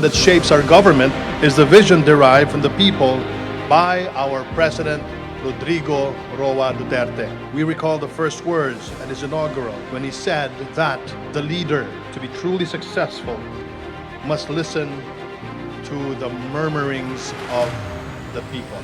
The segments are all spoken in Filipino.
vision that shapes our government is the vision derived from the people by our President Rodrigo Roa Duterte. We recall the first words at his inaugural when he said that the leader, to be truly successful, must listen to the murmurings of the people.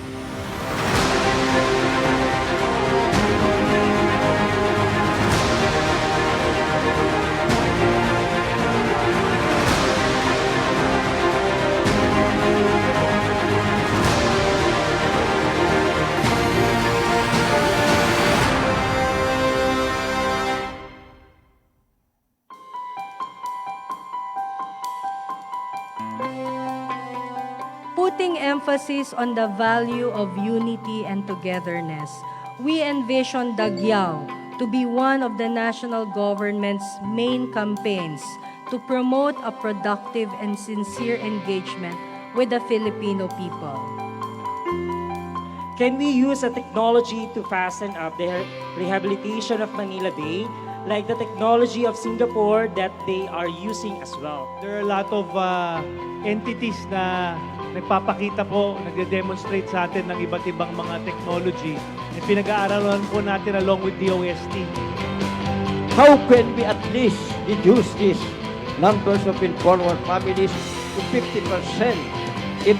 Putting emphasis on the value of unity and togetherness, we envision Dagyaw to be one of the national government's main campaigns to promote a productive and sincere engagement with the Filipino people. Can we use a technology to fasten up the rehabilitation of Manila Bay, like the technology of Singapore that they are using as well? There are a lot of entities na nagpapakita po, nagde-demonstrate sa atin ng iba't ibang mga technology na pinag-aaralan po natin along with the OST. How can we at least reduce these numbers of informal families to 50% if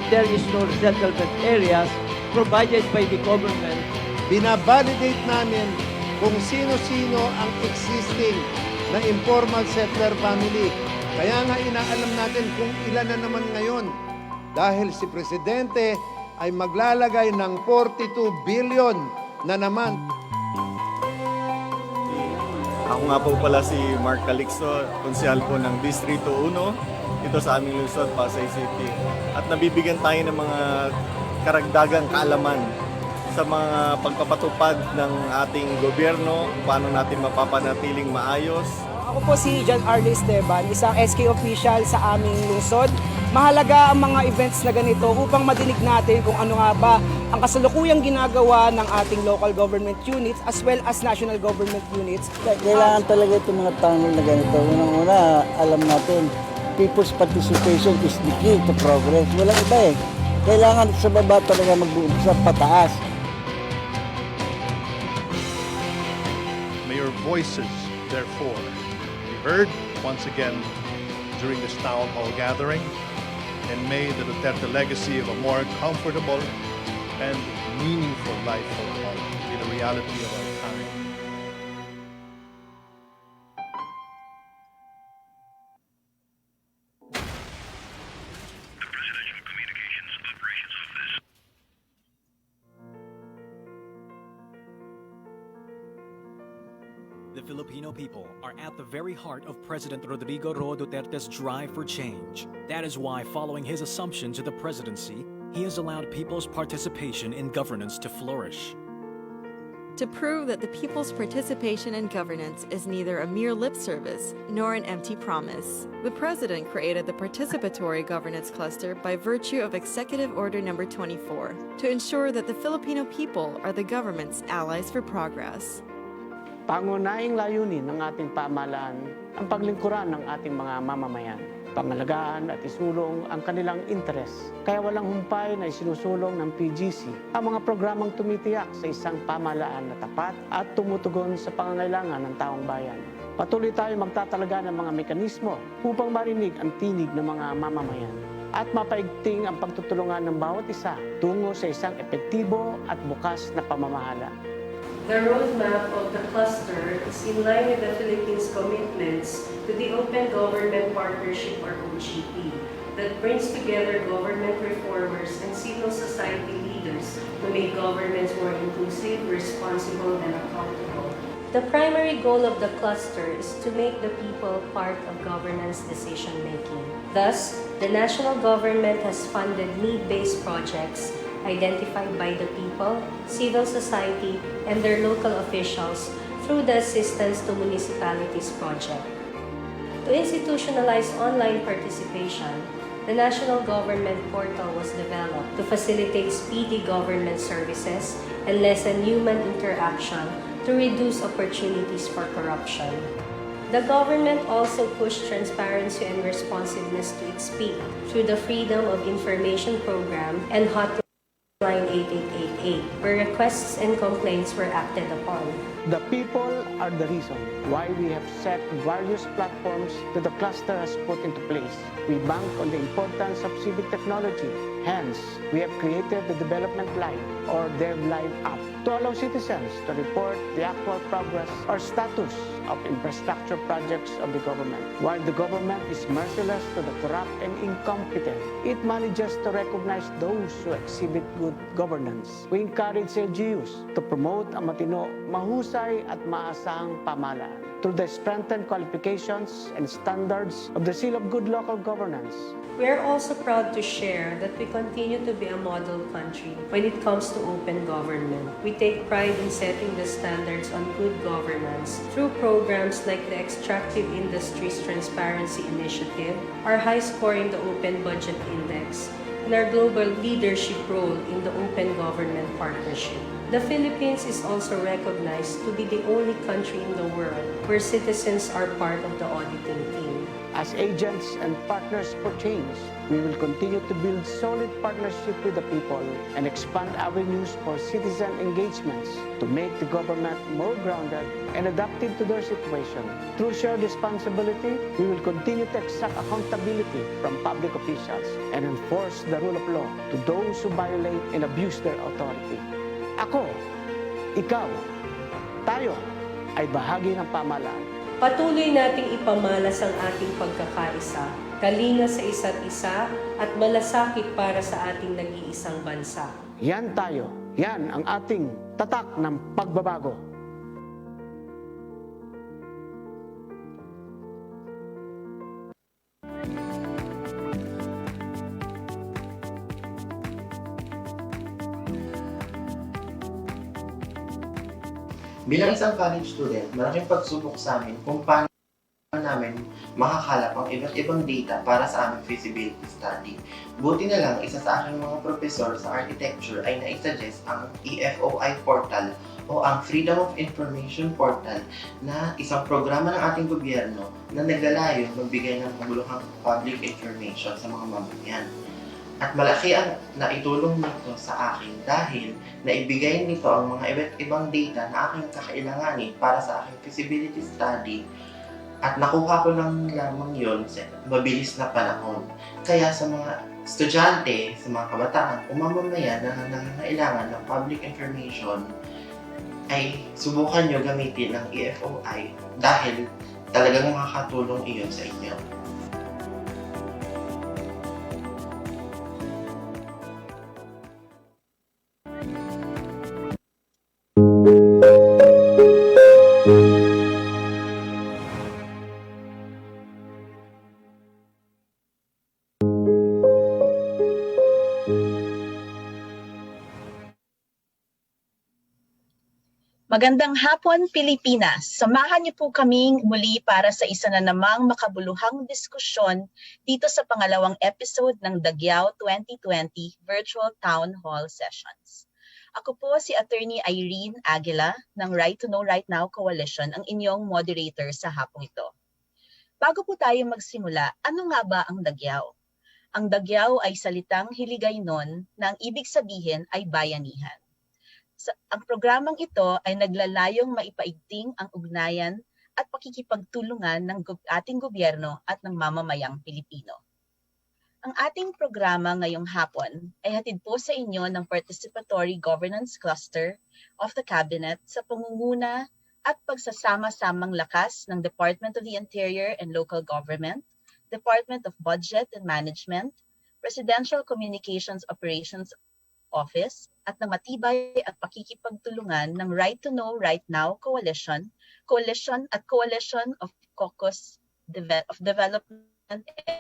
there is no settlement areas provided by the government? Binabalidate namin kung sino-sino ang existing na informal settler family. Kaya nga inaalam natin kung ilan na naman ngayon. Dahil si Presidente ay maglalagay ng 42 billion na naman. Ako nga po pala si Mark Calixto, konsyal po ng Distrito 1, ito sa aming lungsod, Pasay City. At nabibigyan tayo ng mga karagdagang kaalaman sa mga pagpapatupad ng ating gobyerno, paano natin mapapanatiling maayos. Ako po si John Arlie Esteban, isang SK official sa aming lungsod. Mahalaga ang mga events na ganito upang madinig natin kung ano nga ba ang kasalukuyang ginagawa ng ating local government units as well as national government units. Kailangan talaga itong mga tanong na ganito. Unang-una, alam natin, people's participation is the key to progress. Walang iba eh. Kailangan sa baba talaga mag-uumpisa pataas. May your voices, therefore, be heard once again during this town hall gathering, and may the Duterte legacy of a more comfortable and meaningful life for all be the reality of our time. The Filipino people are at the very heart of President Rodrigo Roa Duterte's drive for change. That is why, following his assumption to the presidency, he has allowed people's participation in governance to flourish. To prove that the people's participation in governance is neither a mere lip service nor an empty promise, the President created the Participatory Governance Cluster by virtue of Executive Order No. 24 to ensure that the Filipino people are the government's allies for progress. Pangunahing layunin ng ating pamahalaan ang paglingkuran ng ating mga mamamayan, pangalagaan at isulong ang kanilang interes. Kaya walang humpay na isinusulong ng PGC ang mga programang tumitiyak sa isang pamahalaan na tapat at tumutugon sa pangangailangan ng taong bayan. Patuloy tayo magtatalaga ng mga mekanismo upang marinig ang tinig ng mga mamamayan at mapaigting ang pagtutulungan ng bawat isa tungo sa isang epektibo at bukas na pamamahala. The roadmap of the cluster is in line with the Philippines' commitments to the Open Government Partnership or OGP that brings together government reformers and civil society leaders to make governments more inclusive, responsible, and accountable. The primary goal of the cluster is to make the people part of governance decision-making. Thus, the national government has funded need-based projects identified by the people, civil society, and their local officials through the Assistance to Municipalities project. To institutionalize online participation, the National Government Portal was developed to facilitate speedy government services and lessen human interaction to reduce opportunities for corruption. The government also pushed transparency and responsiveness to its peak through the Freedom of Information Program and Hotline 8888, where requests and complaints were acted upon. The people are the reason why we have set various platforms that the cluster has put into place. We bank on the importance of civic technology. Hence, we have created the Development Live or Dev Live app to allow citizens to report the actual progress or status of infrastructure projects of the government. While the government is merciless to the corrupt and incompetent, it manages to recognize those who exhibit good governance. We encourage LGUs to promote ang matino, mahusay at maasang pamahalaan through the strengthened qualifications and standards of the Seal of Good Local Governance. We are also proud to share that we continue to be a model country when it comes to open government. We take pride in setting the standards on good governance through programs like the Extractive Industries Transparency Initiative, our high score in the Open Budget Index, and our global leadership role in the Open Government Partnership. The Philippines is also recognized to be the only country in the world where citizens are part of the auditing team. As agents and partners for change, we will continue to build solid partnership with the people and expand avenues for citizen engagements to make the government more grounded and adaptive to their situation. Through shared responsibility, we will continue to exact accountability from public officials and enforce the rule of law to those who violate and abuse their authority. Ako, ikaw, tayo ay bahagi ng pamahalaan. Patuloy nating ipamalas ang ating pagkakaisa, kalinga sa isa't isa at malasakit para sa ating nag-iisang bansa. Yan tayo. Yan ang ating tatak ng pagbabago. Bilang isang college student, malaking pagsubok sa amin kung paano namin makakalap ang iba't ibang data para sa aming feasibility study. Buti na lang, isa sa aking mga professor sa architecture ay naisuggest ang EFOI portal o ang Freedom of Information Portal na isang programa ng ating gobyerno na naglalayong magbigay ng kabuluhang public information sa mga mamamayan. At malaki ang naitulong nito sa akin dahil naibigay nito ang mga iba't ibang data na aking kakailanganin para sa aking feasibility study at nakuha ko lang lamang yon sa mabilis na panahon. Kaya sa mga estudyante, sa mga kabataan o mamamayan na nangangailangan ng public information ay subukan nyo gamitin ang EFOI dahil talagang makakatulong iyon sa inyo. Magandang hapon, Pilipinas! Samahan niyo po kaming muli para sa isa na namang makabuluhang diskusyon dito sa pangalawang episode ng Dagyaw 2020 Virtual Town Hall Sessions. Ako po si Attorney Irene Aguila ng Right to Know Right Now Coalition, ang inyong moderator sa hapong ito. Bago po tayo magsimula, ano nga ba ang Dagyaw? Ang Dagyaw ay salitang Hiligaynon na ang ibig sabihin ay bayanihan. Ang programang ito ay naglalayong maipaigting ang ugnayan at pakikipagtulungan ng ating gobyerno at ng mamamayang Pilipino. Ang ating programa ngayong hapon ay hatid po sa inyo ng Participatory Governance Cluster of the Cabinet sa pangunguna at pagsasama-samang lakas ng Department of the Interior and Local Government, Department of Budget and Management, Presidential Communications Operations Office at ng matibay at pakikipagtulungan ng Right to Know Right Now Coalition of Caucus of Development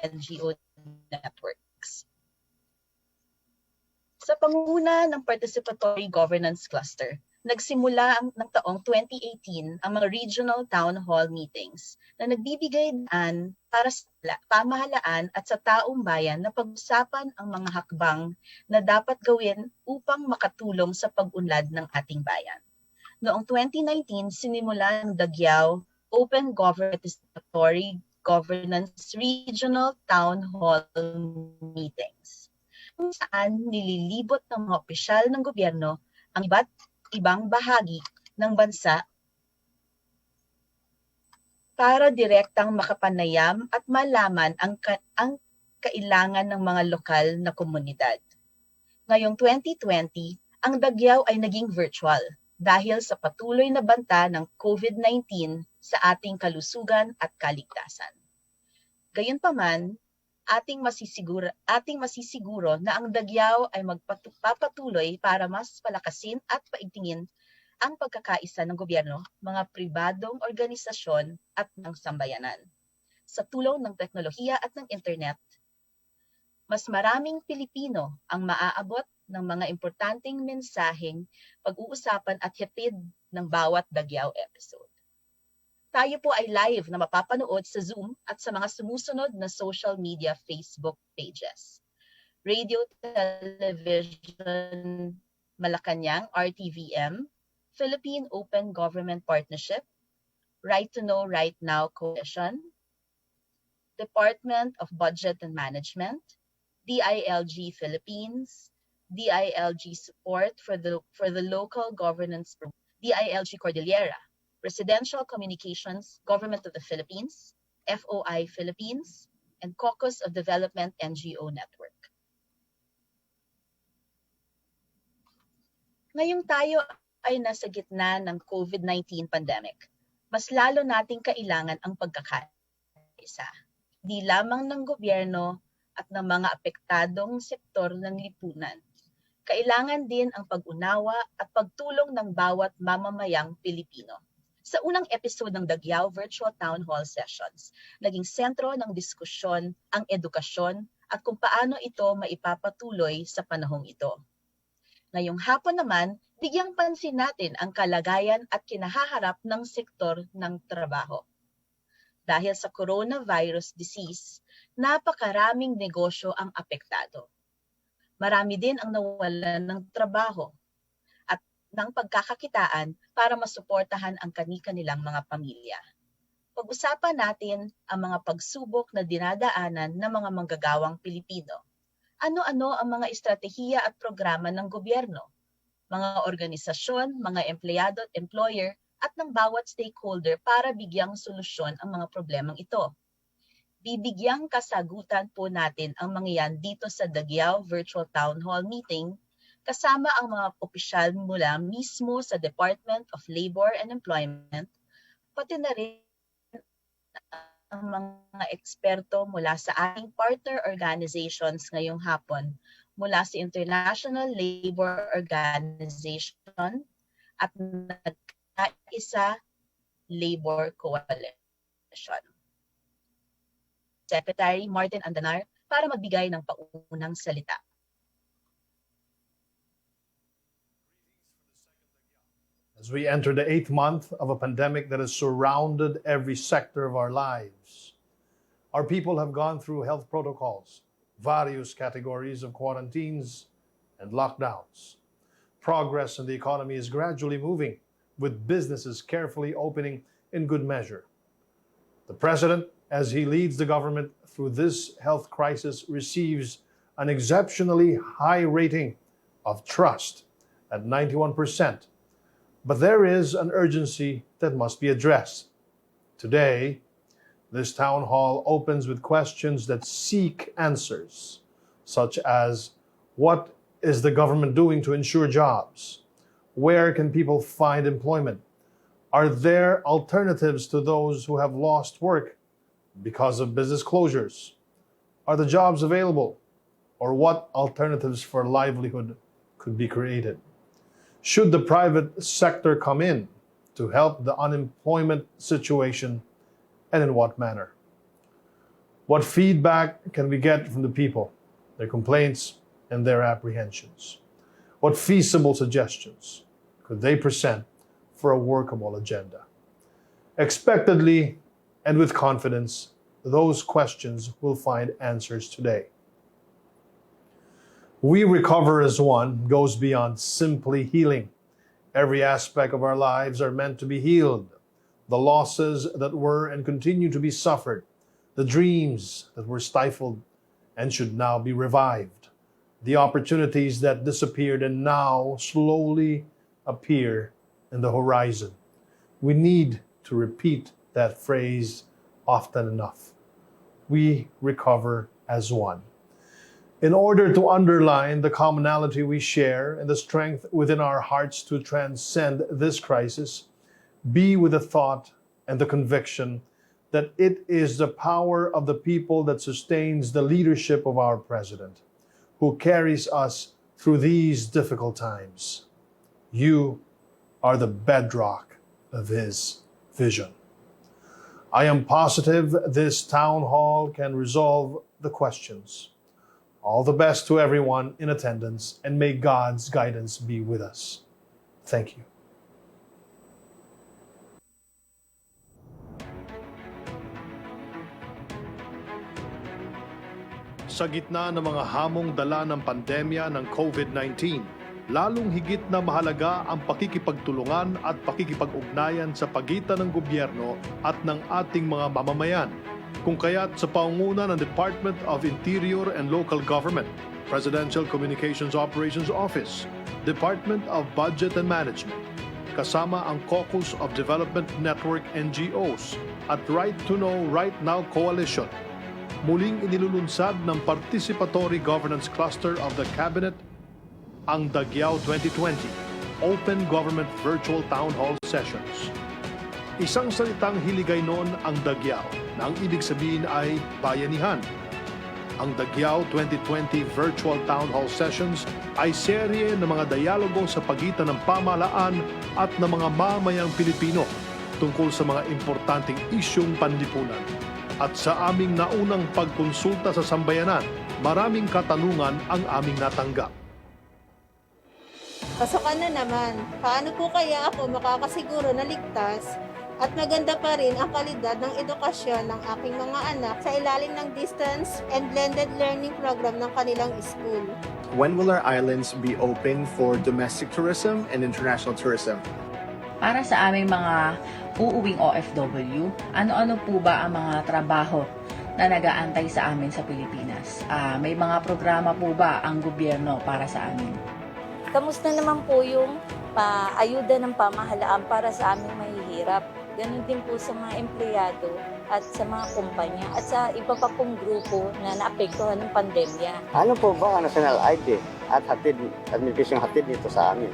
NGO Networks. Sa pangunguna ng Participatory Governance Cluster, nagsimula ng taong 2018 ang mga regional town hall meetings na nagbibigay daan para sa pamahalaan at sa taong bayan na pag-usapan ang mga hakbang na dapat gawin upang makatulong sa pag-unlad ng ating bayan. Noong 2019, sinimula ng Dagyaw o Open Participatory Governance Regional Town Hall Meetings, kung saan nililibot ng mga opisyal ng gobyerno ang iba't ibang bahagi ng bansa para direktang makapanayam at malaman ang kailangan ng mga lokal na komunidad. Ngayong 2020, ang Dagyaw ay naging virtual dahil sa patuloy na banta ng COVID-19 sa ating kalusugan at kaligtasan. Gayunpaman, ating masisiguro na ang Dagyaw ay magpapatuloy para mas palakasin at paigtingin ang pagkakaisa ng gobyerno, mga pribadong organisasyon at ng sambayanan. Sa tulong ng teknolohiya at ng internet, mas maraming Pilipino ang maaabot ng mga importanteng mensaheng pag-uusapan at hatid ng bawat Dagyaw episode. Tayo po ay live na mapapanood sa Zoom at sa mga sumusunod na social media Facebook pages. Radio Television Malacanang, RTVM, Philippine Open Government Partnership, Right to Know Right Now Coalition, Department of Budget and Management, DILG Philippines, DILG Support for the Local Governance, DILG Cordillera, Presidential Communications, Government of the Philippines, FOI Philippines, and Caucus of Development NGO Network. Ngayong tayo ay nasa gitna ng COVID-19 pandemic, mas lalo nating kailangan ang pagkakaisa, di lamang ng gobyerno at ng mga apektadong sektor ng lipunan. Kailangan din ang pag-unawa at pagtulong ng bawat mamamayang Pilipino. Sa unang episode ng Dagyaw Virtual Town Hall Sessions, naging sentro ng diskusyon ang edukasyon at kung paano ito maipapatuloy sa panahong ito. Ngayong hapon naman, bigyang pansin natin ang kalagayan at kinahaharap ng sektor ng trabaho. Dahil sa coronavirus disease, napakaraming negosyo ang apektado. Marami din ang nawalan ng trabaho at ng pagkakakitaan para masuportahan ang kani-kanilang mga pamilya. Pag-usapan natin ang mga pagsubok na dinadaanan ng mga manggagawang Pilipino. Ano-ano ang mga estratehiya at programa ng gobyerno, mga organisasyon, mga empleyado at employer, at ng bawat stakeholder para bigyang solusyon ang mga problemang ito. Bibigyang kasagutan po natin ang mga yan dito sa Dagyaw Virtual Town Hall Meeting kasama ang mga opisyal mula mismo sa Department of Labor and Employment, pati na rin ang mga eksperto mula sa ating partner organizations ngayong hapon, mula sa International Labor Organization at Nagkaisa Labor Coalition. Secretary Martin Andanar para magbigay ng paunang salita. As we enter the 8th month of a pandemic that has surrounded every sector of our lives, our people have gone through health protocols, various categories of quarantines and lockdowns. Progress in the economy is gradually moving, with businesses carefully opening in good measure. The President, as he leads the government through this health crisis, receives an exceptionally high rating of trust at 91%. But there is an urgency that must be addressed. Today, this town hall opens with questions that seek answers, such as, what is the government doing to ensure jobs? Where can people find employment? Are there alternatives to those who have lost work because of business closures? Are the jobs available? Or what alternatives for livelihood could be created? Should the private sector come in to help the unemployment situation, and in what manner? What feedback can we get from the people, their complaints and their apprehensions? What feasible suggestions could they present for a workable agenda? Expectedly and with confidence, those questions will find answers today. We Recover as One goes beyond simply healing. Every aspect of our lives are meant to be healed. the losses that were and continue to be suffered, the dreams that were stifled and should now be revived, the opportunities that disappeared and now slowly appear in the horizon. We need to repeat that phrase often enough. We recover as one. In order to underline the commonality we share and the strength within our hearts to transcend this crisis, be with the thought and the conviction that it is the power of the people that sustains the leadership of our President, who carries us through these difficult times. You are the bedrock of his vision. I am positive this town hall can resolve the questions. All the best to everyone in attendance, and may God's guidance be with us. Thank you. Sa gitna ng mga hamong dala ng pandemya ng COVID-19, lalong higit na mahalaga ang pakikipagtulungan at pakikipag-ugnayan sa pagitan ng gobyerno at ng ating mga mamamayan. Kung kaya't sa pangunguna ng Department of Interior and Local Government, Presidential Communications Operations Office, Department of Budget and Management, kasama ang Caucus of Development Network NGOs at Right to Know, Right Now Coalition, muling inilulunsad ng Participatory Governance Cluster of the Cabinet ang Dagyaw 2020 Open Government Virtual Town Hall Sessions. Isang salitang Hiligaynon ang Dagyaw na ang ibig sabihin ay bayanihan. Ang Dagyaw 2020 Virtual Town Hall Sessions ay serye ng mga dialogo sa pagitan ng pamahalaan at ng mga mamayang Pilipino tungkol sa mga importanteng isyung panlipunan. At sa aming naunang pagkonsulta sa sambayanan, maraming katanungan ang aming natanggap. Pasokan na naman, paano po kaya ako makakasiguro na ligtas at maganda pa rin ang kalidad ng edukasyon ng aking mga anak sa ilalim ng distance and blended learning program ng kanilang school? When will our islands be open for domestic tourism and international tourism? Para sa aming mga uuwing OFW, ano-ano po ba ang mga trabaho na nag-aantay sa amin sa Pilipinas? May mga programa po ba ang gobyerno para sa amin? Kamusta naman po yung ayuda ng pamahalaan para sa aming mahihirap? Ganon din po sa mga empleyado at sa mga kumpanya at sa iba pa pong grupo na naapektuhan ng pandemya. Ano po ba ang national ID at administrasyong hatid nito sa amin?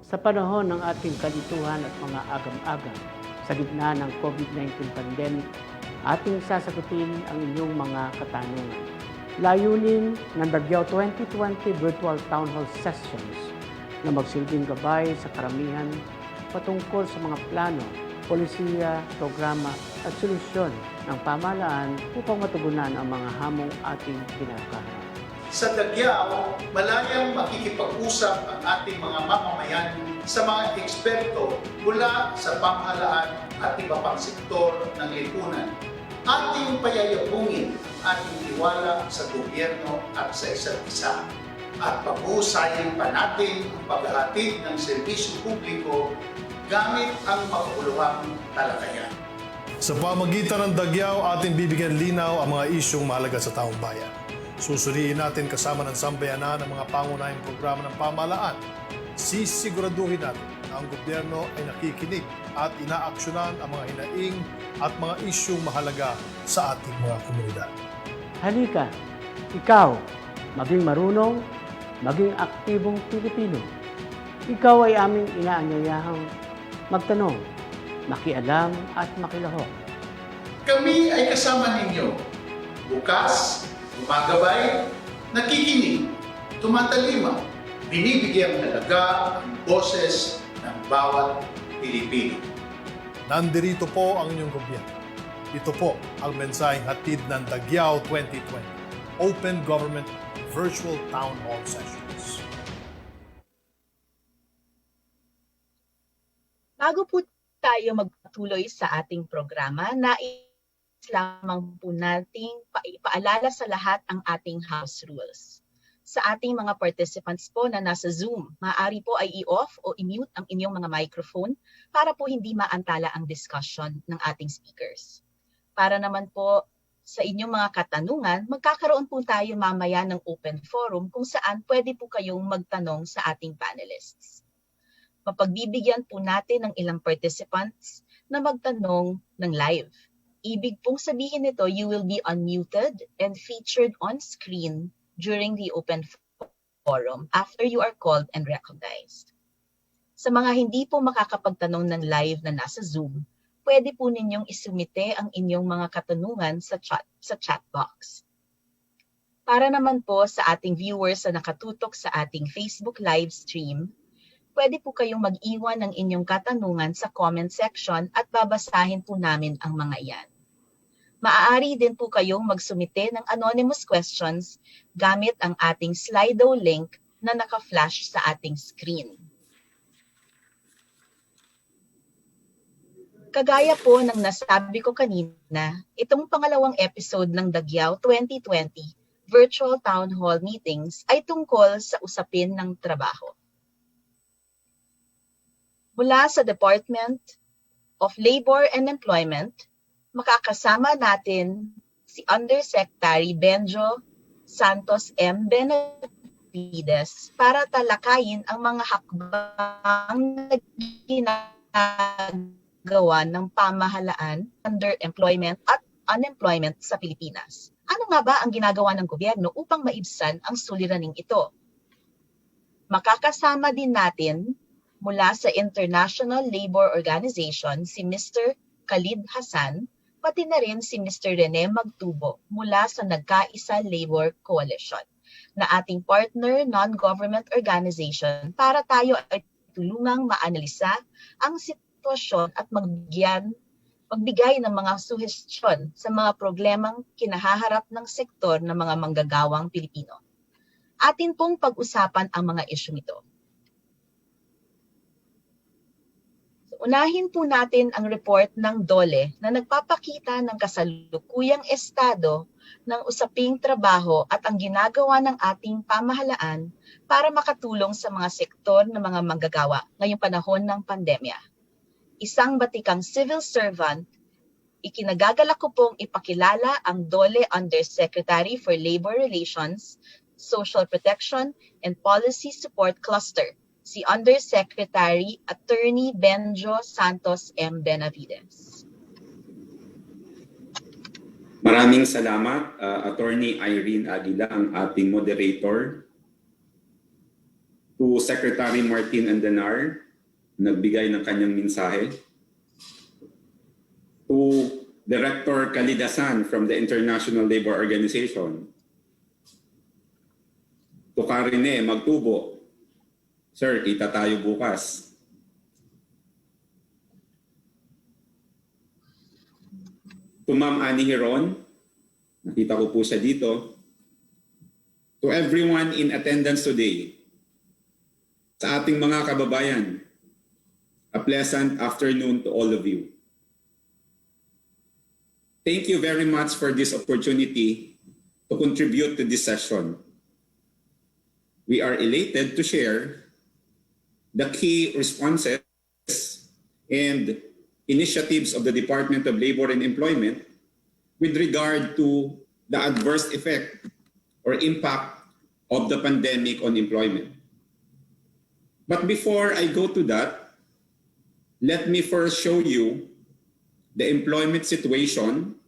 Sa panahon ng ating kalituhan at mga agam-agam sa gitna ng COVID-19 pandemic, ating sasagutin ang inyong mga katanungan. Layunin ng Dagyaw 2020 Virtual Town Hall Sessions na magsilbing gabay sa karamihan patungkol sa mga plano, polisiya, programa at solusyon ng pamahalaan upang matugunan ang mga hamong ating kinakaharap. Sa Dagyaw, malayang makikipag-usap ang ating mga mamamayan sa mga eksperto mula sa pamahalaan at iba pang sektor ng lipunan. Ating payayabungin ang ating tiwala sa gobyerno at sa isa't isa. At pag-uusayin pa natin ang paghahatid ng serbisyo publiko gamit ang makabuluhang talakayan. Sa pamagitan ng Dagyaw, ating bibigyan linaw ang mga isyong mahalaga sa taong bayan. Susuriin natin kasama ng sambayanan ang mga pangunahing programa ng pamahalaan. Sisiguraduhin natin na ang gobyerno ay nakikinig at inaaksyonan ang mga hinaing at mga isyong mahalaga sa ating mga komunidad. Halika, ikaw, maging marunong, maging aktibong Pilipino. Ikaw ay aming inaanyayahang magtanong, makialam at makilahok. Kami ay kasama ninyo. Bukas, gumagabay, nakikinig, tumatalima, binibigyang halaga ang boses ng bawat Pilipino. Nandirito po ang inyong gobyerno. Ito po ang mensaheng hatid ng Dagyaw 2020 Open Government Virtual Town Hall Sessions. Bago po tayo magpatuloy sa ating programa, nais lamang po nating paalala sa lahat ang ating house rules. Sa ating mga participants po na nasa Zoom, maaari po ay i-off o i-mute ang inyong mga microphone para po hindi maantala ang discussion ng ating speakers. Para naman po sa inyong mga katanungan, magkakaroon po tayo mamaya ng open forum kung saan pwede po kayong magtanong sa ating panelists. Mapagbibigyan po natin ng ilang participants na magtanong ng live. Ibig pong sabihin nito, you will be unmuted and featured on screen during the open forum after you are called and recognized. Sa mga hindi po makakapagtanong ng live na nasa Zoom, pwede po ninyong isumite ang inyong mga katanungan sa chat box. Para naman po sa ating viewers na nakatutok sa ating Facebook live stream, pwede po kayong mag-iwan ng inyong katanungan sa comment section at babasahin po namin ang mga iyan. Maaari din po kayong magsumite ng anonymous questions gamit ang ating Slido link na naka-flash sa ating screen. Kagaya po ng nasabi ko kanina, itong pangalawang episode ng Dagyaw 2020 Virtual Town Hall Meetings ay tungkol sa usapin ng trabaho. Mula sa Department of Labor and Employment, makakasama natin si Undersecretary Benjo Santos M. Benavides para talakayin ang mga hakbang na ginagawa ng pamahalaan, underemployment at unemployment sa Pilipinas. Ano nga ba ang ginagawa ng gobyerno upang maibsan ang suliraning ito? Makakasama din natin mula sa International Labor Organization si Mr. Khalid Hassan, pati na rin si Mr. Rene Magtubo mula sa Nagkaisa Labor Coalition na ating partner non-government organization para tayo ay tulungang maanalisa ang sitwasyon at magbigay ng mga suhestyon sa mga problemang kinahaharap ng sektor ng mga manggagawang Pilipino. Atin pong pag-usapan ang mga isyung ito. Unahin po natin ang report ng DOLE na nagpapakita ng kasalukuyang estado ng usaping trabaho at ang ginagawa ng ating pamahalaan para makatulong sa mga sektor ng mga manggagawa ngayong panahon ng pandemya. Isang batikang civil servant, ikinagagalak ko pong ipakilala ang DOLE Undersecretary for Labor Relations, Social Protection, and Policy Support Cluster, si Undersecretary Attorney Benjo Santos M. Benavides. Maraming salamat, Attorney Irene Aguila, ang ating moderator. To Secretary Martin Andanar, nagbigay ng kanyang mensahe. To Director Khalid Hassan from the International Labor Organization. To Karine Magtubo, Sir, kita tayo bukas. To Ma'am Annie Hiron, nakita ko po siya dito. To everyone in attendance today, sa ating mga kababayan, a pleasant afternoon to all of you. Thank you very much for this opportunity to contribute to this session. We are elated to share the key responses and initiatives of the Department of Labor and Employment with regard to the adverse effect or impact of the pandemic on employment. But before I go to that, let me first show you the employment situation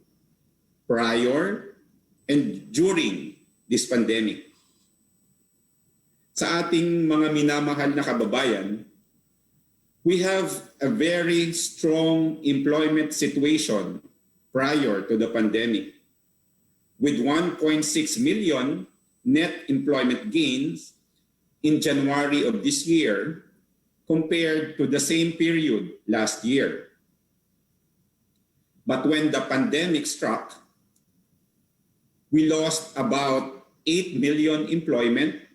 prior and during this pandemic. Sa ating mga minamahal na kababayan, we have a very strong employment situation prior to the pandemic, with 1.6 million net employment gains in January of this year compared to the same period last year. But when the pandemic struck, we lost about 8 million employment,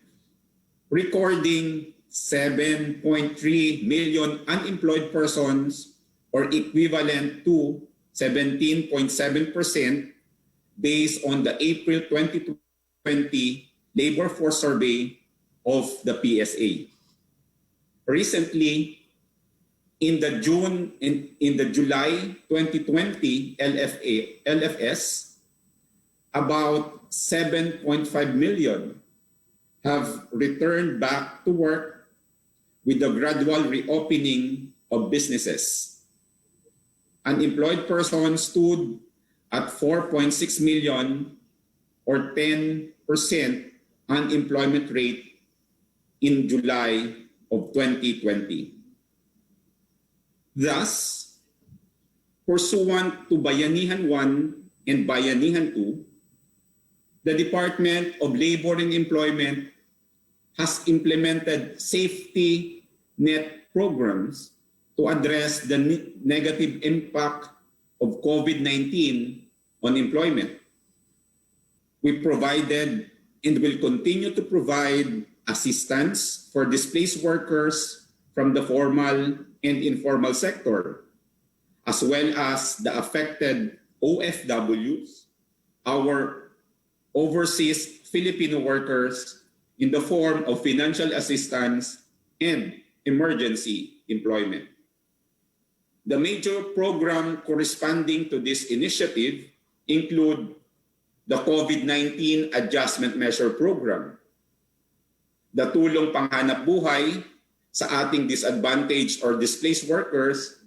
recording 7.3 million unemployed persons, or equivalent to 17.7% based on the April 2020 labor force survey of the PSA. Recently, in the July 2020 LFS, about 7.5 million have returned back to work with the gradual reopening of businesses. Unemployed persons stood at 4.6 million, or 10% unemployment rate in July of 2020. Thus, pursuant to Bayanihan 1 and Bayanihan 2, the Department of Labor and Employment has implemented safety net programs to address the negative impact of COVID-19 on employment. We provided and will continue to provide assistance for displaced workers from the formal and informal sector, as well as the affected OFWs, our overseas Filipino workers, in the form of financial assistance and emergency employment. The major program corresponding to this initiative include the COVID-19 Adjustment Measure Program, the Tulong Panghanap Buhay sa ating disadvantaged or displaced workers,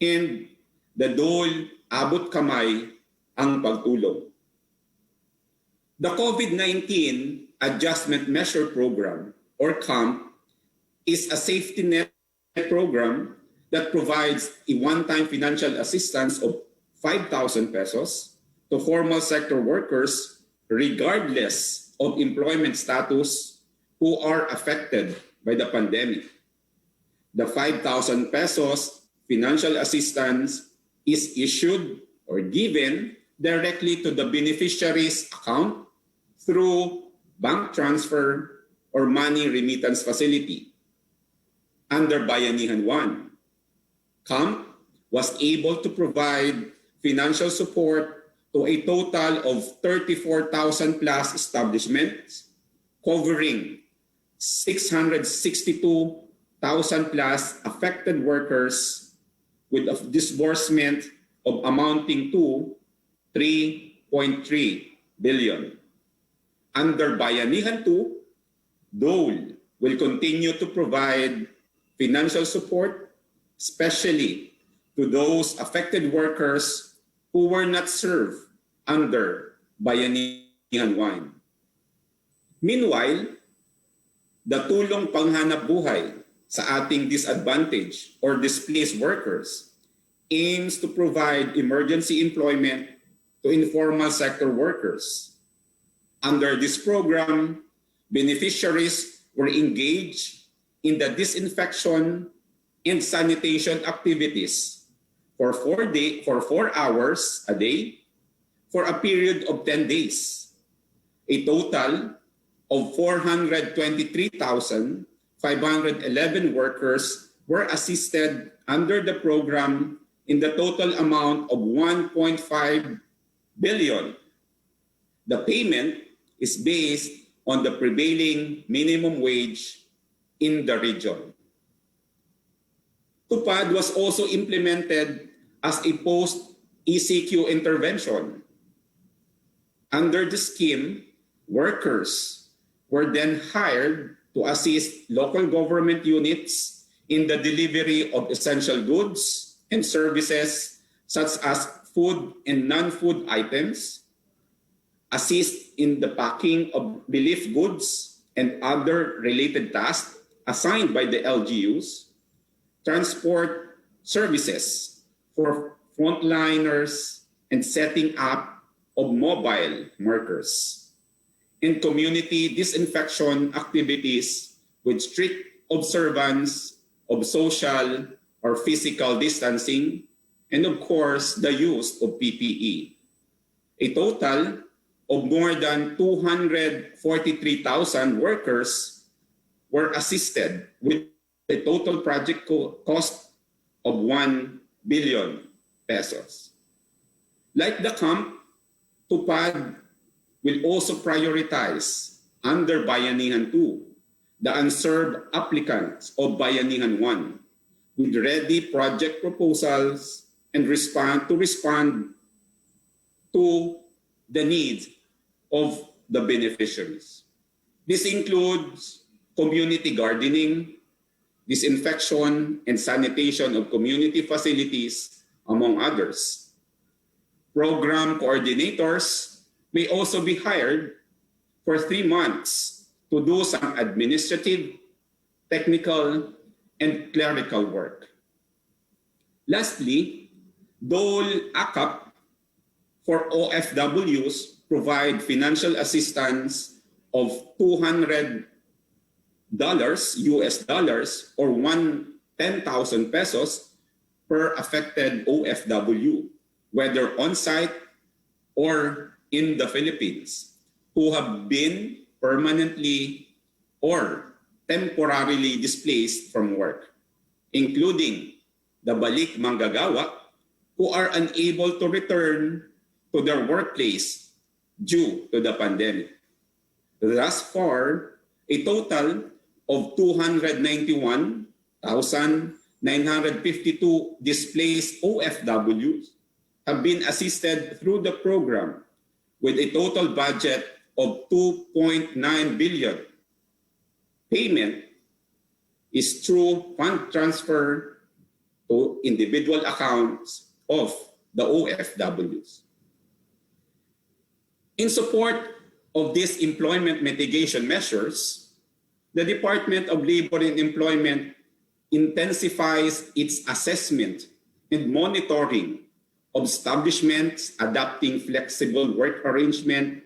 and the Dole Abot Kamay ang Pagtulong. The COVID-19 Adjustment Measure Program, or CAMP, is a safety net program that provides a one-time financial assistance of 5,000 pesos to formal sector workers regardless of employment status who are affected by the pandemic. The 5,000 pesos financial assistance is issued or given directly to the beneficiary's account through bank transfer or money remittance facility. Under Bayanihan 1, CAMP was able to provide financial support to a total of 34,000 plus establishments, covering 662,000 plus affected workers with a disbursement of amounting to 3.3 billion. Under Bayanihan 2, DOLE will continue to provide financial support, especially to those affected workers who were not served under Bayanihan 1. Meanwhile, the Tulong Panghanap Buhay sa ating disadvantaged or displaced workers aims to provide emergency employment to informal sector workers. Under this program, beneficiaries were engaged in the disinfection and sanitation activities for 4 hours a day for a period of 10 days. A total of 423,511 workers were assisted under the program in the total amount of 1.5 billion. The payment is based on the prevailing minimum wage in the region. TUPAD was also implemented as a post-ECQ intervention. Under the scheme, workers were then hired to assist local government units in the delivery of essential goods and services such as food and non-food items, assist in the packing of relief goods and other related tasks assigned by the LGUs, transport services for frontliners and setting up of mobile markers, and community disinfection activities with strict observance of social or physical distancing, and of course, the use of PPE. A total of more than 243,000 workers were assisted with a total project cost of 1 billion pesos. Like the CAMP, TUPAD will also prioritize under Bayanihan 2, the unserved applicants of Bayanihan 1 with ready project proposals and respond to the needs of the beneficiaries. This includes community gardening, disinfection and sanitation of community facilities, among others. Program coordinators may also be hired for 3 months to do some administrative, technical, and clerical work. Lastly, Dole ACAP for OFWs provide financial assistance of $200 US dollars or 10,000 pesos per affected OFW, whether on-site or in the Philippines, who have been permanently or temporarily displaced from work, including the balik manggagawa who are unable to return to their workplace due to the pandemic. Thus far, a total of 291,952 displaced OFWs have been assisted through the program with a total budget of 2.9 billion. Payment is through fund transfer to individual accounts of the OFWs. In support of these employment mitigation measures, the Department of Labor and Employment intensifies its assessment and monitoring of establishments adopting flexible work arrangement,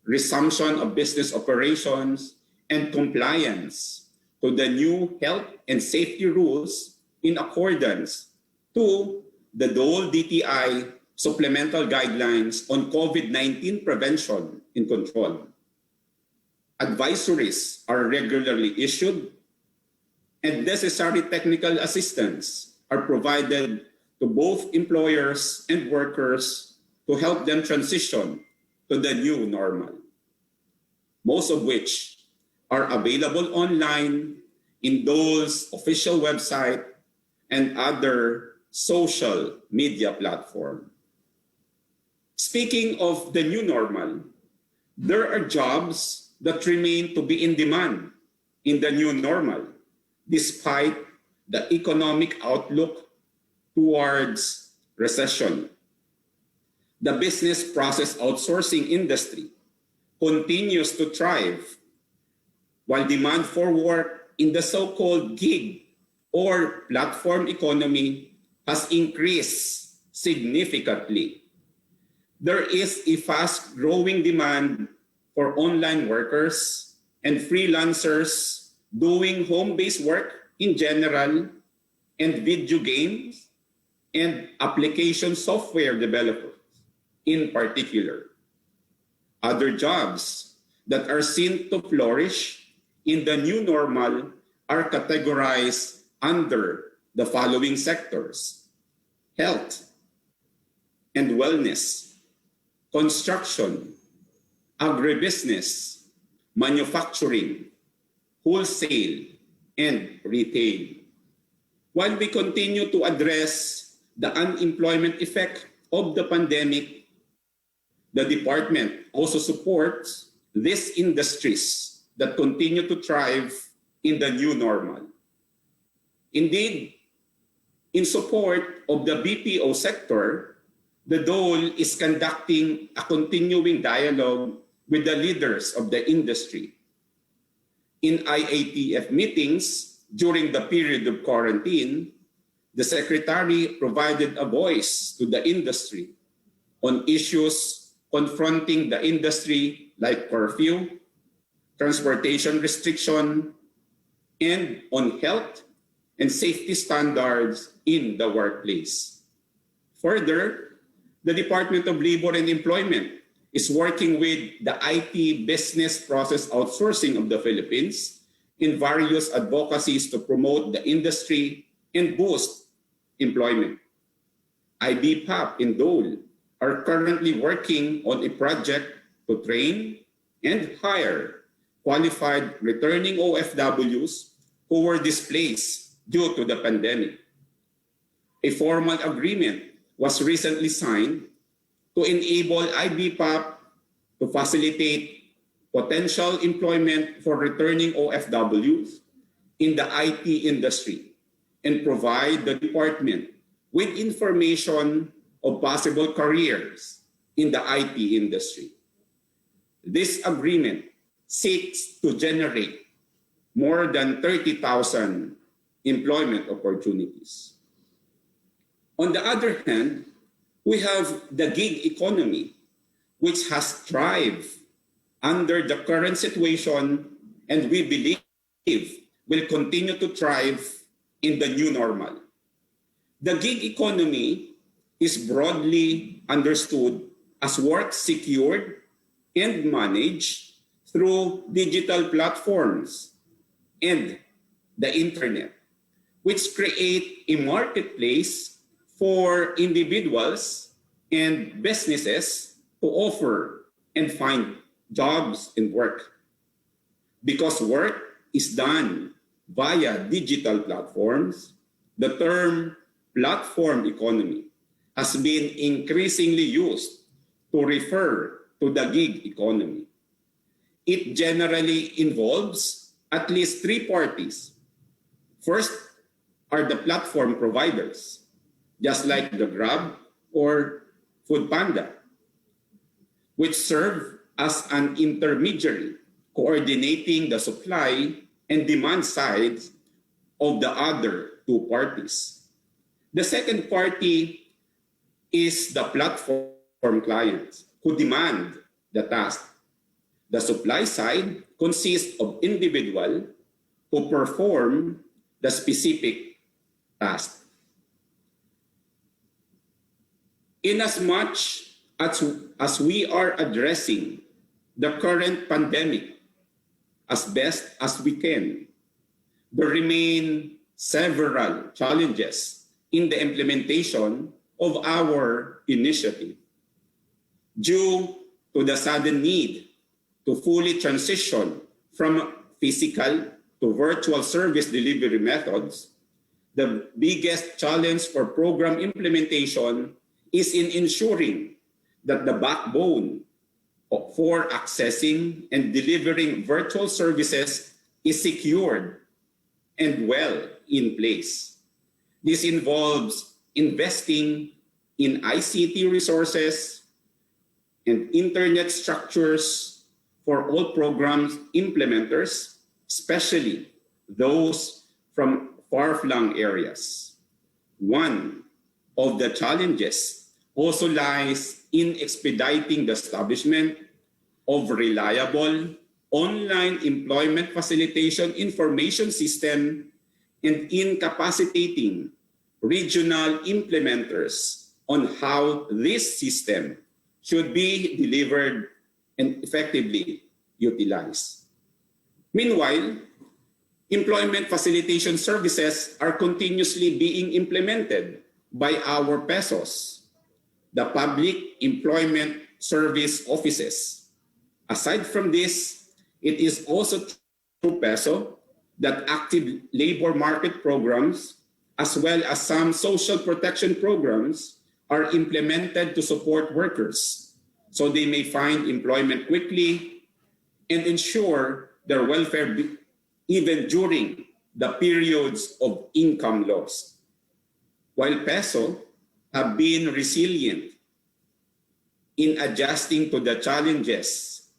resumption of business operations, and compliance to the new health and safety rules in accordance to the Dole DTI supplemental guidelines on COVID-19 prevention and control. Advisories are regularly issued, and necessary technical assistance are provided to both employers and workers to help them transition to the new normal, most of which are available online in Dole's official website and other social media platforms. Speaking of the new normal, there are jobs that remain to be in demand in the new normal, despite the economic outlook towards recession. The business process outsourcing industry continues to thrive, while demand for work in the so-called gig or platform economy has increased significantly. There is a fast-growing demand for online workers and freelancers doing home-based work in general, and video games and application software developers in particular. Other jobs that are seen to flourish in the new normal are categorized under the following sectors: health and wellness, construction, agribusiness, manufacturing, wholesale, and retail. While we continue to address the unemployment effect of the pandemic, the department also supports these industries that continue to thrive in the new normal. Indeed, in support of the BPO sector, the Dole is conducting a continuing dialogue with the leaders of the industry. In IATF meetings during the period of quarantine, the Secretary provided a voice to the industry on issues confronting the industry like curfew, transportation restriction, and on health and safety standards in the workplace. Further, the Department of Labor and Employment is working with the IT business process outsourcing of the Philippines in various advocacies to promote the industry and boost employment. IBPAP and Dole are currently working on a project to train and hire qualified returning OFWs who were displaced due to the pandemic. A formal agreement was recently signed to enable IBPAP to facilitate potential employment for returning OFWs in the IT industry and provide the department with information of possible careers in the IT industry. This agreement seeks to generate more than 30,000 employment opportunities. On the other hand, we have the gig economy, which has thrived under the current situation and we believe will continue to thrive in the new normal. The gig economy is broadly understood as work secured and managed through digital platforms and the internet, which create a marketplace for individuals and businesses to offer and find jobs and work. Because work is done via digital platforms, the term platform economy has been increasingly used to refer to the gig economy. It generally involves at least three parties. First are the platform providers, just like the Grab or Foodpanda, which serve as an intermediary coordinating the supply and demand sides of the other two parties. The second party is the platform clients who demand the task. The supply side consists of individuals who perform the specific task. Inasmuch as we are addressing the current pandemic as best as we can, there remain several challenges in the implementation of our initiative. Due to the sudden need to fully transition from physical to virtual service delivery methods, the biggest challenge for program implementation is in ensuring that the backbone for accessing and delivering virtual services is secured and well in place. This involves investing in ICT resources and internet structures for all programs implementers, especially those from far-flung areas. One of the challenges also lies in expediting the establishment of reliable online employment facilitation information system and incapacitating regional implementers on how this system should be delivered and effectively utilized. Meanwhile, employment facilitation services are continuously being implemented by our PESOs, the Public Employment Service Offices. Aside from this, it is also through PESO that active labor market programs, as well as some social protection programs, are implemented to support workers so they may find employment quickly and ensure their welfare even during the periods of income loss. While PESO have been resilient in adjusting to the challenges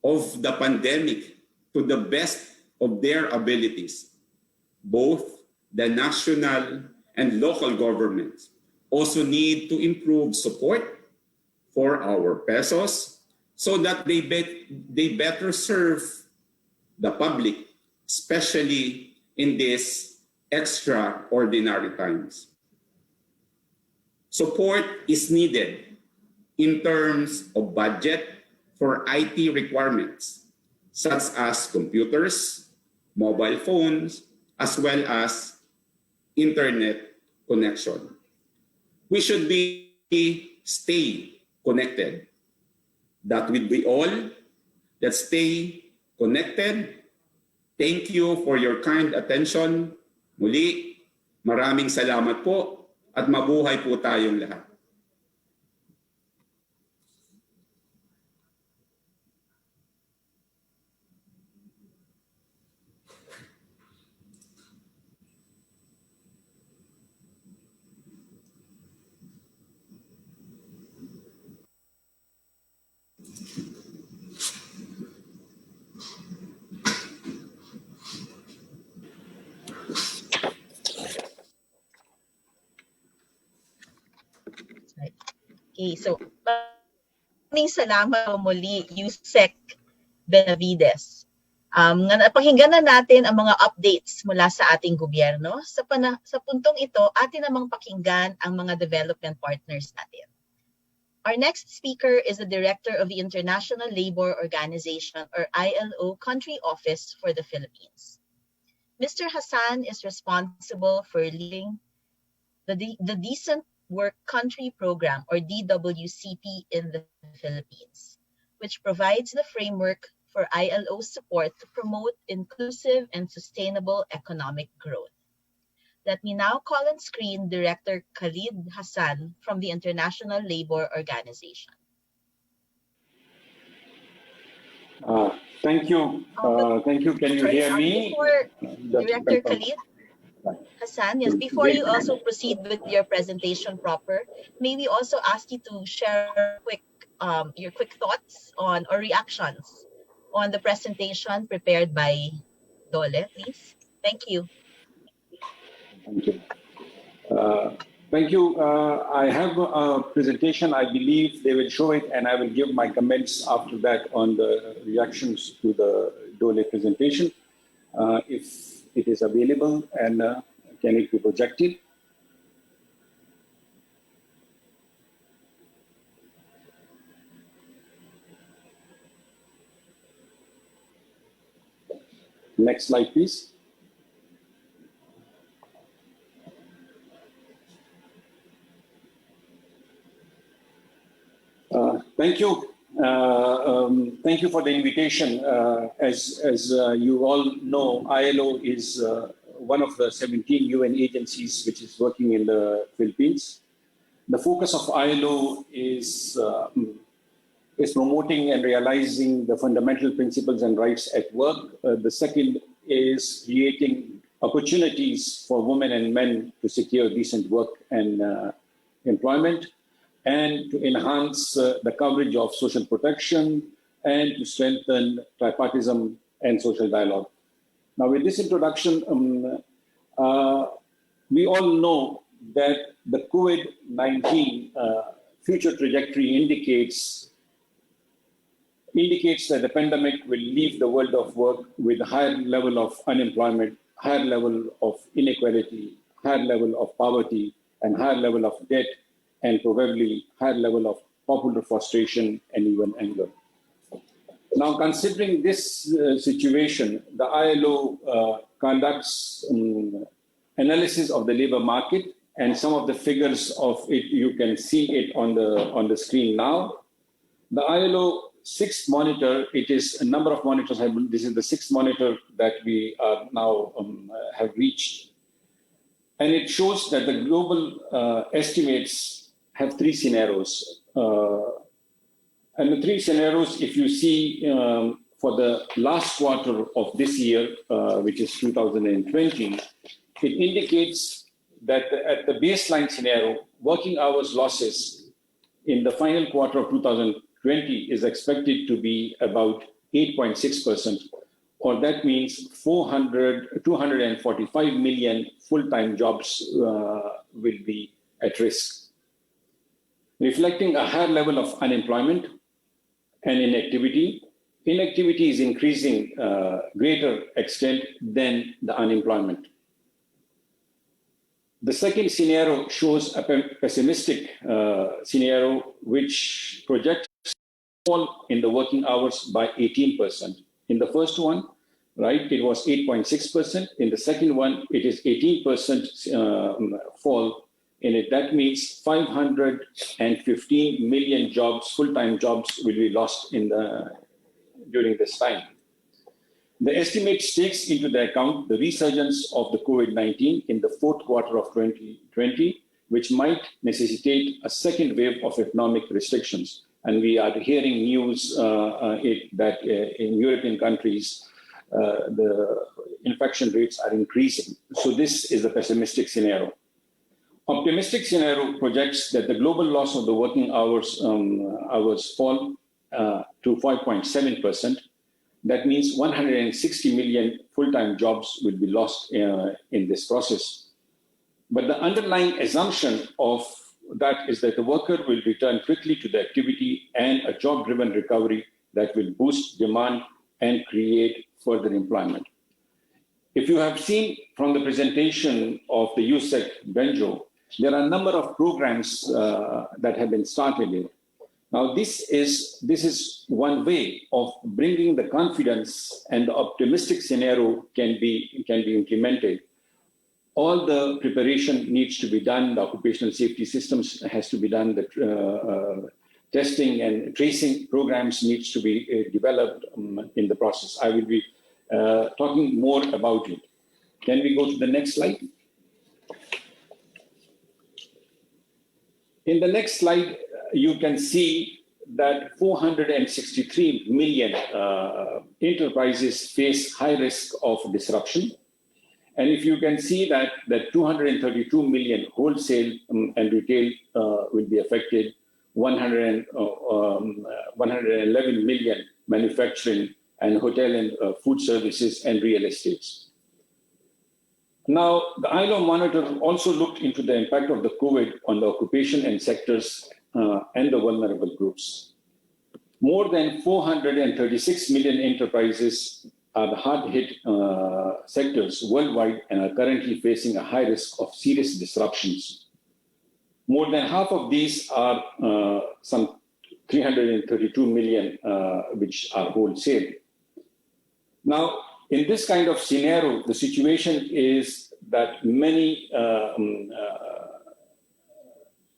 of the pandemic to the best of their abilities, both the national and local governments also need to improve support for our PESOs so that they better serve the public, especially in these extraordinary times. Support is needed in terms of budget for IT requirements, such as computers, mobile phones, as well as internet connection. We should stay connected. That will be all. Let's stay connected. Thank you for your kind attention. Muli, maraming salamat po at mabuhay po tayong lahat. Okay, so maraming salamat muli, Yusek Benavides. Nga napakinggan na natin ang mga updates mula sa ating gobyerno. Sa puntong ito, atin namang pakinggan ang mga development partners natin. Our next speaker is the Director of the International Labour Organization, or ILO, Country Office for the Philippines. Mr. Hassan is responsible for leading the Decent Work Country Program, or DWCP, in the Philippines, which provides the framework for ILO support to promote inclusive and sustainable economic growth. Let me now call on screen Director Khalid Hassan from the International Labour Organization. Thank you. Thank you. Can you hear me? Director Khalid Hassan, yes, before you also proceed with your presentation proper, may we also ask you to share your quick thoughts on or reactions on the presentation prepared by Dole, please. Thank you. Thank you. Thank you. I have a presentation. I believe they will show it, and I will give my comments after that on the reactions to the Dole presentation, if it is available, and can it be projected? Next slide, please. Thank you. Thank you for the invitation. As you all know, ILO is one of the 17 UN agencies which is working in the Philippines. The focus of ILO is promoting and realizing the fundamental principles and rights at work. The second is creating opportunities for women and men to secure decent work and employment, and to enhance the coverage of social protection and to strengthen tripartism and social dialogue. Now, with this introduction, we all know that the COVID-19 future trajectory indicates that the pandemic will leave the world of work with a higher level of unemployment, higher level of inequality, higher level of poverty, and higher level of debt, and probably higher level of popular frustration and even anger. Now, considering this situation, the ILO conducts analysis of the labor market, and some of the figures of it, you can see it on the screen now. The ILO sixth monitor, it is a number of monitors. This is the sixth monitor that we now have reached. And it shows that the global estimates have three scenarios. And the three scenarios, if you see for the last quarter of this year, which is 2020, it indicates that at the baseline scenario, working hours losses in the final quarter of 2020 is expected to be about 8.6%, or that means 245 million full-time jobs will be at risk, reflecting a higher level of unemployment and inactivity. Inactivity is increasing greater extent than the unemployment. The second scenario shows a pessimistic scenario which projects fall in the working hours by 18%. In the first one, right, it was 8.6%. In the second one, it is 18% fall in it. That means 515 million jobs, full-time jobs, will be lost during this time. The estimate takes into the account the resurgence of the COVID-19 in the fourth quarter of 2020, which might necessitate a second wave of economic restrictions. And we are hearing news that in European countries, the infection rates are increasing. So this is the pessimistic scenario. Optimistic scenario projects that the global loss of the working hours fall to 5.7%. That means 160 million full-time jobs will be lost in this process. But the underlying assumption of that is that the worker will return quickly to the activity and a job-driven recovery that will boost demand and create further employment. If you have seen from the presentation of the USEC Benjo, there are a number of programs that have been started here. Now, this is one way of bringing the confidence, and the optimistic scenario can be implemented. All the preparation needs to be done. The occupational safety systems has to be done. The testing and tracing programs needs to be developed in the process. I will be talking more about it. Can we go to the next slide? In the next slide, you can see that 463 million enterprises face high risk of disruption. And if you can see that 232 million wholesale and retail will be affected, 111 million manufacturing and hotel and food services and real estates. Now, the ILO monitor also looked into the impact of the COVID on the occupation and sectors and the vulnerable groups. More than 436 million enterprises are the hard-hit sectors worldwide and are currently facing a high risk of serious disruptions. More than half of these are some 332 million, which are wholesale. Now, in this kind of scenario, the situation is that many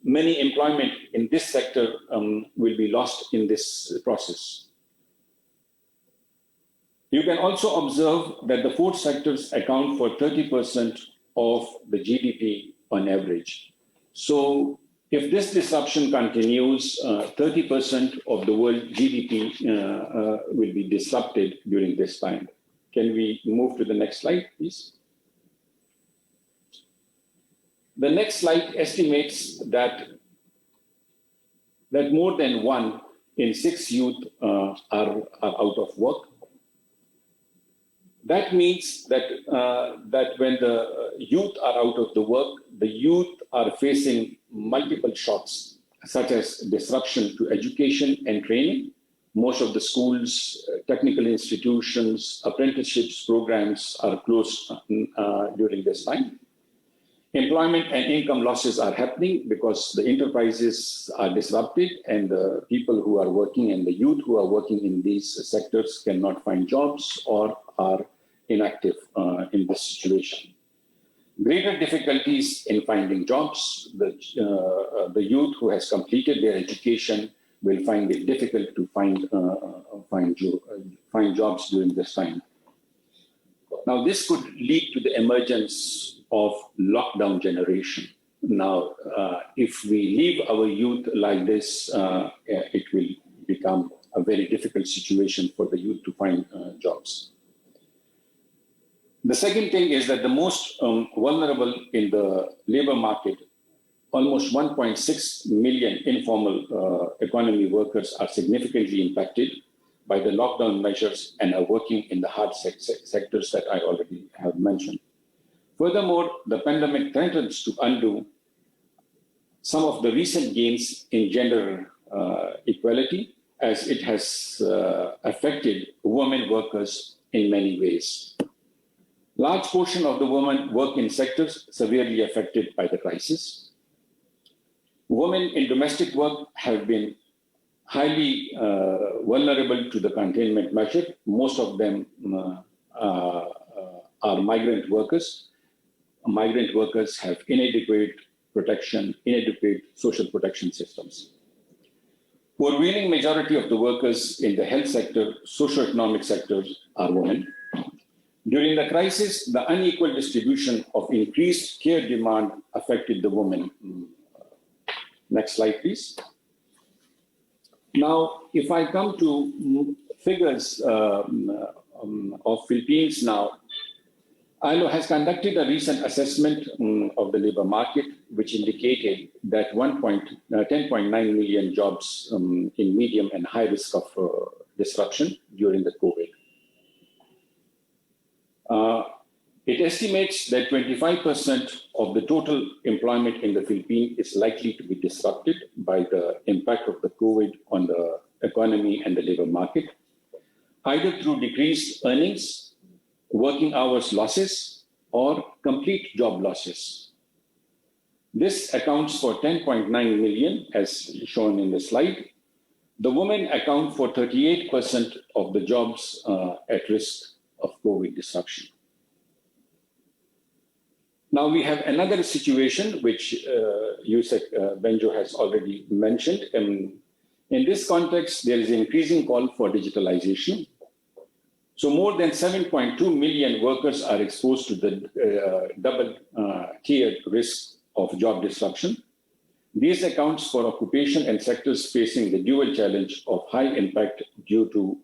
employment in this sector will be lost in this process. You can also observe that the four sectors account for 30% of the GDP on average. So if this disruption continues, 30% of the world GDP will be disrupted during this time. Can we move to the next slide, please? The next slide estimates that more than 1 in 6 youth are out of work. That means that when the youth are out of the work, the youth are facing multiple shocks, such as disruption to education and training. Most of the schools, technical institutions, apprenticeships programs are closed during this time. Employment and income losses are happening because the enterprises are disrupted and the people who are working and the youth who are working in these sectors cannot find jobs or are inactive in this situation. Greater difficulties in finding jobs. The youth who has completed their education will find it difficult to find jobs during this time. Now, this could lead to the emergence of lockdown generation. Now, if we leave our youth like this, it will become a very difficult situation for the youth to find jobs. The second thing is that the most vulnerable in the labor market, almost 1.6 million informal economy workers are significantly impacted by the lockdown measures and are working in the hard sectors that I already have mentioned. Furthermore, the pandemic threatens to undo some of the recent gains in gender equality, as it has affected women workers in many ways. Large portion of the women work in sectors severely affected by the crisis. Women in domestic work have been highly vulnerable to the containment measure. Most of them are migrant workers. Migrant workers have inadequate protection, inadequate social protection systems. Overwhelming majority of the workers in the health sector, socioeconomic sectors are women. During the crisis, the unequal distribution of increased care demand affected the women. Next slide, please. Now, if I come to figures of Philippines now, ILO has conducted a recent assessment of the labor market, which indicated that 10.9 million jobs in medium and high risk of disruption during the COVID. It estimates that 25% of the total employment in the Philippines is likely to be disrupted by the impact of the COVID on the economy and the labor market, either through decreased earnings, working hours losses, or complete job losses. This accounts for 10.9 million, as shown in the slide. The women account for 38% of the jobs at risk of COVID disruption. Now we have another situation which Usapang Benjo has already mentioned. In this context, there is an increasing call for digitalization. So more than 7.2 million workers are exposed to the double-tiered risk of job disruption. These accounts for occupation and sectors facing the dual challenge of high impact due to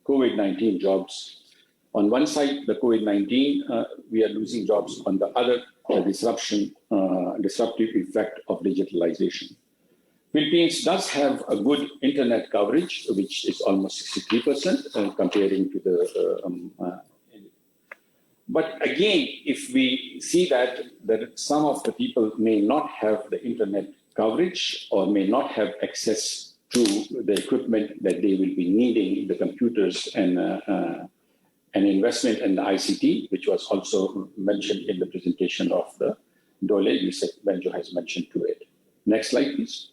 COVID-19 jobs. On one side, the COVID-19, we are losing jobs. On the other, the disruptive effect of digitalization. Philippines does have a good internet coverage, which is almost 63% comparing to the. But again, if we see that some of the people may not have the internet coverage or may not have access to the equipment that they will be needing, the computers and an investment in the ICT, which was also mentioned in the presentation of the Dole, Usapang Benjo has mentioned to it. Next slide, please.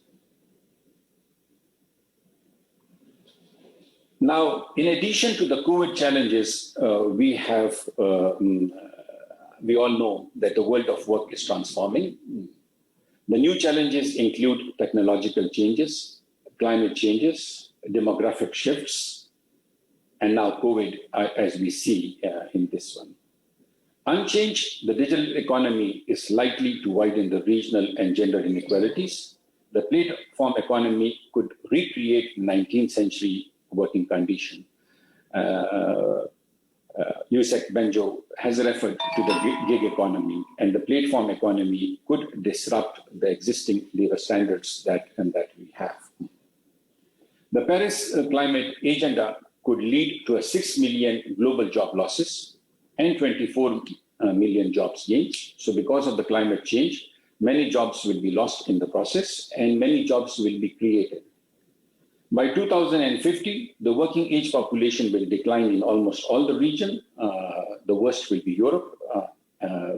Now, in addition to the COVID challenges, we all know that the world of work is transforming. The new challenges include technological changes, climate changes, demographic shifts, and now COVID, as we see in this one. Unchanged, the digital economy is likely to widen the regional and gender inequalities. The platform economy could recreate 19th century working condition. Usapang Benjo has referred to the gig economy, and the platform economy could disrupt the existing labor standards that we have. The Paris Climate Agenda could lead to a 6 million global job losses and 24 million jobs gained. So because of the climate change, many jobs will be lost in the process and many jobs will be created. By 2050, the working age population will decline in almost all the region. The worst will be Europe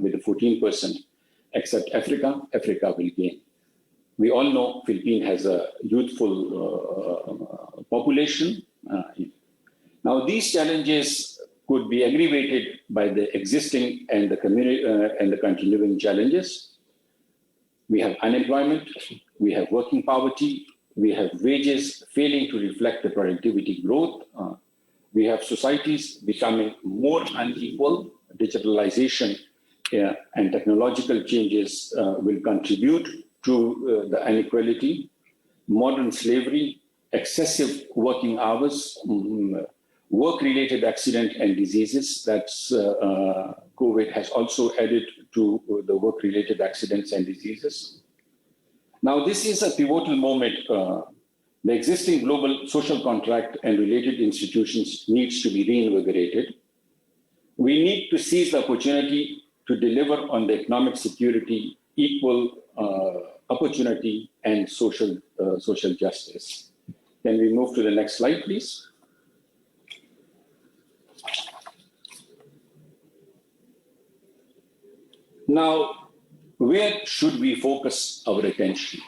with a 14%, except Africa. Africa will gain. We all know Philippines has a youthful population. Now, these challenges could be aggravated by the existing and the continuing challenges. We have unemployment, we have working poverty, we have wages failing to reflect the productivity growth. We have societies becoming more unequal. Digitalization and technological changes will contribute to the inequality. Modern slavery, excessive working hours, work-related accident and diseases. That's COVID has also added to the work-related accidents and diseases. Now, this is a pivotal moment. The existing global social contract and related institutions needs to be reinvigorated. We need to seize the opportunity to deliver on the economic security, equal opportunity, and social justice. Can we move to the next slide, please? Now, where should we focus our attention?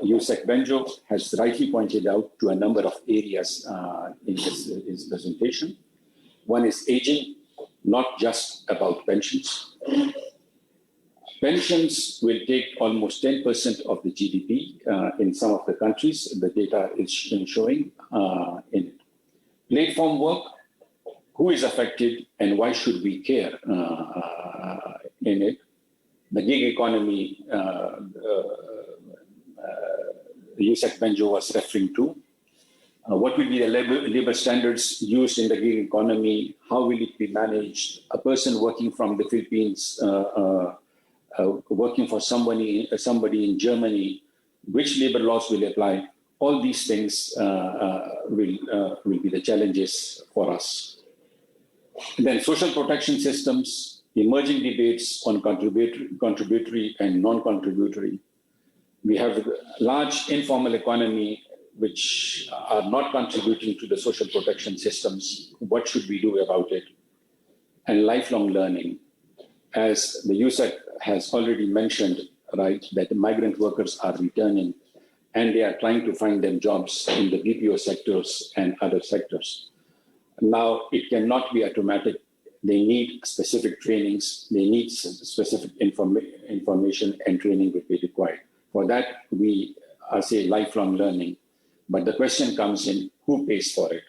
Usapang Benjo has rightly pointed out to a number of areas in his presentation. One is aging, not just about pensions. Pensions will take almost 10% of the GDP in some of the countries. The data is showing in it. Platform work who is affected and why should we care in it. The gig economy, Yusek Benjo was referring to. What will be the labor standards used in the gig economy? How will it be managed? A person working from the Philippines, working for somebody in Germany, which labor laws will apply? All these things will be the challenges for us. And then social protection systems, emerging debates on contributory and non-contributory. We have a large informal economy which are not contributing to the social protection systems. What should we do about it? And lifelong learning. As the USEC has already mentioned, right, that the migrant workers are returning and they are trying to find them jobs in the BPO sectors and other sectors. Now, it cannot be automatic. They need specific trainings. They need specific information and training will be required. For that, we say lifelong learning. But the question comes in, who pays for it?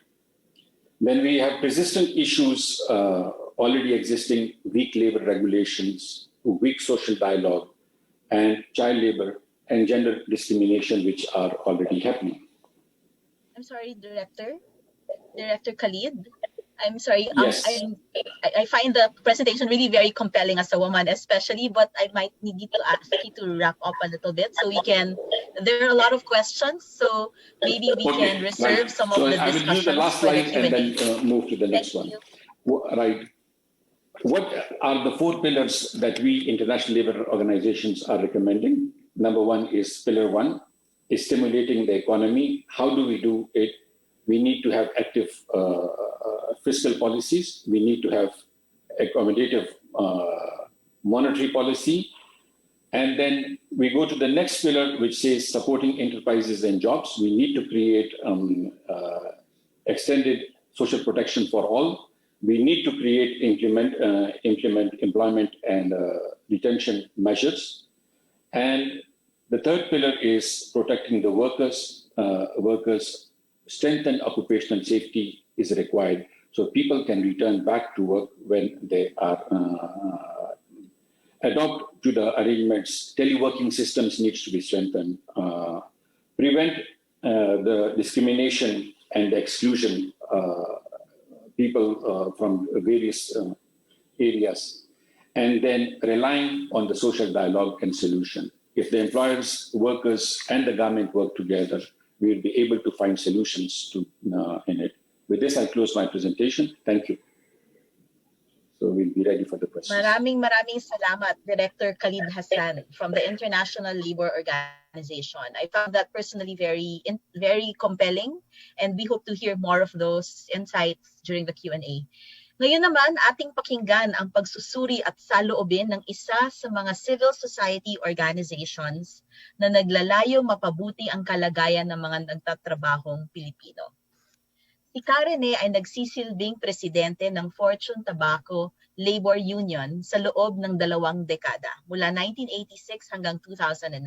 Then we have persistent issues already existing, weak labor regulations, weak social dialogue, and child labor and gender discrimination, which are already happening. I'm sorry, Director Khalid. I'm sorry. Yes. I find the presentation really very compelling as a woman, especially, but I might need to ask you to wrap up a little bit so we can. There are a lot of questions, so maybe we can reserve some of the discussions. I will use the last slide and then move to the next one. Right. What are the 4 pillars that we international labor organizations are recommending? Number 1 is pillar 1, is stimulating the economy. How do we do it? We need to have active fiscal policies. We need to have accommodative monetary policy. And then we go to the next pillar, which says supporting enterprises and jobs. We need to create extended social protection for all. We need to create, implement employment and retention measures. And the third pillar is protecting the workers. Strengthened occupational safety is required so people can return back to work when they are adopt to the arrangements. Teleworking systems needs to be strengthened. Prevent the discrimination and exclusion people from various areas, and then relying on the social dialogue and solution. If the employers, workers, and the government work together, we will be able to find solutions to in it. With this, I close my presentation. Thank you. So we'll be ready for the questions. Maraming salamat, Director Khalid Hassan from the International Labor Organization. I found that personally very compelling, and we hope to hear more of those insights during the Q&A. Ngayon naman, ating pakinggan ang pagsusuri at saloobin ng isa sa mga civil society organizations na naglalayo mapabuti ang kalagayan ng mga nagtatrabahong Pilipino. Si Karene ay nagsisilbing presidente ng Fortune Tobacco Labor Union sa loob ng 2 dekada, mula 1986 hanggang 2009.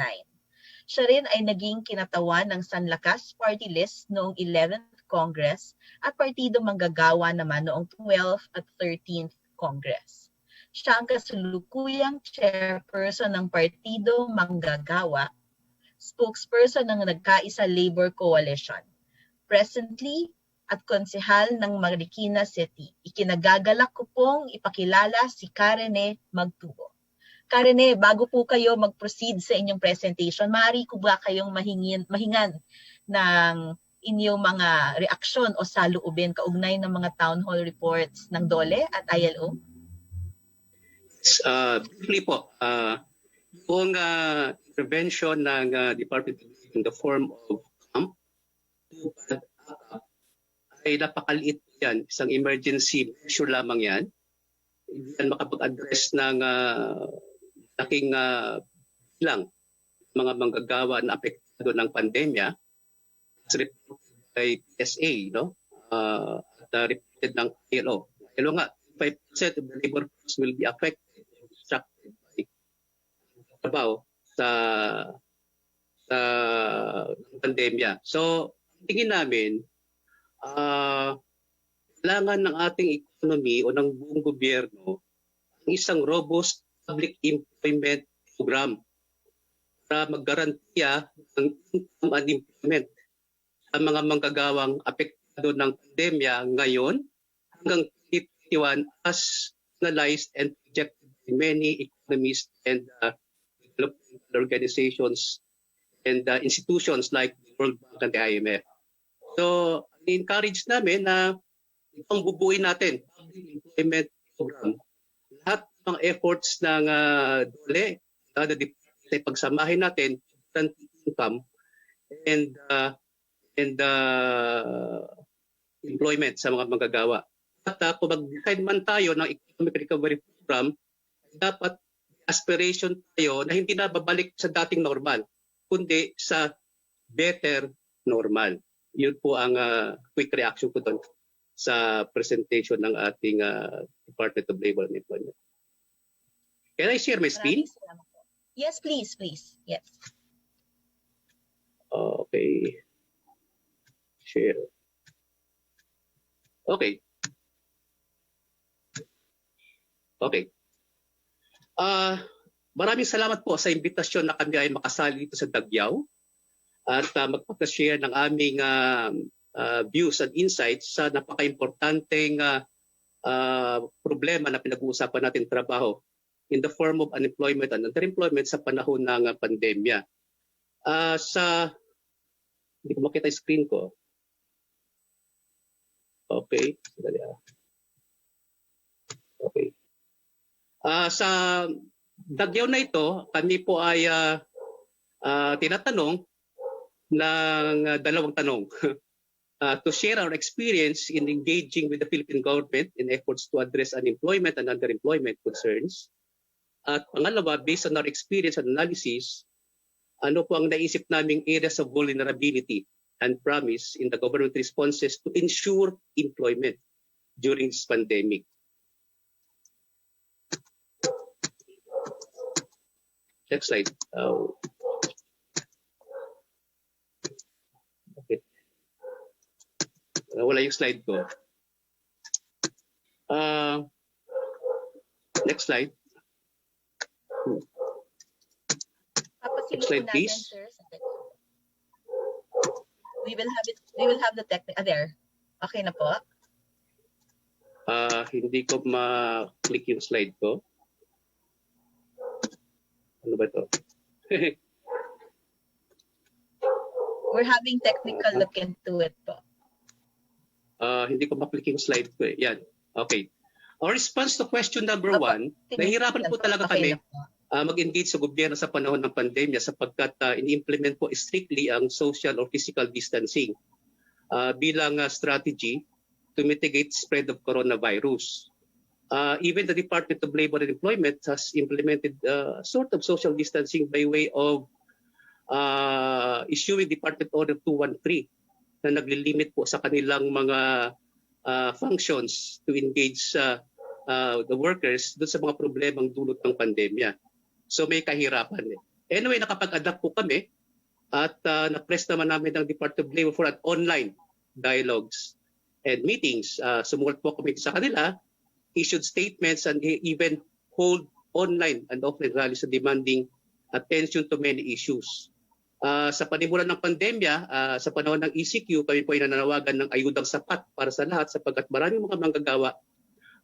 Siya rin ay naging kinatawan ng Sanlakas Party List noong 11th Congress at Partido Manggagawa naman noong 12th at 13th Congress. Siya ang kasulukuyang chairperson ng Partido Manggagawa, spokesperson ng Nagkaisa Labor Coalition. Presently, at konsehal ng Marikina City. Ikinagagalak ko pong ipakilala si Karene Magtubo. Karene, bago po kayo mag-proceed sa inyong presentation, maaari ko ba kayong mahingan ng inyong mga reaksyon o saloobin kaugnay ng mga town hall reports ng DOLE at ILO? Briefly po, yung intervention ng Department in the form of camp ay napakaliit yan. Isang emergency measure lamang yan. Hindi yan makapag-address ng laking bilang mga manggagawa na apektado ng pandemya. As reported by PSA, no? At reported ng ILO. ILO nga, 5% of the labor force will be affected and distracted by trabaho sa pandemya. So, tingin namin, kailangan ng ating economy o ng buong gobyerno ang isang robust public employment program para maggarantiya ng income and employment sa mga manggagawang apektado ng pandemya ngayon hanggang 2021 as analyzed and projected by many economists and development organizations and institutions like the World Bank and the IMF. So, encourage namin na itong bubuin natin, public employment program, lahat ng efforts ng DOLE, the department ay pagsamahin natin, income and employment sa mga manggagawa. At kung mag-decide man tayo ng economic recovery program, dapat aspiration tayo na hindi na babalik sa dating normal, kundi sa better normal. Yun po ang quick reaction ko doon sa presentation ng ating Department of Labor and Employment. Can I share my screen? Yes, please. Yes. Okay. Share. Okay. Maraming salamat po sa imbitasyon na kami ay makasali dito sa Dagyaw at magpapashare ng aming views and insights sa napaka-importanteng problema na pinag-uusapan natin trabaho in the form of unemployment and underemployment sa panahon ng pandemya. Hindi ko makita yung screen ko. Okay. Okay. Sa Dagyaw na ito, kami po ay tinatanong ng dalawang tanong. To share our experience in engaging with the Philippine government in efforts to address unemployment and underemployment concerns. At pangalawa, based on our experience and analysis, ano po ang naisip naming areas of vulnerability and promise in the government responses to ensure employment during this pandemic. Next slide. Okay. Wala yung slide ko. Next slide. Next slide, please. We will have the technique there. Okay na po? Hindi ko ma-click yung slide ko. Ano ba ito? We're having technical look into it po. Hindi ko ma-click yung slide ko eh. Yan. Okay. Our response to question number 1, nahihirapan po talaga kami mag-engage sa gobyerno sa panahon ng pandemya sapagkat ini-implement po strictly ang social or physical distancing bilang strategy to mitigate spread of coronavirus. Even the Department of Labor and Employment has implemented sort of social distancing by way of issuing Department Order 213 na naglilimit po sa kanilang mga functions to engage the workers doon sa mga problemang dulot ng pandemya. So may kahirapan eh. Anyway, nakapag-adapt po kami at na-press naman namin ng Department of Labor for an online dialogues and meetings. Sumulat po kami sa kanila, issued statements and even hold online and offline rallies demanding attention to many issues. Sa panimulan ng pandemya, sa panahon ng ECQ, kami po ay nananawagan ng ayudang sapat para sa lahat sapagkat maraming mga manggagawa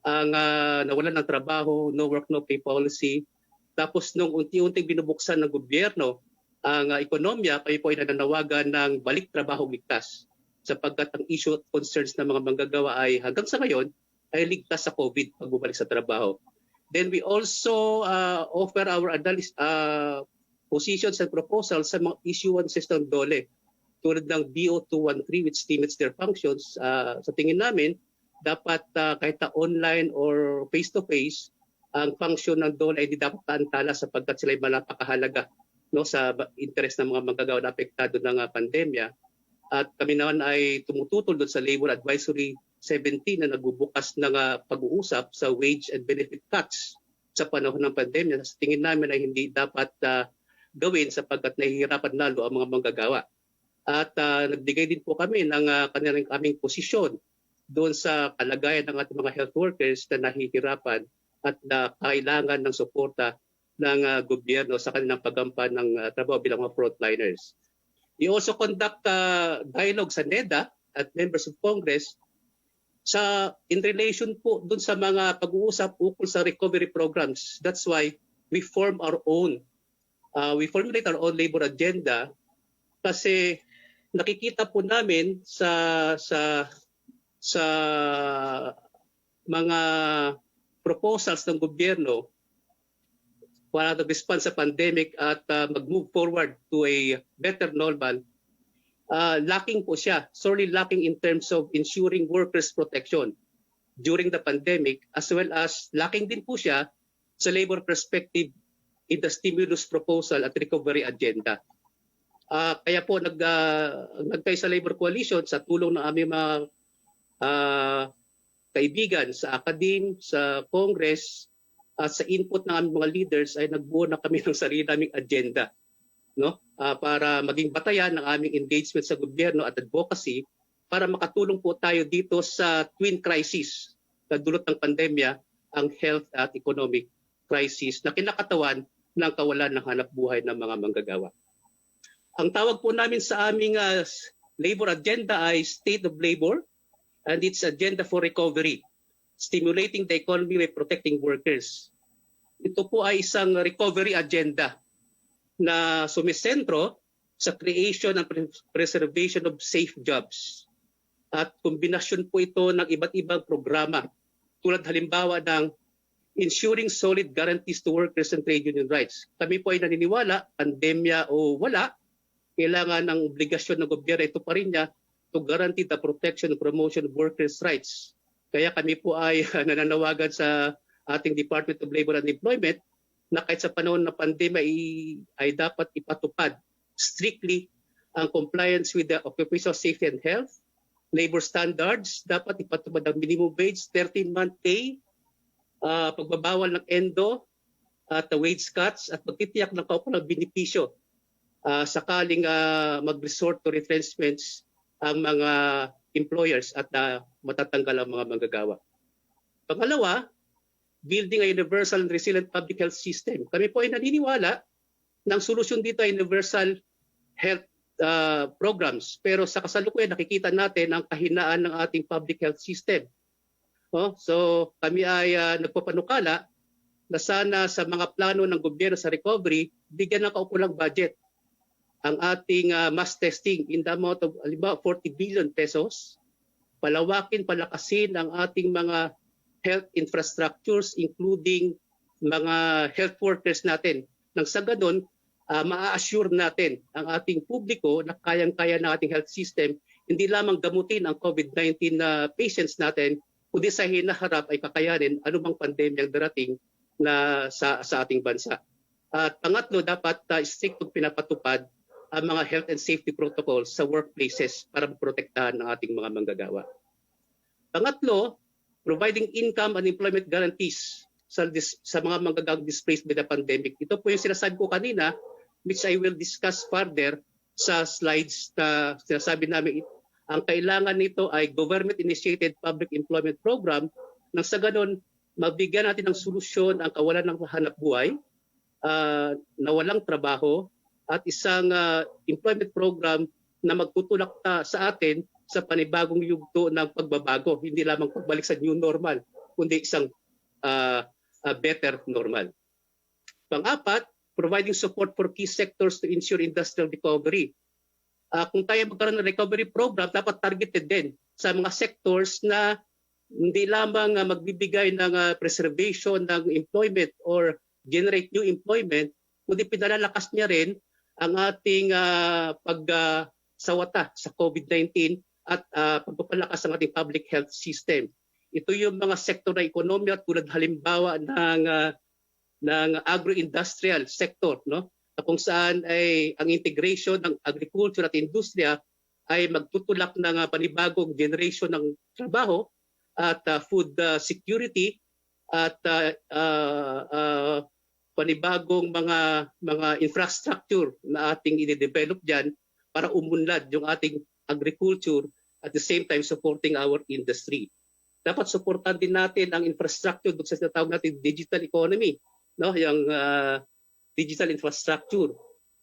ang nawalan ng trabaho, no work, no pay policy. Tapos nung unti-unting binubuksan ng gobyerno ang ekonomiya, kami po ay nananawagan ng balik trabaho ligtas sapagkat ang issue at concerns ng mga manggagawa ay hanggang sa ngayon ay ligtas sa COVID pag bumalik sa trabaho. Then we also offer our positions and proposals sa mga issuances ng DOLE tulad ng BO213 which limits their functions. Sa tingin namin, dapat kahit online or face-to-face, ang function ng DOLE ay di dapat taantala sapagkat sila ay malapakahalaga sa interest ng mga manggagawa na apektado ng pandemya. At kami naman ay tumututol doon sa Labor Advisory 17 na nagbubukas ng pag-uusap sa wage and benefit cuts sa panahon ng pandemya. Sa tingin namin ay hindi dapat gawin sapagkat nahihirapan lalo ang mga manggagawa. At nagbigay din po kami ng aming posisyon doon sa kalagayan ng ating mga health workers na nahihirapan at na kailangan ng suporta ng gobyerno sa kanilang paggampan ng trabaho bilang mga frontliners. We also conduct dialogue sa NEDA at members of Congress in relation po doon sa mga pag-uusap ukol sa recovery programs. That's why we formulate our own labor agenda kasi nakikita po namin sa mga proposals ng gobyerno para to respond sa pandemic at mag-move forward to a better normal, lacking po siya, sorely lacking in terms of ensuring workers' protection during the pandemic, as well as lacking din po siya sa labor perspective in the stimulus proposal at recovery agenda. Kaya po nagtayo sa Labor Coalition sa tulong ng aming mga kaibigan sa academe, sa Congress, at sa input ng aming mga leaders ay nagbuo na kami ng sarili naming agenda, no? Para maging batayan ng aming engagement sa gobyerno at advocacy para makatulong po tayo dito sa twin crisis na dulot ng pandemya, ang health at economic crisis na kinakatawan ng kawalan ng hanap buhay ng mga manggagawa. Ang tawag po namin sa aming labor agenda ay State of Labor and its Agenda for Recovery, Stimulating the Economy by Protecting Workers. Ito po ay isang recovery agenda na sumisentro sa creation and preservation of safe jobs. At kombinasyon po ito ng iba't ibang programa tulad halimbawa ng ensuring solid guarantees to workers and trade union rights. Kami po ay naniniwala, pandemya o wala, kailangan ng obligasyon ng gobyerno, ito pa rin niya, to guarantee the protection and promotion of workers' rights. Kaya kami po ay nananawagan sa ating Department of Labor and Employment na kahit sa panahon ng pandemya ay dapat ipatupad strictly ang compliance with the occupational safety and health, labor standards, dapat ipatupad ang minimum wage, 13-month pay, pagbabawal ng endo at wage cuts at pagtitiyak ng kaukulang benepisyo sakaling mag-resort to retrenchments ang mga employers at matatanggal ang mga manggagawa. Pangalawa, building a universal and resilient public health system. Kami po ay naniniwala na ang solusyon dito ay universal health programs. Pero sa kasalukuyan, nakikita natin ang kahinaan ng ating public health system. So kami ay nagpapanukala na sana sa mga plano ng gobyerno sa recovery, bigyan ng kaukulang budget ang ating mass testing in the amount of 40 billion pesos. Palawakin, palakasin ang ating mga health infrastructures, including mga health workers natin. Nang sa ganun, maa-assure natin ang ating publiko na kayang-kaya ng ating health system, hindi lamang gamutin ang COVID-19 patients natin, kundi sa hinaharap ay kakayanin anumang pandemyang darating na sa ating bansa. At pangatlo, dapat strict pinapatupad ang mga health and safety protocols sa workplaces para protektahan ang ating mga manggagawa. Pangatlo, providing income and employment guarantees sa mga manggagawang displaced by the pandemic. Ito po yung sinasabi ko kanina, which I will discuss further sa slides na sinasabi namin. Ang kailangan nito ay government-initiated public employment program nang sa ganun, mabigyan natin ng solusyon ang kawalan ng hanap buhay, na walang trabaho, at isang employment program na magtutulak sa atin sa panibagong yugto ng pagbabago. Hindi lamang pagbalik sa new normal, kundi isang better normal. Pang-apat, providing support for key sectors to ensure industrial recovery. Kung tayo magkaroon ng recovery program, dapat targeted din sa mga sectors na hindi lamang magbibigay ng preservation ng employment or generate new employment, kundi pinalalakas niya rin ang ating pagsawata sa COVID-19 at pagpapalakas ng ating public health system. Ito yung mga sektor na ekonomiya tulad halimbawa ng agro-industrial sector, no? Kung saan ay ang integration ng agriculture at industriya ay magtutulak ng panibagong generation ng trabaho at food security at panibagong mga infrastructure na ating i-develop diyan para umunlad yung ating agriculture at the same time supporting our industry. Dapat suportahan din natin ang infrastructure doon sa tinatawag natin digital economy, no? Yung digital infrastructure.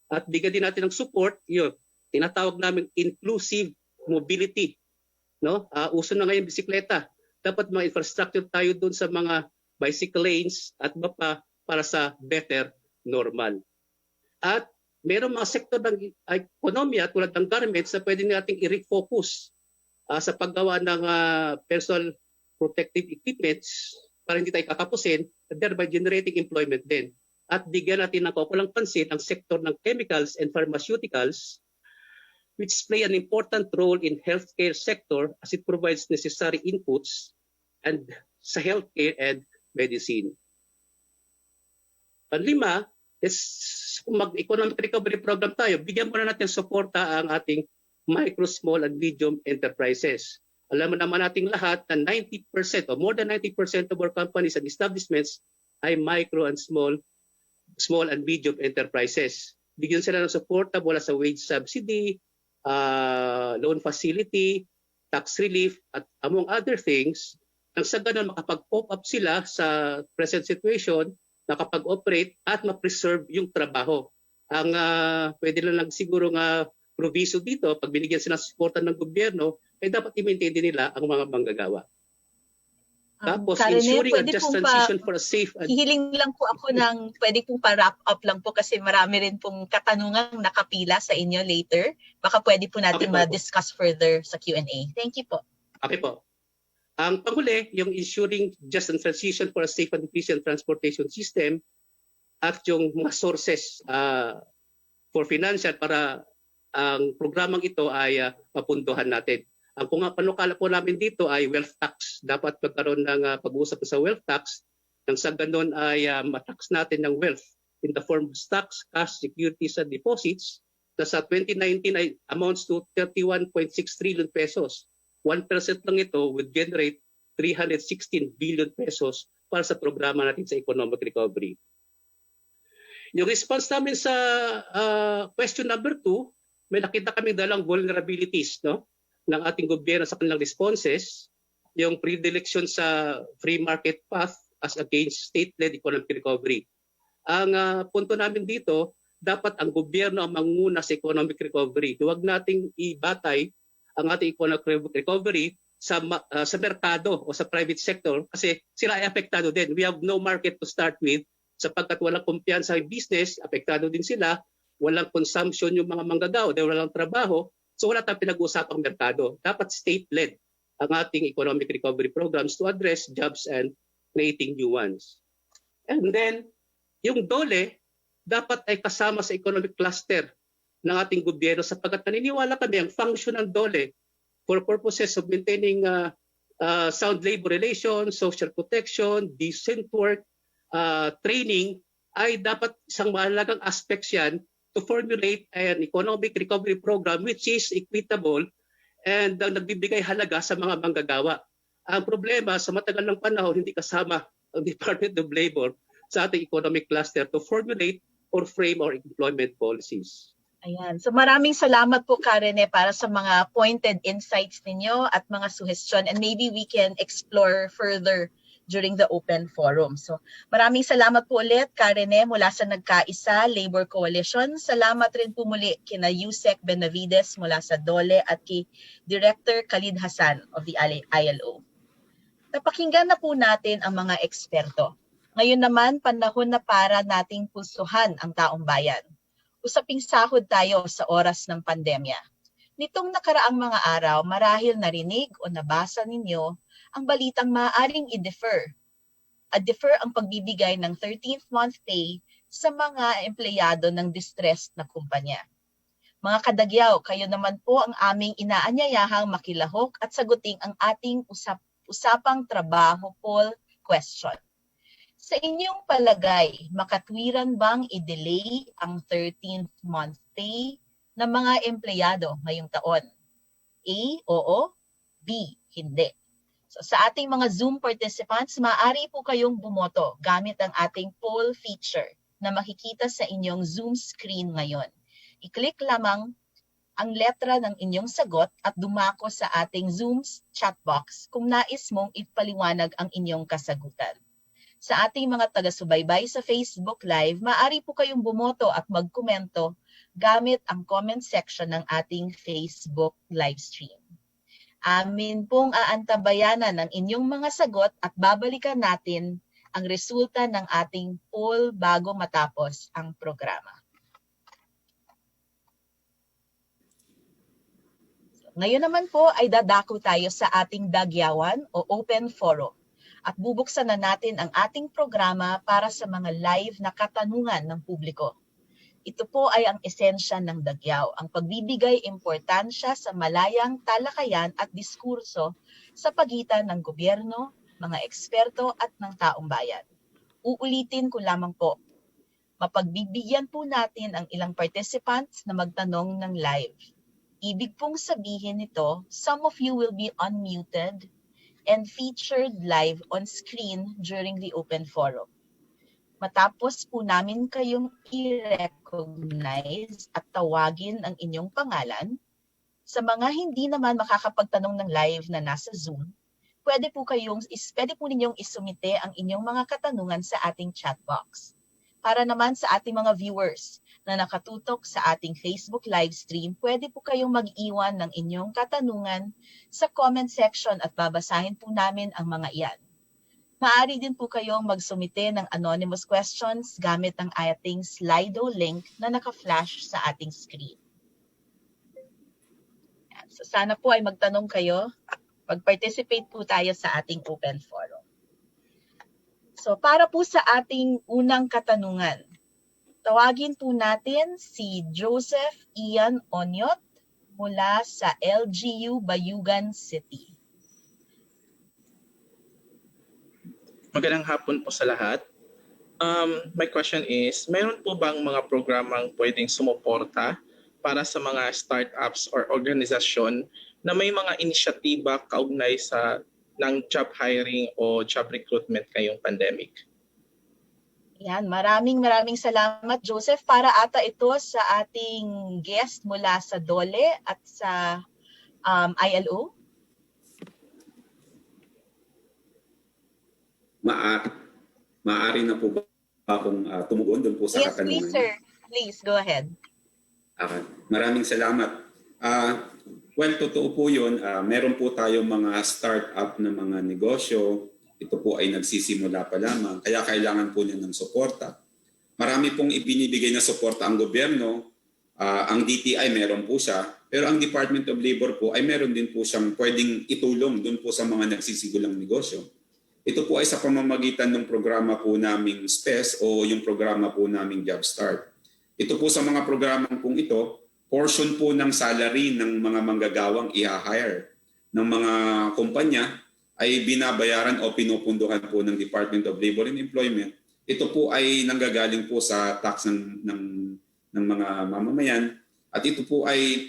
At bigyan din natin ng support, yun, tinatawag namin inclusive mobility, no? Uso na ngayon bisikleta. Dapat mga infrastructure tayo doon sa mga bicycle lanes at iba pa para sa better normal. At mayroong mga sektor ng ekonomiya tulad ng garments na pwede nating i-refocus sa paggawa ng personal protective equipments para hindi tayo kakapusin, thereby generating employment din. At bigyan natin ng kaukulang pansin ang sektor ng chemicals and pharmaceuticals, which play an important role in healthcare sector as it provides necessary inputs and sa healthcare and medicine. Panlima, kung mag-economic recovery program tayo, bigyan muna natin suporta ang ating micro, small, and medium enterprises. Alam mo naman nating lahat na 90% or more than 90% of our companies and establishments ay micro and small and medium enterprises. Bigyan sila ng suporta mula sa wage subsidy, loan facility, tax relief, at among other things, nang sa ganun makapag-pop up sila sa present situation, makapag-operate at ma-preserve yung trabaho. Ang pwede lang siguro nga proviso dito, pag binigyan sila ng suporta ng gobyerno, ay dapat i-maintain din nila ang mga manggagawa. Tapos, Karen, ensuring a pwede just pong transition for a safe and... Hihiling lang po ako ng, pwede pong pa-wrap up lang po kasi marami rin pong katanungang nakapila sa inyo later. Baka pwede po natin ma-discuss further sa Q&A. Thank you po. Okay po. Ang panghuli, yung ensuring just and transition for a safe and efficient transportation system at yung mga sources for financial para ang programang ito ay mapunduhan natin. Ang panukala po namin dito ay wealth tax. Dapat magkaroon ng pag-uusap sa wealth tax nang sa ganun ay matax natin ng wealth in the form of stocks, cash, securities, and deposits na sa 2019 ay amounts to 31.6 trillion pesos. 1% lang ito would generate 316 billion pesos para sa programa natin sa economic recovery. Yung response namin sa question number 2, may nakita kami dalang vulnerabilities, no, ng ating gobyerno sa kanilang responses, yung predilection sa free market path as against state-led economic recovery. Ang punto namin dito, dapat ang gobyerno ang manguna sa economic recovery. Huwag nating ibatay ang ating economic recovery sa merkado o sa private sector kasi sila ay apektado din. We have no market to start with sapagkat walang kumpiyansa sa business, apektado din sila, walang consumption yung mga manggagawa, dahil walang trabaho, so wala tayong pinag-uusapang merkado. Dapat state-led ang ating economic recovery programs to address jobs and creating new ones. And then, yung DOLE, dapat ay kasama sa economic cluster ng ating gobyerno sapagkat naniniwala kami ang function ng DOLE for purposes of maintaining sound labor relations, social protection, decent work, training, ay dapat isang mahalagang aspects yan to formulate an economic recovery program which is equitable and nagbibigay halaga sa mga manggagawa. Ang problema, sa matagal ng panahon, hindi kasama ang Department of Labor sa ating economic cluster to formulate or frame our employment policies. Ayan. So maraming salamat po, Karen, para sa mga pointed insights ninyo at mga suggestion, and maybe we can explore further during the open forum. So maraming salamat po ulit, Karen, mula sa Nagkaisa Labor Coalition. Salamat rin po muli kina Yusek Benavides mula sa DOLE at kay Director Khalid Hassan of the ILO. Napakinggan na po natin ang mga eksperto. Ngayon naman, panahon na para nating pulsuhan ang taong bayan. Usaping sahod tayo sa oras ng pandemya. Nitong nakaraang mga araw, marahil narinig o nabasa ninyo ang balitang maaaring i-defer. A-defer ang pagbibigay ng 13th month pay sa mga empleyado ng distressed na kumpanya. Mga kadagyaw, kayo naman po ang aming inaanyayahang makilahok at saguting ang ating usapang trabaho poll question. Sa inyong palagay, makatwiran bang i-delay ang 13th month pay ng mga empleyado ngayong taon? A, oo. B, hindi. So, sa ating mga Zoom participants, maaari po kayong bumoto gamit ang ating poll feature na makikita sa inyong Zoom screen ngayon. I-click lamang ang letra ng inyong sagot at dumako sa ating Zoom chat box kung nais mong ipaliwanag ang inyong kasagutan. Sa ating mga taga-subaybay sa Facebook Live, maaari po kayong bumoto at magkomento gamit ang comment section ng ating Facebook live stream. Amin pong aantabayanan ng inyong mga sagot at babalikan natin ang resulta ng ating poll bago matapos ang programa. Ngayon naman po ay dadako tayo sa ating Dagyawan o Open Forum at bubuksan na natin ang ating programa para sa mga live na katanungan ng publiko. Ito po ay ang esensya ng Dagyaw, ang pagbibigay importansya sa malayang talakayan at diskurso sa pagitan ng gobyerno, mga eksperto at ng taong bayan. Uulitin ko lamang po, mapagbibigyan po natin ang ilang participants na magtanong ng live. Ibig pong sabihin nito, some of you will be unmuted and featured live on screen during the open forum. Matapos po namin kayong i-recognize at tawagin ang inyong pangalan, sa mga hindi naman makakapagtanong ng live na nasa Zoom, pwede po ninyong isumite ang inyong mga katanungan sa ating chat box. Para naman sa ating mga viewers na nakatutok sa ating Facebook live stream, pwede po kayong mag-iwan ng inyong katanungan sa comment section at babasahin po namin ang mga iyan. Maaari din po kayong magsumite ng anonymous questions gamit ang ating Slido link na naka-flash sa ating screen. So sana po ay magtanong kayo. Mag-participate po tayo sa ating open forum. So para po sa ating unang katanungan, tawagin po natin si Joseph Ian Onyot mula sa LGU Bayugan City. Magandang hapon po sa lahat. My question is, mayroon po bang mga programang pwedeng sumuporta para sa mga startups or organisasyon na may mga inisyatiba kaugnay ng job hiring o job recruitment ngayong pandemic? Yan, maraming salamat Joseph. Para ata ito sa ating guest mula sa DOLE at sa ILO. Maaari na po ba akong tumugon doon po sa katanungan? Yes, please sir. Please, go ahead. Maraming salamat. Well, totoo po yun. Meron po tayong mga start-up na mga negosyo. Ito po ay nagsisimula pa lamang. Kaya kailangan po niya ng suporta. Marami pong ibinibigay na suporta ang gobyerno. Ang DTI meron po siya. Pero ang Department of Labor po ay meron din po siyang pwedeng itulong doon po sa mga nagsisigulang negosyo. Ito po ay sa pamamagitan ng programa po naming SPES o yung programa po naming Job Start. Ito po sa mga programang pong ito, portion po ng salary ng mga manggagawang i-hire ng mga kumpanya ay binabayaran o pinupunduhan po ng Department of Labor and Employment. Ito po ay nanggagaling po sa tax ng mga mamamayan at ito po ay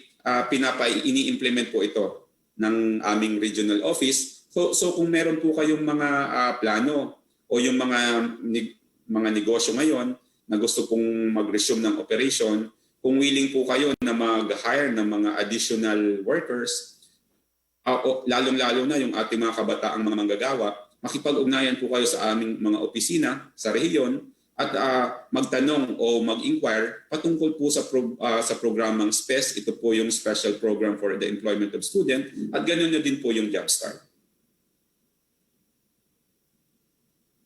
ini-implement po ito ng aming regional office. So kung meron po kayong mga plano o yung mga negosyo ngayon na gusto pong mag-resume ng operation, kung willing po kayo na mag-hire ng mga additional workers, lalong-lalo na yung ating mga kabataang mga manggagawa, makipag-ugnayan po kayo sa aming mga opisina sa rehiyon at magtanong o mag-inquire patungkol po sa programang SPES. Ito po yung Special Program for the Employment of Student at ganoon na din po yung Job Start.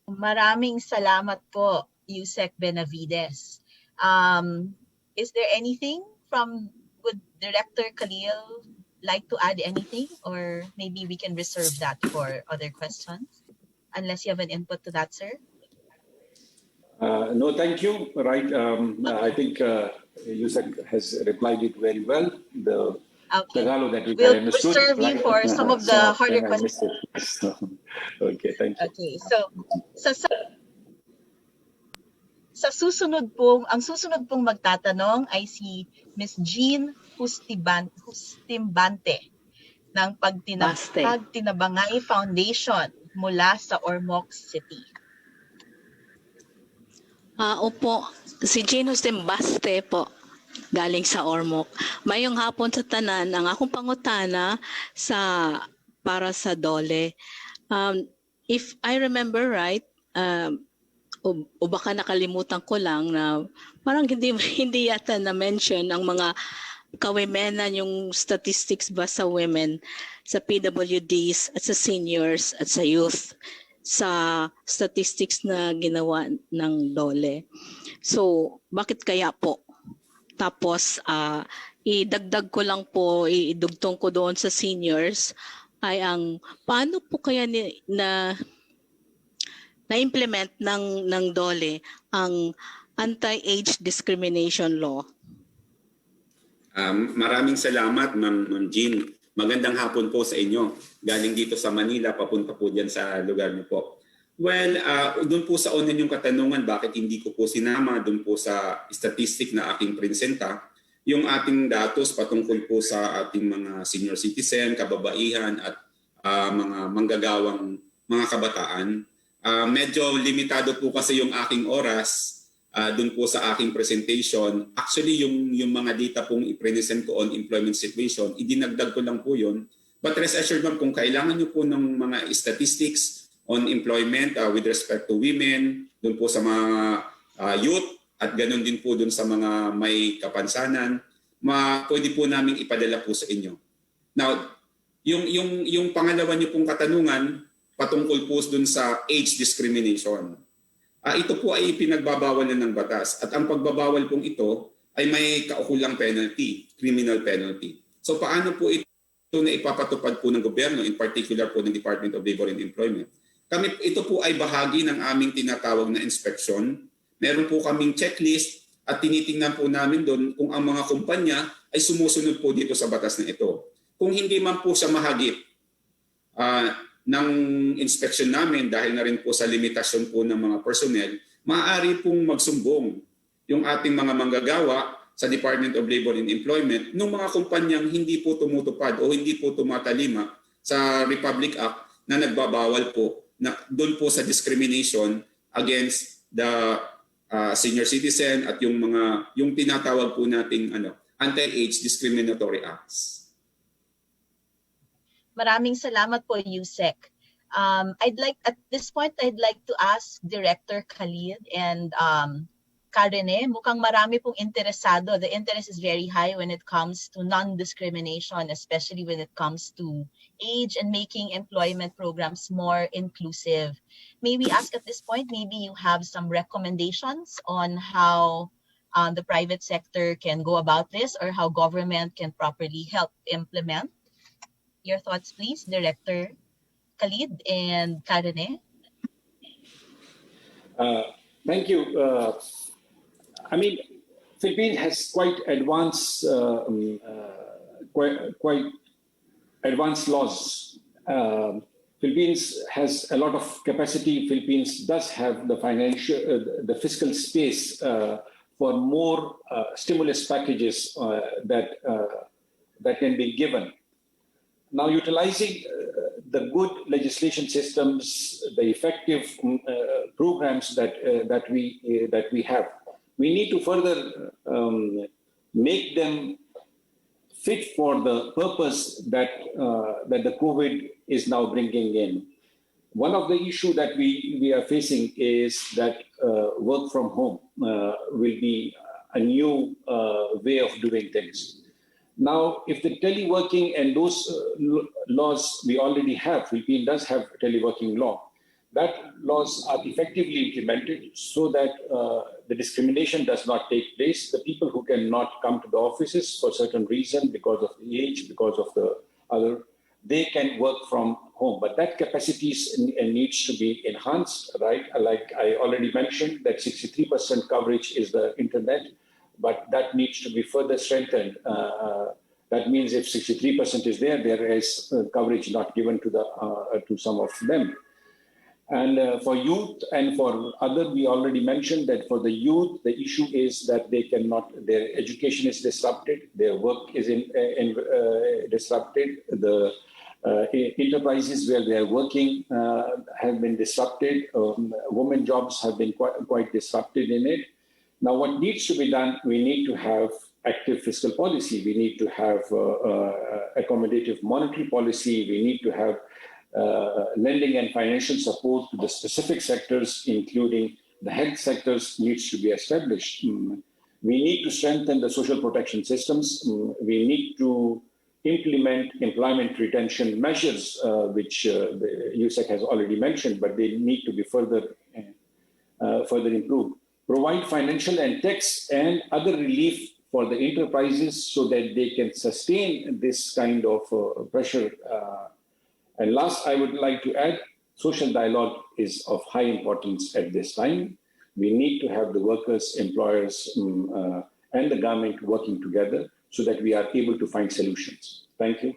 Maraming salamat po, Yusek Benavides. Is there anything would Director Khalil like to add anything, or maybe we can reserve that for other questions, unless you have an input to that, sir? No, thank you. Right. I think Yusek has replied it very well. The Tagalog that we will reserve you for some of the harder questions. Okay, thank you. Okay, so ang susunod pong magtatanong ay si Ms. Jean Hustimbante ng Pagtinabangay Foundation mula sa Ormoc City. Opo, si Jean Hustimbante po. galing sa Ormoc. Mayong hapon sa tanan, ang akong pangutana para sa DOLE. If I remember right, o baka nakalimutan ko lang na parang hindi yata na-mention ang mga kawimenan, yung statistics ba sa women, sa PWDs at sa seniors at sa youth sa statistics na ginawa ng DOLE. So, bakit kaya po? Tapos, idagdag ko lang po, idugtong ko doon sa seniors, ay paano po kaya na-implement ng DOLE ang anti-age discrimination law? Maraming salamat, Ma'am Jean. Magandang hapon po sa inyo. Galing dito sa Manila, papunta po dyan sa lugar niyo po. Well, doon po sa una yung katanungan, bakit hindi ko po sinama doon po sa statistic na aking presenta, yung ating datos patungkol po sa ating mga senior citizen, kababaihan at mga manggagawang mga kabataan. Medyo limitado po kasi yung aking oras doon po sa aking presentation. Actually, yung mga data pong i-present ko on employment situation, idinagdag ko lang po yun. But rest assured ma'am, kung kailangan nyo po ng mga statistics on employment with respect to women, doon po sa mga youth, at ganoon din po doon sa mga may kapansanan, pwede po namin ipadala po sa inyo. Now, yung pangalawa nyo pong katanungan, patungkol po doon sa age discrimination. Ito po ay pinagbabawal na ng batas at ang pagbabawal pong ito ay may kaukulang penalty, criminal penalty. So paano po ito na ipapatupad po ng gobyerno, in particular po ng Department of Labor and Employment? Ito po ay bahagi ng aming tinatawag na inspection. Meron po kaming checklist at tinitingnan po namin doon kung ang mga kumpanya ay sumusunod po dito sa batas na ito. Kung hindi man po siya mahagip ng inspection namin dahil na rin po sa limitasyon po ng mga personnel, maaari pong magsumbong yung ating mga manggagawa sa Department of Labor and Employment ng mga kumpanyang hindi po tumutupad o hindi po tumatalima sa Republic Act na nagbabawal po na doon po sa discrimination against the senior citizen at yung tinatawag po nating anti-age discriminatory acts. Maraming salamat po, Yusek. At this point, I'd like to ask Director Khalid and Karene, mukhang marami pong interesado. The interest is very high when it comes to non-discrimination, especially when it comes to age and making employment programs more inclusive. May we ask at this point, maybe you have some recommendations on how the private sector can go about this or how government can properly help implement? Your thoughts, please, Director Khalid and Karene. Thank you. Philippines has quite advanced laws. Philippines has a lot of capacity. Philippines does have the fiscal space for more stimulus packages that can be given. Now, utilizing the good legislation systems, the effective programs that we have, we need to further make them fit for the purpose that the COVID is now bringing in. One of the issues that we are facing is that work from home will be a new way of doing things. Now, if the teleworking and those laws we already have, Philippines does have teleworking law, that laws are effectively implemented so that the discrimination does not take place. The people who cannot come to the offices for certain reason, because of the age, because of the other, they can work from home. But that capacity needs to be enhanced, right? Like I already mentioned, that 63% coverage is the internet, but that needs to be further strengthened. That means if 63% is there is coverage not given to some of them. And for youth and for other, we already mentioned that for the youth, the issue is that they cannot, their education is disrupted, their work is disrupted, the enterprises where they are working have been disrupted, women jobs have been quite disrupted in it. Now what needs to be done, we need to have active fiscal policy. We need to have accommodative monetary policy. We need to have lending and financial support to the specific sectors, including the health sectors, needs to be established. We need to strengthen the social protection systems. We need to implement employment retention measures, which the USEC has already mentioned, but they need to be further improved. Provide financial and tax and other relief for the enterprises so that they can sustain this kind of pressure. And last, I would like to add, social dialogue is of high importance at this time. We need to have the workers, employers, and the government working together so that we are able to find solutions. Thank you.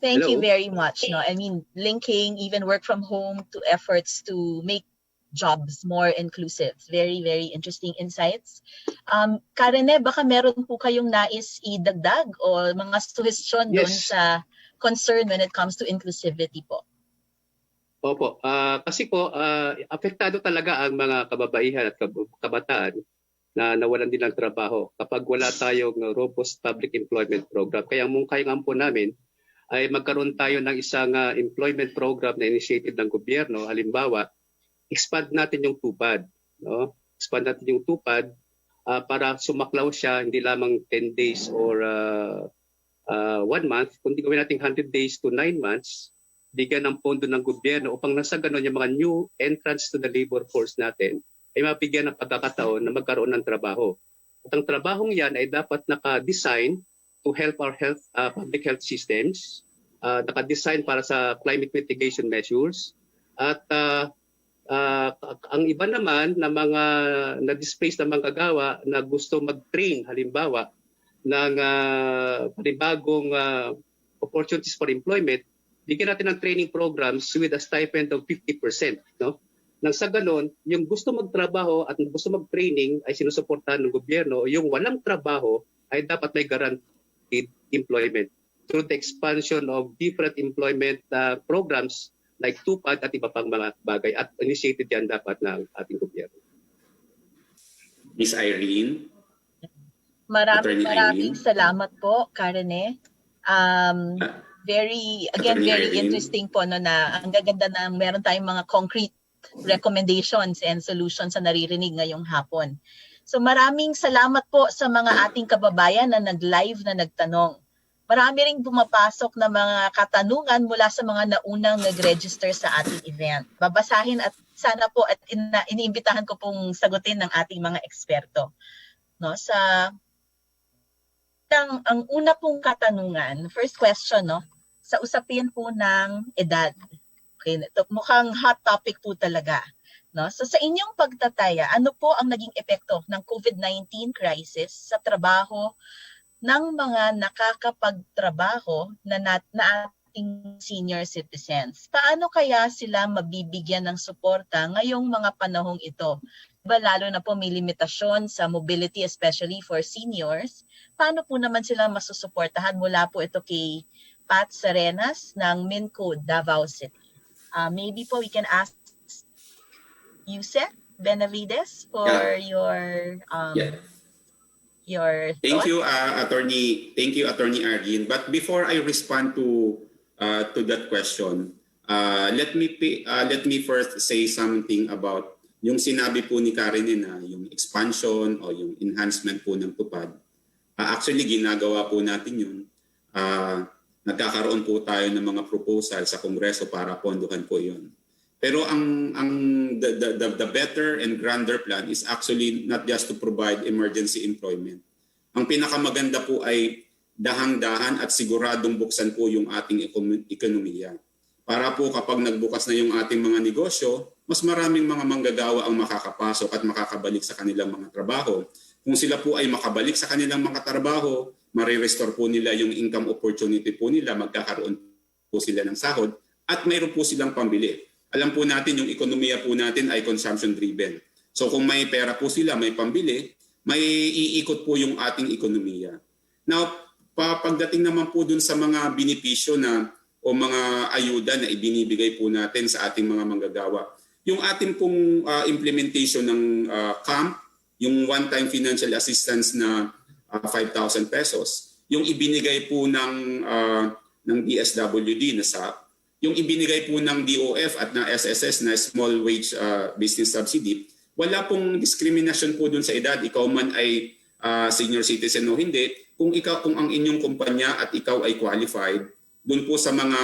Thank you very much. No, I mean, linking even work from home to efforts to make jobs more inclusive. Very, very interesting insights. Karene, baka meron po kayong nais idagdag o mga suggestion doon sa concern when it comes to inclusivity po? Opo. Kasi po, apektado talaga ang mga kababaihan at kabataan na nawalan din ng trabaho kapag wala tayong robust public employment program. Kaya ang mungkahingan po namin ay magkaroon tayo ng isang employment program na initiative ng gobyerno. Halimbawa, expand natin yung tupad. No? Expand natin yung tupad para sumaklaw siya hindi lamang 10 days or 1 month, kundi gawin natin 100 days to 9 months, bigyan ng pondo ng gobyerno upang nasa ganon yung mga new entrants to the labor force natin ay mapigyan ng pagkakataon na magkaroon ng trabaho. At ang trabahong yan ay dapat naka-design to help our public health systems, naka-design para sa climate mitigation measures, at ang iba naman na mga na-displaced na manggagawa na gusto mag-train halimbawa ng panibagong opportunities for employment, bigyan natin ng training programs with a stipend of 50%. No? Nang sa ganon, yung gusto magtrabaho at gusto mag-training ay sinusuportahan ng gobyerno, yung walang trabaho ay dapat may guaranteed employment through the expansion of different employment programs like tupad at iba pang mga bagay, at initiated yan dapat ng ating gobyerno. Miss Irene? Maraming salamat po, Karene. Very interesting po no, na ang gaganda na meron tayong mga concrete recommendations and solutions na naririnig ngayong hapon. So maraming salamat po sa mga ating kababayan na nag-live na nagtanong. Marami ring bumapasok na mga katanungan mula sa mga naunang nag-register sa ating event. Babasahin at sana po at iniimbitahan ko pong sagutin ng ating mga eksperto. No, ang una pong katanungan, first question, no, sa usapin po ng edad. Okay, mukhang hot topic po talaga. No? So sa inyong pagtataya, ano po ang naging epekto ng COVID-19 crisis sa trabaho ng mga nakakapagtrabaho na ating senior citizens? Paano kaya sila mabibigyan ng suporta ngayong mga panahong ito? Diba, lalo na po may limitasyon sa mobility, especially for seniors. Paano po naman sila masusuportahan? Mula po ito kay Pat Serenas ng Minco, Davao City. Maybe po we can ask Yusef Benavides for your thoughts. Thank you, Attorney Arlene. But before I respond to that question, let me first say something about yung sinabi po ni Karen na yung expansion o yung enhancement po ng tupad. Actually, ginagawa po natin yun. Nagkakaroon po tayo ng mga proposal sa Kongreso para pondohan po yun. Pero the better and grander plan is actually not just to provide emergency employment. Ang pinakamaganda po ay dahang-dahan at siguradong buksan po yung ating ekonomiya. Para po kapag nagbukas na yung ating mga negosyo, mas maraming mga manggagawa ang makakapasok at makakabalik sa kanilang mga trabaho. Kung sila po ay makabalik sa kanilang mga trabaho, marirestore po nila yung income opportunity po nila, magkakaroon po sila ng sahod at mayroon po silang pambili. Alam po natin yung ekonomiya po natin ay consumption driven. So kung may pera po sila, may pambili, may iikot po yung ating ekonomiya. Now, pagdating naman po dun sa mga benepisyo na o mga ayuda na ibinibigay po natin sa ating mga manggagawa, yung ating pong implementation ng camp yung one-time financial assistance na 5,000 pesos, yung ibinigay po ng DSWD na SAP, yung ibinigay po ng DOF at na SSS na Small Wage Business Subsidy, wala pong diskriminasyon po dun sa edad. Ikaw man ay senior citizen o hindi, kung ang inyong kumpanya at ikaw ay qualified, dun po sa mga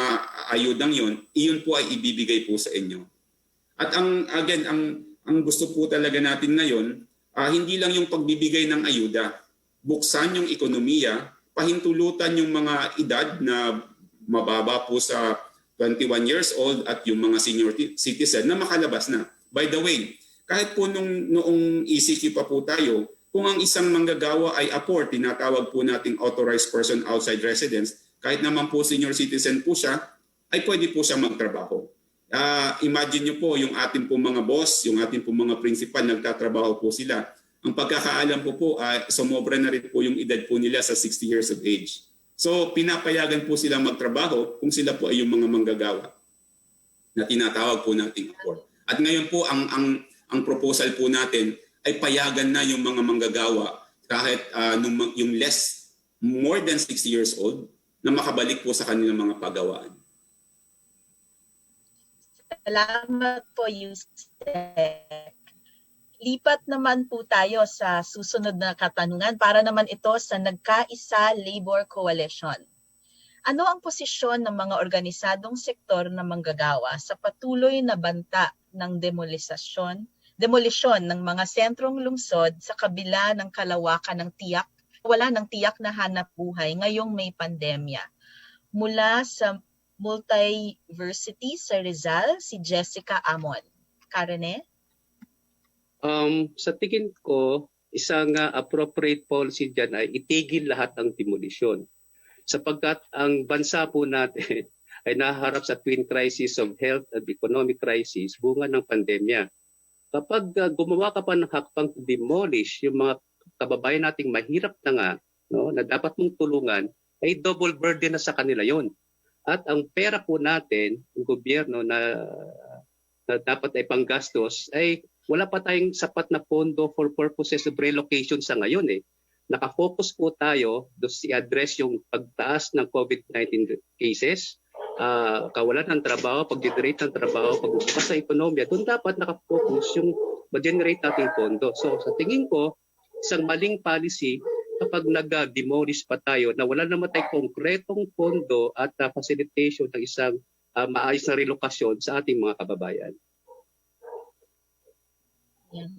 ayudang iyon po ay ibibigay po sa inyo. At ang gusto po talaga natin ngayon, hindi lang yung pagbibigay ng ayuda, buksan yung ekonomiya, pahintulutan yung mga edad na mababa po sa 21 years old at yung mga senior citizen na makalabas na. By the way, kahit po noong ECQ pa po tayo, kung ang isang manggagawa ay APOR, tinatawag po nating authorized person outside residence, kahit naman po senior citizen po siya, ay pwede po siya magtrabaho. Imagine nyo po yung ating po mga boss, yung ating po mga principal, nagtatrabaho po sila. Ang pagkakaalam po sumobra na rin po yung edad po nila sa 60 years of age. So pinapayagan po sila magtrabaho kung sila po ay yung mga manggagawa na tinatawag po nating APOR. At ngayon po ang proposal po natin ay payagan na yung mga manggagawa kahit yung more than 60 years old na makabalik po sa kanilang mga pagawaan. Salamat po, Yusek. Lipat naman po tayo sa susunod na katanungan para naman ito sa Nagkaisa Labor Coalition. Ano ang posisyon ng mga organisadong sektor na manggagawa sa patuloy na banta ng demolisyon ng mga sentrong lungsod sa kabila ng kalawakan ng wala ng tiyak na hanap buhay ngayong may pandemya? Mula sa Multiversity sa Rizal, si Jessica Amon. Karene? Sa tingin ko, isang appropriate policy dyan ay itigil lahat ng demolisyon. Sapagkat ang bansa po natin ay naharap sa twin crisis of health and economic crisis bunga ng pandemya. Kapag gumawa ka pa ng hakbang to demolish yung mga kababayan nating mahirap na nga, na dapat mong tulungan, ay double burden na sa kanila yon. At ang pera po natin, yung gobyerno na dapat ay panggastos, ay wala pa tayong sapat na pondo for purposes of relocation sa ngayon. Nakafocus po tayo doon i-address yung pagtaas ng COVID-19 cases, kawalan ng trabaho, pag-generate ng trabaho, pagbubukas sa ekonomiya. Doon dapat nakafocus yung ma-generate nating pondo. So sa tingin ko, isang maling policy kapag nag-demolish pa tayo na wala naman tayong konkretong pondo at facilitation ng isang maayos na relokasyon sa ating mga kababayan.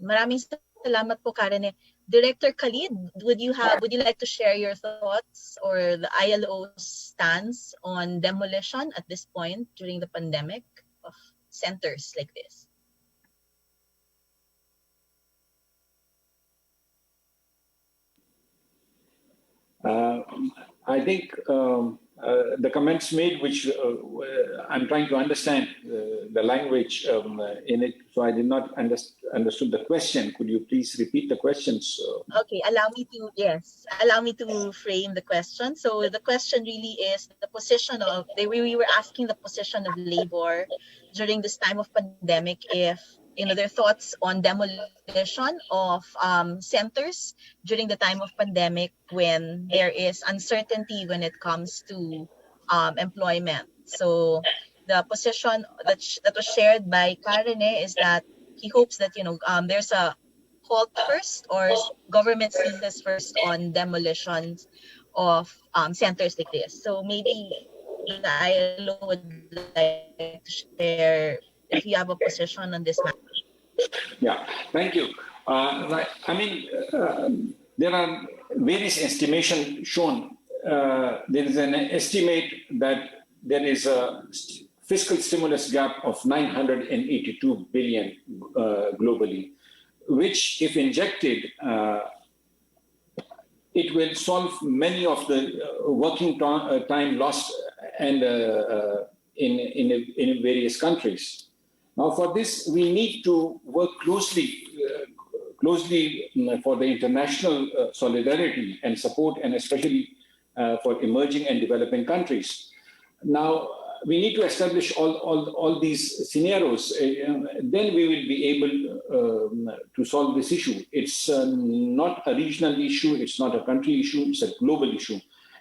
Maraming salamat po, Karen. Director Khalid, would you like to share your thoughts or the ILO's stance on demolition at this point during the pandemic of centers like this? I think the comments made, which I'm trying to understand the language in it, so I did not understood the question. Could you please repeat the questions? Okay, allow me to frame the question. So the question really is the position of, we were asking the position of labor during this time of pandemic, if their thoughts on demolition of centers during the time of pandemic when there is uncertainty when it comes to employment. So the position that was shared by Karene is that he hopes that there's a halt first or government seizes first on demolitions of centers like this. So maybe the ILO would like to share if you have a position on this matter. Yeah, thank you. Right. I mean, there are various estimations shown. There is an estimate that there is a fiscal stimulus gap of 982 billion globally, which, if injected, it will solve many of the working time lost and in various countries. Now, for this, we need to work closely for the international solidarity and support, and especially for emerging and developing countries. Now, we need to establish all these scenarios. Then we will be able to solve this issue. It's not a regional issue. It's not a country issue. It's a global issue.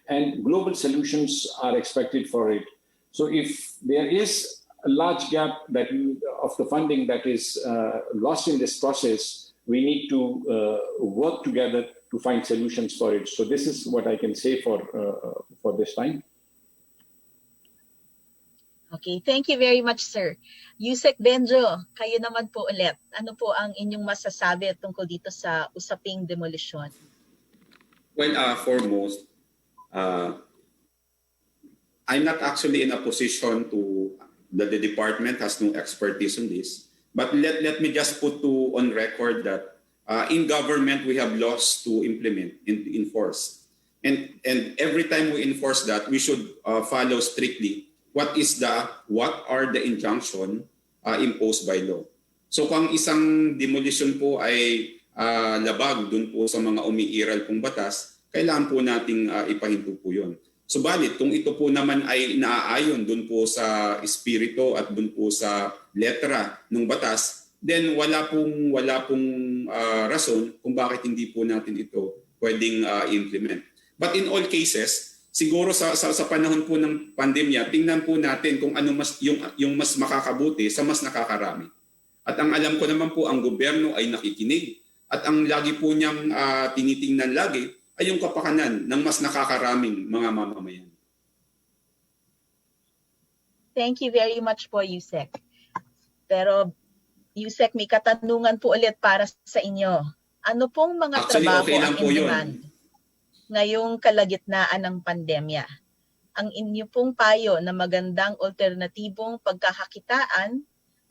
And global solutions are expected for it. So if there is a large gap of the funding that is lost in this process, we need to work together to find solutions for it. So this is what I can say for this time. Okay, thank you very much, sir. Yusek Benjo, kayo naman po ulit. Ano po ang inyong masasabi tungkol dito sa usaping demolisyon? Well, foremost, I'm not actually in a position to, that the department has no expertise on this, but let me just put on record that in government, we have laws to implement and enforce. And every time we enforce that, we should follow strictly what are the injunction imposed by law. So kung isang demolition po ay labag dun po sa mga umiiral pong batas, kailangan po nating ipahinto po yun. Subalit, kung ito po naman ay naaayon dun po sa espiritu at dun po sa letra ng batas, then wala pong rason kung bakit hindi po natin ito pwedeng implement. But in all cases, siguro sa panahon po ng pandemya, tingnan po natin kung ano yung mas makakabuti sa mas nakakarami. At ang alam ko naman po, ang gobyerno ay nakikinig. At ang lagi po niyang tinitingnan lagi ay yung kapakanan ng mas nakakaraming mga mamamayan. Thank you very much po, Yusek. Pero, Yusek, may katanungan po ulit para sa inyo. Ano pong mga trabaho okay ang in-demand ngayong kalagitnaan ng pandemya? Ang inyo pong payo na magandang alternatibong pagkakakitaan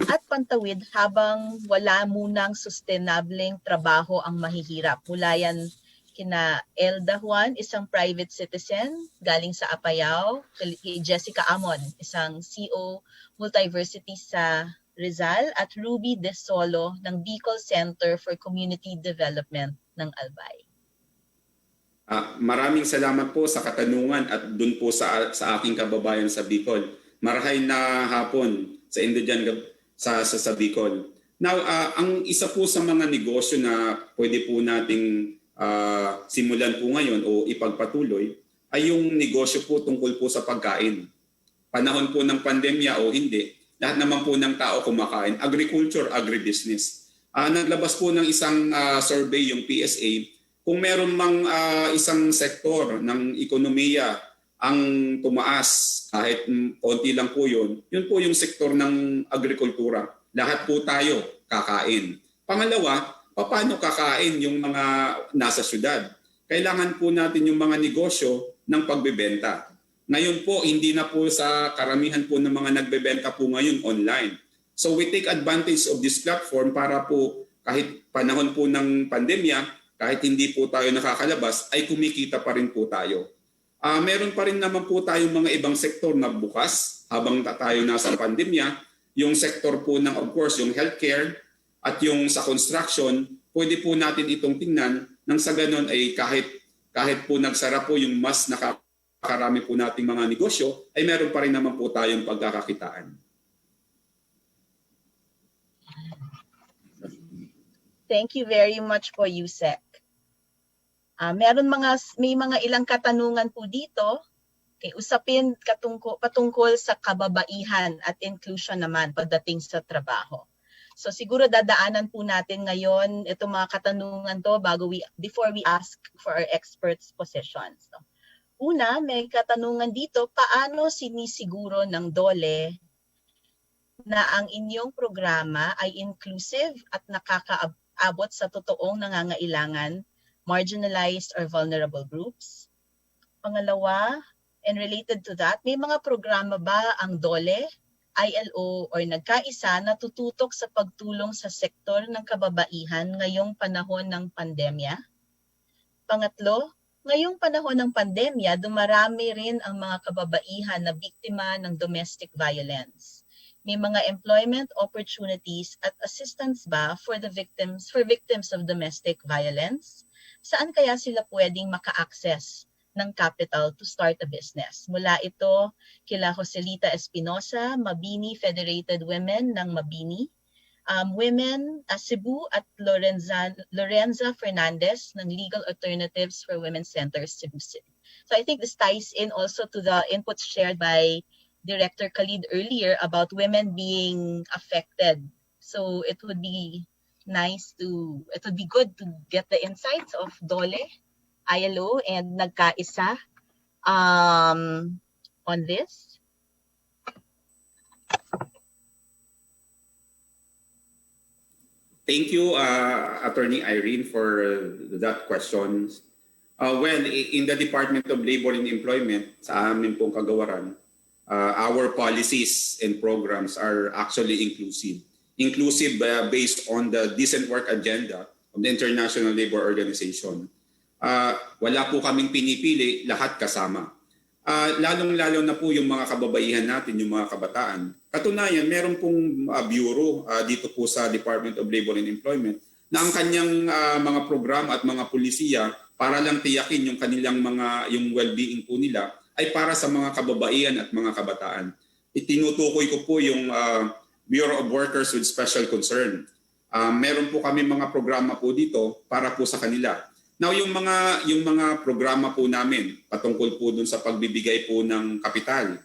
at pantawid habang wala munang sustainableng trabaho ang mahihirap. Mula yan kina Elda Juan, isang private citizen galing sa Apayao, kay Jessica Amon, isang CO Multiversity sa Rizal, at Ruby De Solo ng Bicol Center for Community Development ng Albay. Maraming salamat po sa katanungan at dun po sa aking kababayan sa Bicol. Marahay na hapon sa Indo dyan sa Bicol. Now, ang isa po sa mga negosyo na pwede po nating simulan po ngayon o ipagpatuloy ay yung negosyo po tungkol po sa pagkain. Panahon po ng pandemya o hindi, lahat naman po ng tao kumakain. Agriculture, agribusiness. Naglabas po ng isang survey yung PSA. Kung meron mang isang sektor ng ekonomiya ang tumaas, kahit konti lang po yun po yung sektor ng agrikultura. Lahat po tayo kakain. Pangalawa, paano kakain yung mga nasa syudad? Kailangan po natin yung mga negosyo ng pagbebenta. Ngayon po, hindi na po sa karamihan po ng mga nagbebenta po ngayon online. So we take advantage of this platform para po kahit panahon po ng pandemya, kahit hindi po tayo nakakalabas, ay kumikita pa rin po tayo. Meron pa rin naman po tayong mga ibang sektor na bukas habang tayo nasa pandemya. Yung sektor po ng, of course, yung healthcare at yung sa construction, pwede po natin itong tingnan nang sa ganon ay kahit po nagsara po yung mas nakakarami po nating mga negosyo, ay meron pa rin naman po tayong pagkakakitaan. Thank you very much po, Yusek. May mga ilang katanungan po dito. Usapin patungkol sa kababaihan at inclusion naman pagdating sa trabaho. So siguro dadaanan po natin ngayon itong mga katanungan to before we ask for our experts' positions. No? Una, may katanungan dito, paano sinisiguro ng DOLE na ang inyong programa ay inclusive at nakakaabot sa totoong nangangailangan, marginalized or vulnerable groups? Pangalawa, and related to that, may mga programa ba ang DOLE, ILO, or nagkaisa na tututok sa pagtulong sa sektor ng kababaihan ngayong panahon ng pandemya? Pangatlo, ngayong panahon ng pandemya, dumarami rin ang mga kababaihan na biktima ng domestic violence. May mga employment opportunities at assistance ba for victims of domestic violence? Saan kaya sila pwedeng maka-access ng capital to start a business. Mula ito kila Joselita Espinosa, Mabini Federated Women ng Mabini, Women Cebu at Lorenza Fernandez ng Legal Alternatives for Women's Centers Cebu City. So I think this ties in also to the inputs shared by Director Khalid earlier about women being affected. So it would be good to get the insights of Dole, ILO, and Nagkaisa on this. Thank you, Attorney Irene, for that question. Well, in the Department of Labor and Employment, sa amin pong kagawaran, our policies and programs are actually inclusive. Inclusive based on the decent work agenda of the International Labor Organization. Wala po kaming pinipili, lahat kasama. Lalong-lalo na po yung mga kababaihan natin, yung mga kabataan. Katunayan, meron pong bureau dito po sa Department of Labor and Employment na ang kanyang mga programa at mga pulisiya para lang tiyakin yung kanilang yung well-being po nila ay para sa mga kababaihan at mga kabataan. Itinutukoy ko po yung Bureau of Workers with Special Concern. Meron po kami mga programa po dito para po sa kanila. Now, yung mga programa po namin patungkol po dun sa pagbibigay po ng kapital,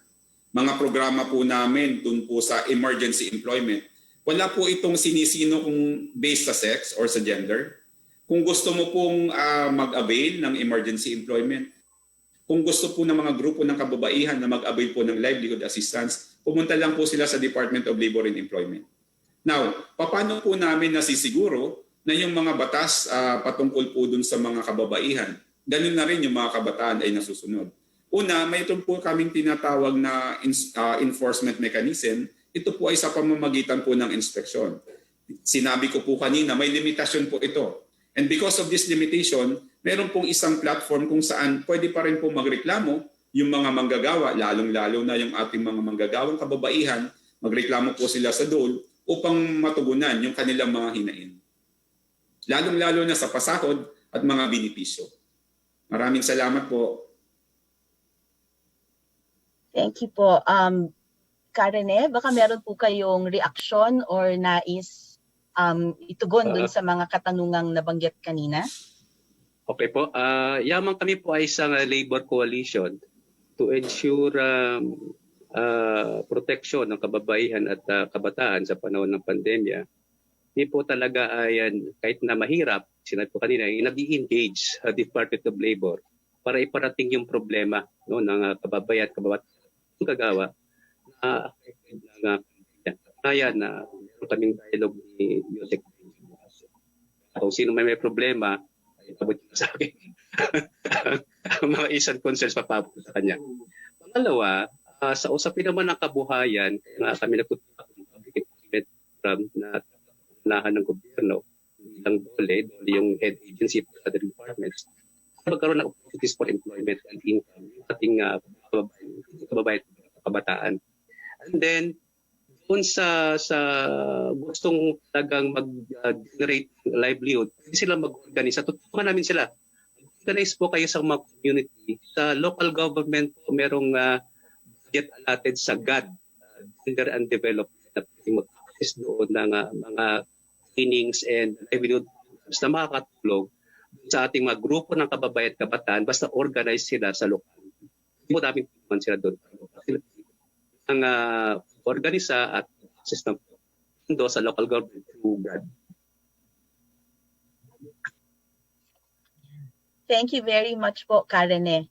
mga programa po namin dun po sa emergency employment, wala po itong sinisino kung based sa sex or sa gender. Kung gusto mo pong mag-avail ng emergency employment, kung gusto po ng mga grupo ng kababaihan na mag-avail po ng livelihood assistance, pumunta lang po sila sa Department of Labor and Employment. Now, paano po namin nasisiguro na yung mga batas patungkol po dun sa mga kababaihan, ganun na rin yung mga kabataan ay nasusunod? Una, may ito po kaming tinatawag na enforcement mechanism. Ito po ay sa pamamagitan po ng inspeksyon. Sinabi ko po kanina, may limitasyon po ito. And because of this limitation, meron pong isang platform kung saan pwede pa rin po magreklamo yung mga manggagawa, lalong-lalo na yung ating mga manggagawang kababaihan, magreklamo po sila sa DOL upang matugunan yung kanilang mga hinain. Lalong-lalo na sa pasahod at mga benepisyo. Maraming salamat po. Thank you po. Karene, baka meron po kayong reaksyon or nais itugon dun sa mga katanungang nabanggit kanina? Okay po. Yamang kami po ay isang labor coalition to ensure protection ng kababaihan at kabataan sa panahon ng pandemya. Hindi po talaga ay kahit na mahirap, sinabi po kanina, nag-i-engage Department of Labor para iparating yung problema ng kababayan at kabataan kagawa na affected ng kaya na meron kaming dialogue ni Yusek. Kung sino may problema, ay tabot sa akin. Mga isang concerns papabot sa kanya. Pangalawa, sa usapin naman ng kabuhayan, na kami nagtutulak ng public employment program na unahan ng gobyerno, bilang DOLE, yung head agency for other departments, magkaroon ng opportunities for employment and income yung ating kababayan kabataan. And then, doon sa gustong talagang mag-generate livelihood, hindi sila mag-organize. Tutulungan namin sila. Organize po kayo sa mga community. Sa local government po, merong budget allotted sa GAD, Gender and Development, na mag-access doon ng mga trainings and livelihood programs na makakatulong sa ating mga grupo ng kababayan at kabataan basta organize sila sa lokal. Hindi mo daming tulungan sila doon. Ang organisa at access ng pondo sa local government through GAD. Thank you very much po, Karene.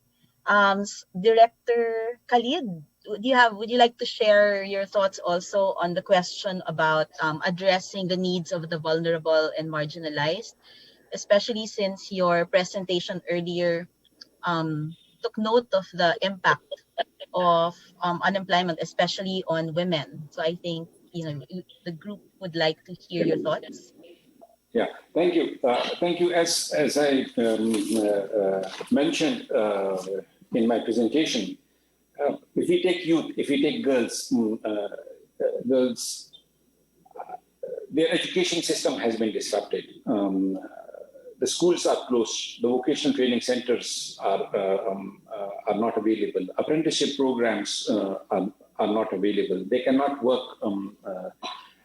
Director Khalid, would you like to share your thoughts also on the question about addressing the needs of the vulnerable and marginalized, especially since your presentation earlier took note of the impact of unemployment, especially on women. So I think the group would like to hear your thoughts. Yeah, thank you. Thank you. As I mentioned in my presentation, if we take youth, if we take girls, their education system has been disrupted. the schools are closed. The vocational training centers are not available. Apprenticeship programs are not available. They cannot work.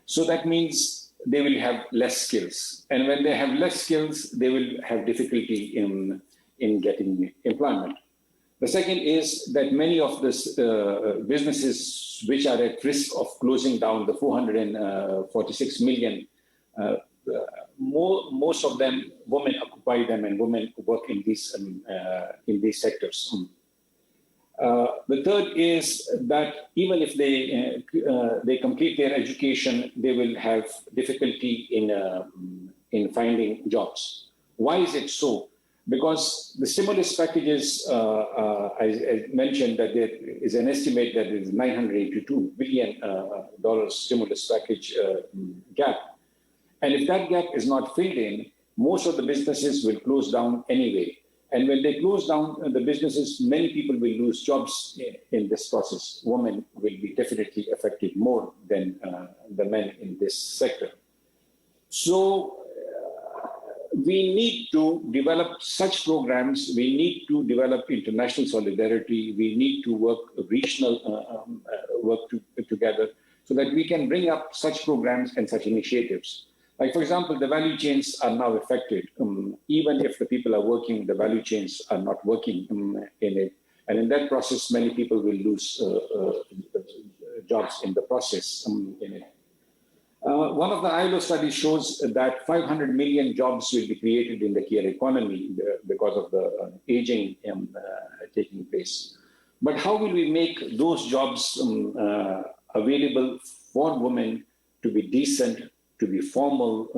So that means they will have less skills. And when they have less skills, they will have difficulty in getting employment. The second is that many of these businesses which are at risk of closing down, the 446 million, most of them, women occupy them and women work in these sectors. The third is that even if they complete their education, they will have difficulty in finding jobs. Why is it so? Because the stimulus packages, I mentioned that there is an estimate that there is $982 billion stimulus package gap. And if that gap is not filled in, most of the businesses will close down anyway. And when they close down the businesses, many people will lose jobs in this process. Women will be definitely affected more than the men in this sector. So we need to develop such programs. We need to develop international solidarity. We need to work regional work together so that we can bring up such programs and such initiatives. Like, for example, the value chains are now affected. Even if the people are working, the value chains are not working in it. And in that process, many people will lose jobs in the process in it. One of the ILO studies shows that 500 million jobs will be created in the care economy because of the aging taking place. But how will we make those jobs available for women to be decent, to be formal,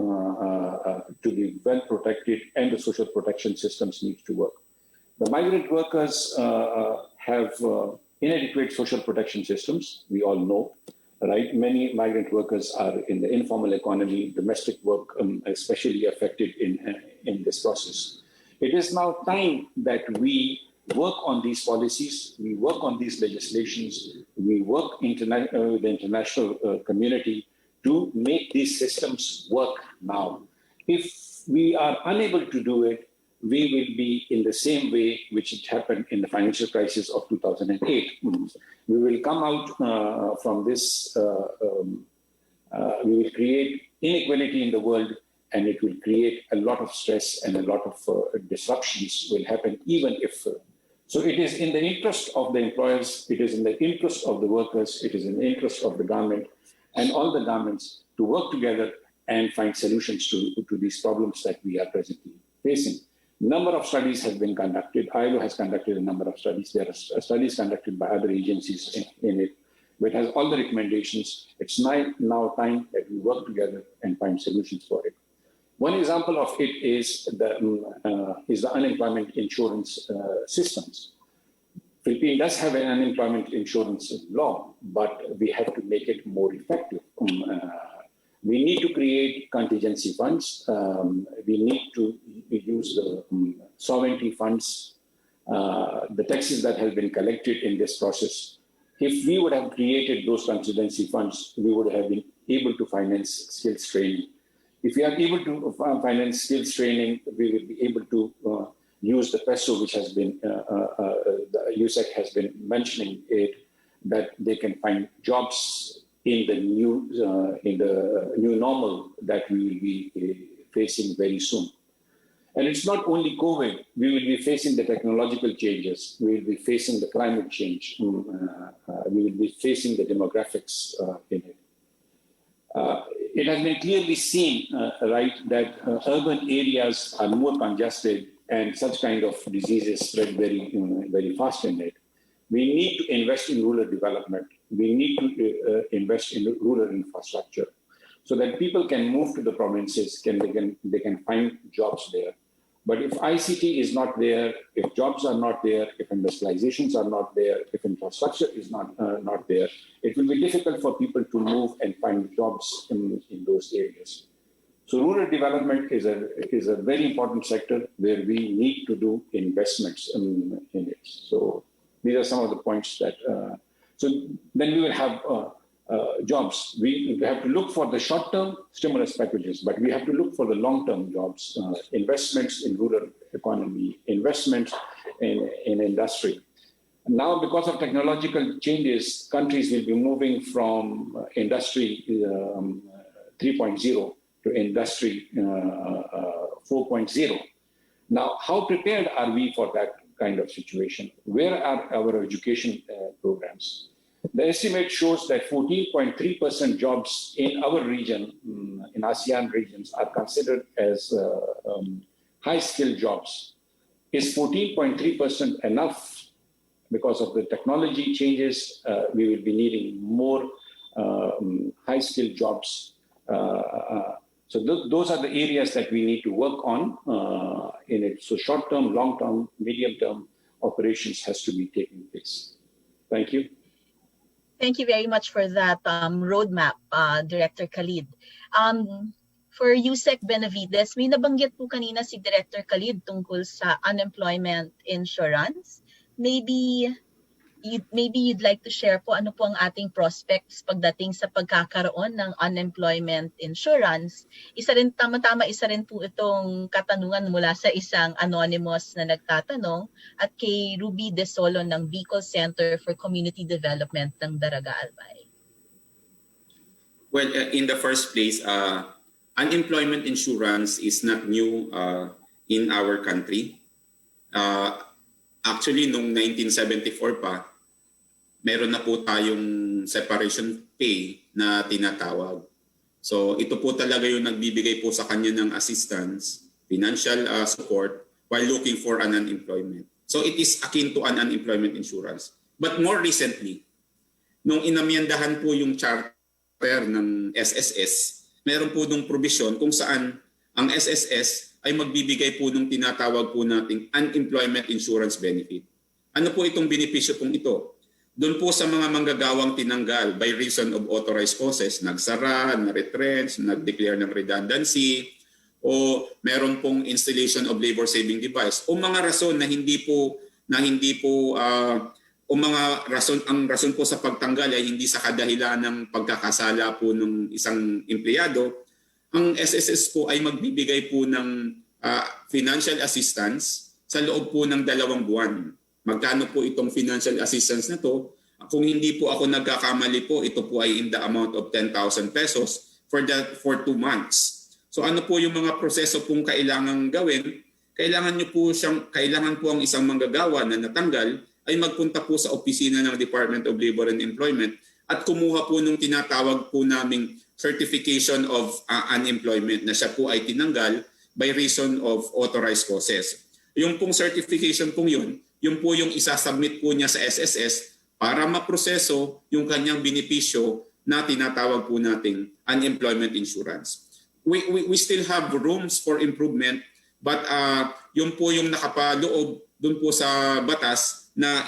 to be well protected, and the social protection systems need to work? The migrant workers have inadequate social protection systems, we all know. Right, many migrant workers are in the informal economy, domestic work, especially affected in this process. It is now time that we work on these policies, we work on these legislations, we work with the international community to make these systems work now. If we are unable to do it, we will be in the same way which it happened in the financial crisis of 2008. We will come out from this, we will create inequality in the world, and it will create a lot of stress and a lot of disruptions will happen, even if. So it is in the interest of the employers, it is in the interest of the workers, it is in the interest of the government and all the governments to work together and find solutions to these problems that we are presently facing. Number of studies have been conducted. ILO has conducted a number of studies. There are studies conducted by other agencies in it, which has all the recommendations. It's now time that we work together and find solutions for it. One example of it is the unemployment insurance systems. Philippines does have an unemployment insurance law, but we have to make it more effective. We need to create contingency funds. We need to use the sovereignty funds, the taxes that have been collected in this process. If we would have created those contingency funds, we would have been able to finance skills training. If we are able to finance skills training, we will be able to use the peso, which has been, the USEC has been mentioning it, that they can find jobs in the new normal that we will be facing very soon. And it's not only COVID, we will be facing the technological changes, we will be facing the climate change, we will be facing the demographics in it. It has been clearly seen, right, that urban areas are more congested and such kind of diseases spread very fast in it. We need to invest in rural development. We need to invest in rural infrastructure so that people can move to the provinces, they can find jobs there. But if ICT is not there, if jobs are not there, if industrializations are not there, if infrastructure is not there, it will be difficult for people to move and find jobs in those areas. So rural development is a very important sector where we need to do investments in it. So these are some of the points that. So then we will have jobs. We have to look for the short-term stimulus packages, but we have to look for the long-term jobs, investments in rural economy, investments in industry. Now, because of technological changes, countries will be moving from industry 3.0 to industry 4.0. Now, how prepared are we for that kind of situation? Where are our education programs? The estimate shows that 14.3% jobs in our region, in ASEAN regions, are considered as high-skilled jobs. Is 14.3% enough? Because of the technology changes, we will be needing more high-skilled jobs. So those are the areas that we need to work on in it. So short-term, long-term, medium-term operations has to be taking place. Thank you. Thank you very much for that roadmap, Director Khalid. For Yusek Benavides, may nabanggit po kanina si Director Khalid tungkol sa unemployment insurance. Maybe you'd like to share po ano po ang ating prospects pagdating sa pagkakaroon ng unemployment insurance. Isa rin po itong katanungan mula sa isang anonymous na nagtatanong at kay Ruby De Solo ng Bicol Center for Community Development ng Daraga Albay. Well, in the first place, unemployment insurance is not new in our country. Actually, noong 1974 pa, meron na po tayong separation pay na tinatawag. So ito po talaga yung nagbibigay po sa kanya ng assistance, financial support while looking for an unemployment. So it is akin to an unemployment insurance. But more recently, nung inamyandahan po yung charter ng SSS, meron po nung provision kung saan ang SSS ay magbibigay po nung tinatawag po nating unemployment insurance benefit. Ano po itong benepisyo pong ito? Doon po sa mga manggagawang tinanggal by reason of authorized causes, nagsara, na-retrench, nag-declare ng redundancy, o meron pong installation of labor saving device, o mga rason na ang rason po sa pagtanggal ay hindi sa kadahilan ng pagkakasala po ng isang empleyado, ang SSS po ay magbibigay po ng financial assistance sa loob po ng 2 buwan. Magkano po itong financial assistance na to? Kung hindi po ako nagkakamali po, ito po ay in the amount of 10,000 pesos for 2 months. So ano po yung mga proseso pong kailangan gawin? Kailangan po ang isang manggagawa na natanggal ay magpunta po sa opisina ng Department of Labor and Employment at kumuha po nung tinatawag po naming certification of unemployment na siya po ay tinanggal by reason of authorized causes. Yung pong certification pong yun po yung isasubmit po niya sa SSS para maproseso yung kanyang benepisyo na tinatawag po nating unemployment insurance. We still have rooms for improvement, but yun po yung nakapaloob dun po sa batas na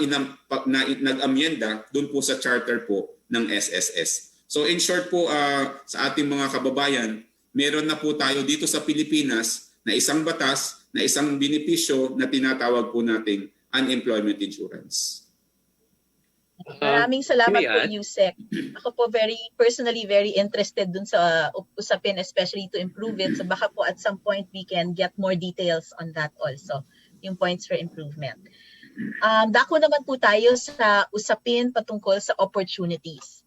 nag-amyenda dun po sa charter po ng SSS. So in short po sa ating mga kababayan, meron na po tayo dito sa Pilipinas na isang batas, na isang benepisyo na tinatawag po nating unemployment insurance. Maraming salamat po, Yusek. Ako po personally very interested dun sa usapin, especially to improve it. So baka po at some point we can get more details on that also, yung points for improvement. Dako naman po tayo sa usapin patungkol sa opportunities.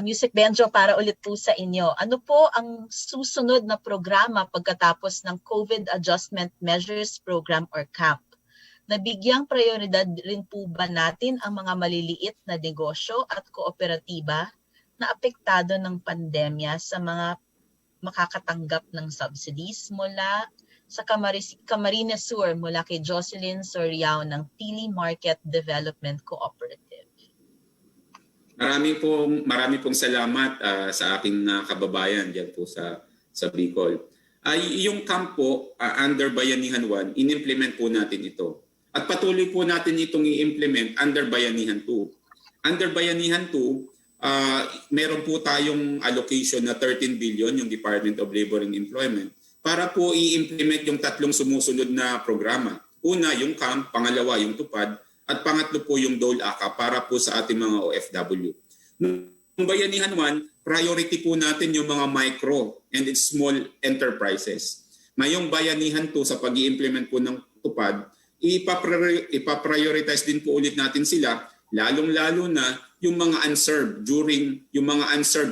Yusek Benjo, para ulit po sa inyo. Ano po ang susunod na programa pagkatapos ng COVID Adjustment Measures Program or CAP? Nabigyang prioridad rin po ba natin ang mga maliliit na negosyo at kooperatiba na apektado ng pandemya sa mga makakatanggap ng subsidies mula sa Camarines Sur mula kay Jocelyn Soriao ng Pili Market Development Cooperative? Marami pong salamat sa aking kababayan diyan po sa Bicol. Yung kampo under Bayanihan 1, in-implement po natin ito. At patuloy po natin itong i-implement under Bayanihan 2. Under Bayanihan 2, meron po tayong allocation na 13 billion yung Department of Labor and Employment para po i-implement yung 3 sumusunod na programa. Una, yung CAMP, pangalawa, yung TUPAD, at pangatlo po yung DOLE-ACA para po sa ating mga OFW. Yung Bayanihan 1, priority po natin yung mga micro and small enterprises. Ngayong Bayanihan 2 sa pag-i-implement po ng tupad, ipaprioritize din po ulit natin sila, lalong-lalo na yung mga unserved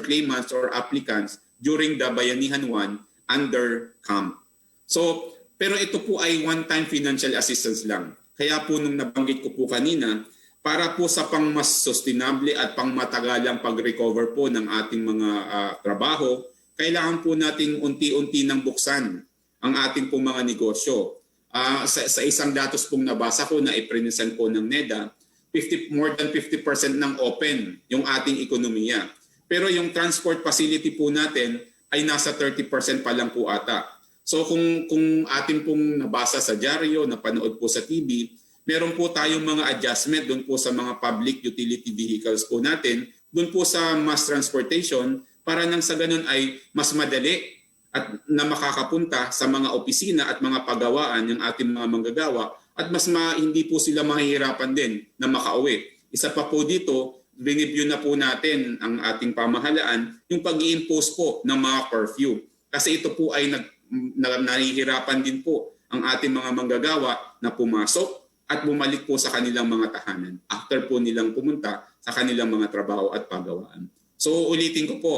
claimants or applicants during the Bayanihan 1 under CAMP. So, pero ito po ay one-time financial assistance lang. Kaya po nung nabanggit ko po kanina, para po sa pang mas sustainable at pang matagalang pag-recover po ng ating mga trabaho, kailangan po nating unti-unti nang buksan ang ating po mga negosyo. Sa isang datos pong nabasa ko na i-present po ng NEDA, more than 50% ng open yung ating ekonomiya. Pero yung transport facility po natin ay nasa 30% pa lang po ata. So kung atin pong nabasa sa dyaryo, napanood po sa TV, meron po tayong mga adjustment doon po sa mga public utility vehicles po natin, doon po sa mass transportation, para nang sa ganun ay mas madali at na makakapunta sa mga opisina at mga pagawaan ng ating mga manggagawa at mas hindi po sila mahihirapan din na makauwi. Isa pa po dito, binibyo na po natin ang ating pamahalaan yung pag-i-impose po ng mga curfew. Kasi ito po ay nahihirapan din po ang ating mga manggagawa na pumasok at bumalik po sa kanilang mga tahanan after po nilang pumunta sa kanilang mga trabaho at pagawaan. So ulitin ko po,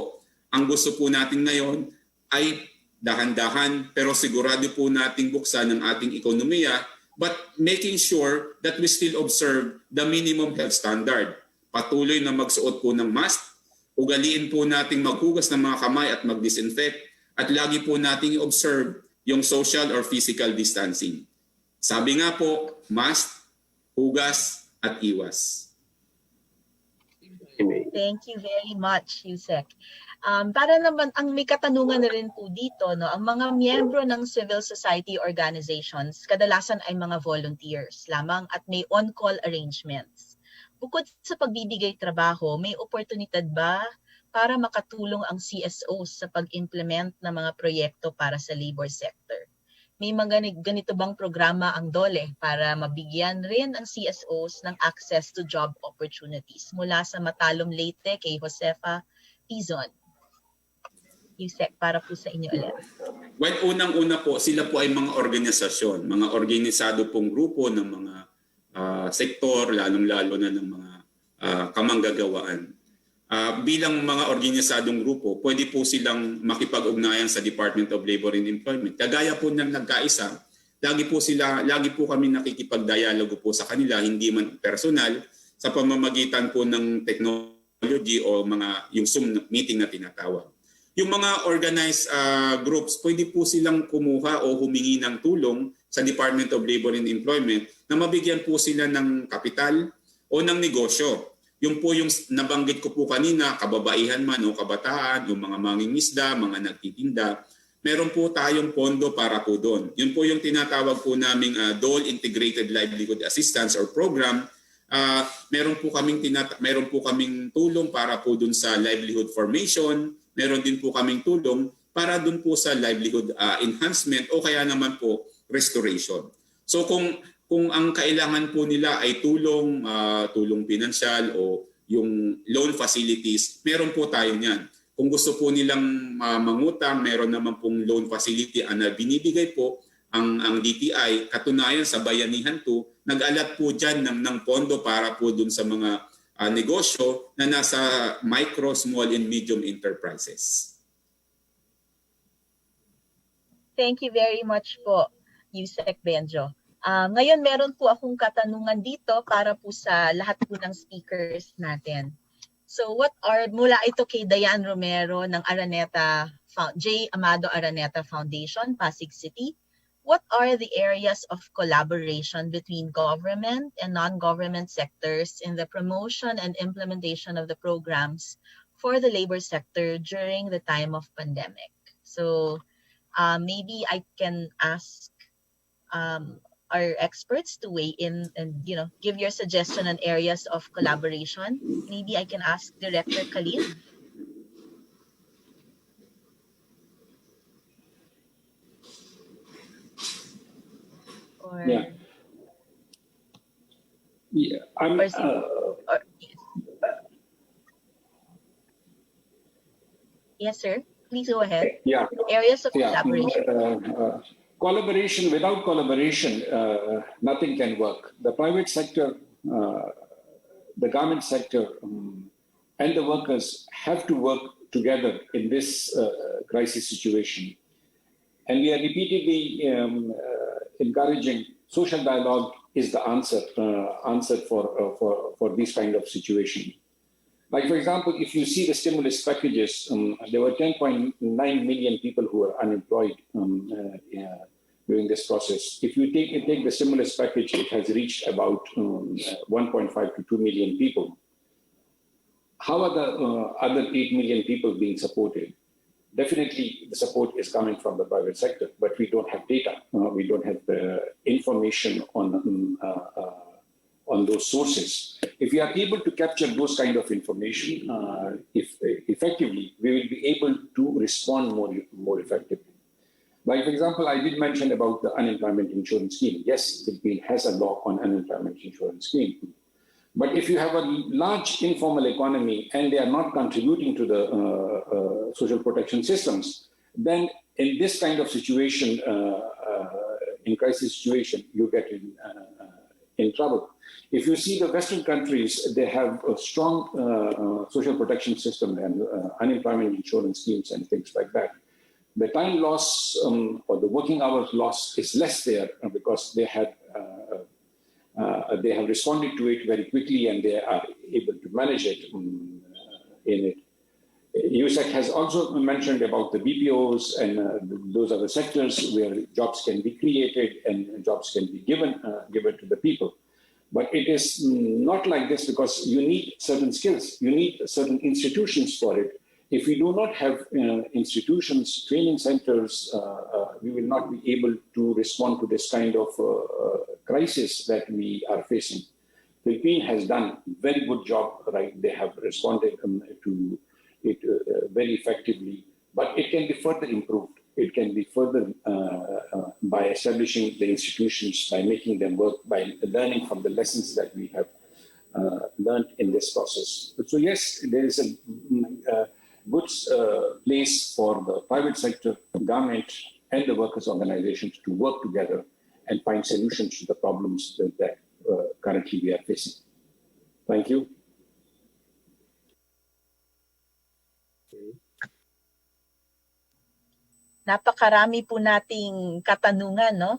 ang gusto po natin ngayon ay dahan-dahan pero sigurado po nating buksan ang ating ekonomiya, but making sure that we still observe the minimum health standard. Patuloy na magsuot po ng mask, ugaliin po nating maghugas ng mga kamay at mag-disinfect, at lagi po nating i-observe yung social or physical distancing. Sabi nga po, mask, hugas, at iwas. Thank you very much, Yusek. Para naman, ang may katanungan na rin po dito, no, ang mga miyembro ng civil society organizations, kadalasan ay mga volunteers lamang at may on-call arrangements. Bukod sa pagbibigay trabaho, may oportunidad ba para makatulong ang CSOs sa pag-implement ng mga proyekto para sa labor sector? May mga ganito bang programa ang DOLE para mabigyan rin ang CSOs ng access to job opportunities? Mula sa Matalom Leyte kay Josefa Pizon. Yusek, para po sa inyo ulit. Well, unang-una po, sila po ay mga organisasyon, mga organisado pong grupo ng mga sektor, lalong-lalo na ng mga kamanggagawaan. Bilang mga organisadong grupo, pwede po silang makipag-ugnayan sa Department of Labor and Employment. Kagaya po ng nagkaisa, lagi po kami nakikipag-dialogo po sa kanila, hindi man personal, sa pamamagitan po ng technology o yung Zoom meeting na tinatawag. Yung mga organized groups, pwede po silang kumuha o humingi ng tulong sa Department of Labor and Employment na mabigyan po sila ng kapital o ng negosyo. Yung po yung nabanggit ko po kanina, kababaihan man o kabataan, yung mga mangingisda, mga nagtitinda, meron po tayong pondo para po doon. Yun po yung tinatawag po naming DOLE Integrated Livelihood Assistance or Program. Meron po kaming tulong para po doon sa livelihood formation, meron din po kaming tulong para doon po sa livelihood enhancement o kaya naman po restoration. So kung ang kailangan po nila ay tulong pinansyal o yung loan facilities, meron po tayo niyan. Kung gusto po nilang mangutang, meron naman pong loan facility na binibigay po ang DTI. Katunayan sa Bayanihan 2, nag-alat po dyan ng pondo para po dun sa mga negosyo na nasa micro, small, and medium enterprises. Thank you very much po, Yusek Benjo. Ngayon meron po akong katanungan dito para po sa lahat po ng speakers natin. So mula ito kay Diane Romero ng J. Amado Araneta Foundation, Pasig City. What are the areas of collaboration between government and non-government sectors in the promotion and implementation of the programs for the labor sector during the time of pandemic? So maybe I can ask our experts to weigh in and give your suggestion on areas of collaboration. Maybe I can ask Director Khalid. Yes, sir. Please go ahead. Yeah. Areas of Yeah. collaboration. Collaboration, without collaboration, nothing can work. The private sector, the government sector, and the workers have to work together in this crisis situation. And we are repeatedly encouraging social dialogue is the answer for this kind of situation. Like, for example, if you see the stimulus packages, there were 10.9 million people who were unemployed during this process. If you take the stimulus package, it has reached about 1.5 to 2 million people. How are the other 8 million people being supported? Definitely, the support is coming from the private sector, but we don't have data. We don't have the information on those sources. If we are able to capture those kind of information, effectively, we will be able to respond more effectively. Like, for example, I did mention about the unemployment insurance scheme. Yes, the Philippines has a law on unemployment insurance scheme. But if you have a large informal economy and they are not contributing to the social protection systems, then in this kind of situation, in crisis situation, you get in trouble. If you see the Western countries, they have a strong social protection system and unemployment insurance schemes and things like that. The time loss or the working hours loss is less there because they have responded to it very quickly and they are able to manage it in it. USAC has also mentioned about the BPOs and those are the sectors where jobs can be created and jobs can be given to the people. But it is not like this because you need certain skills, you need certain institutions for it. If we do not have institutions, training centers, we will not be able to respond to this kind of crisis that we are facing. The Philippines has done a very good job, right? They have responded to it very effectively, but it can be further improved. It can be further by establishing the institutions, by making them work, by learning from the lessons that we have learned in this process. So yes, there is a good place for the private sector, the government, and the workers' organizations to work together and find solutions to the problems that currently we are facing. Thank you. Napakarami po nating katanungan, no?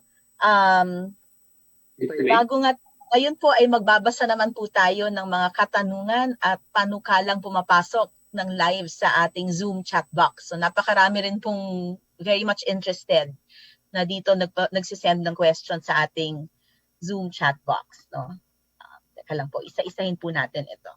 Bago nga, ngayon po ay magbabasa naman po tayo ng mga katanungan at panukalang pumapasok ng live sa ating Zoom chat box. So napakarami rin pong very much interested na dito nagsisend ng question sa ating Zoom chat box, no? Teka lang po, isa-isahin po natin ito.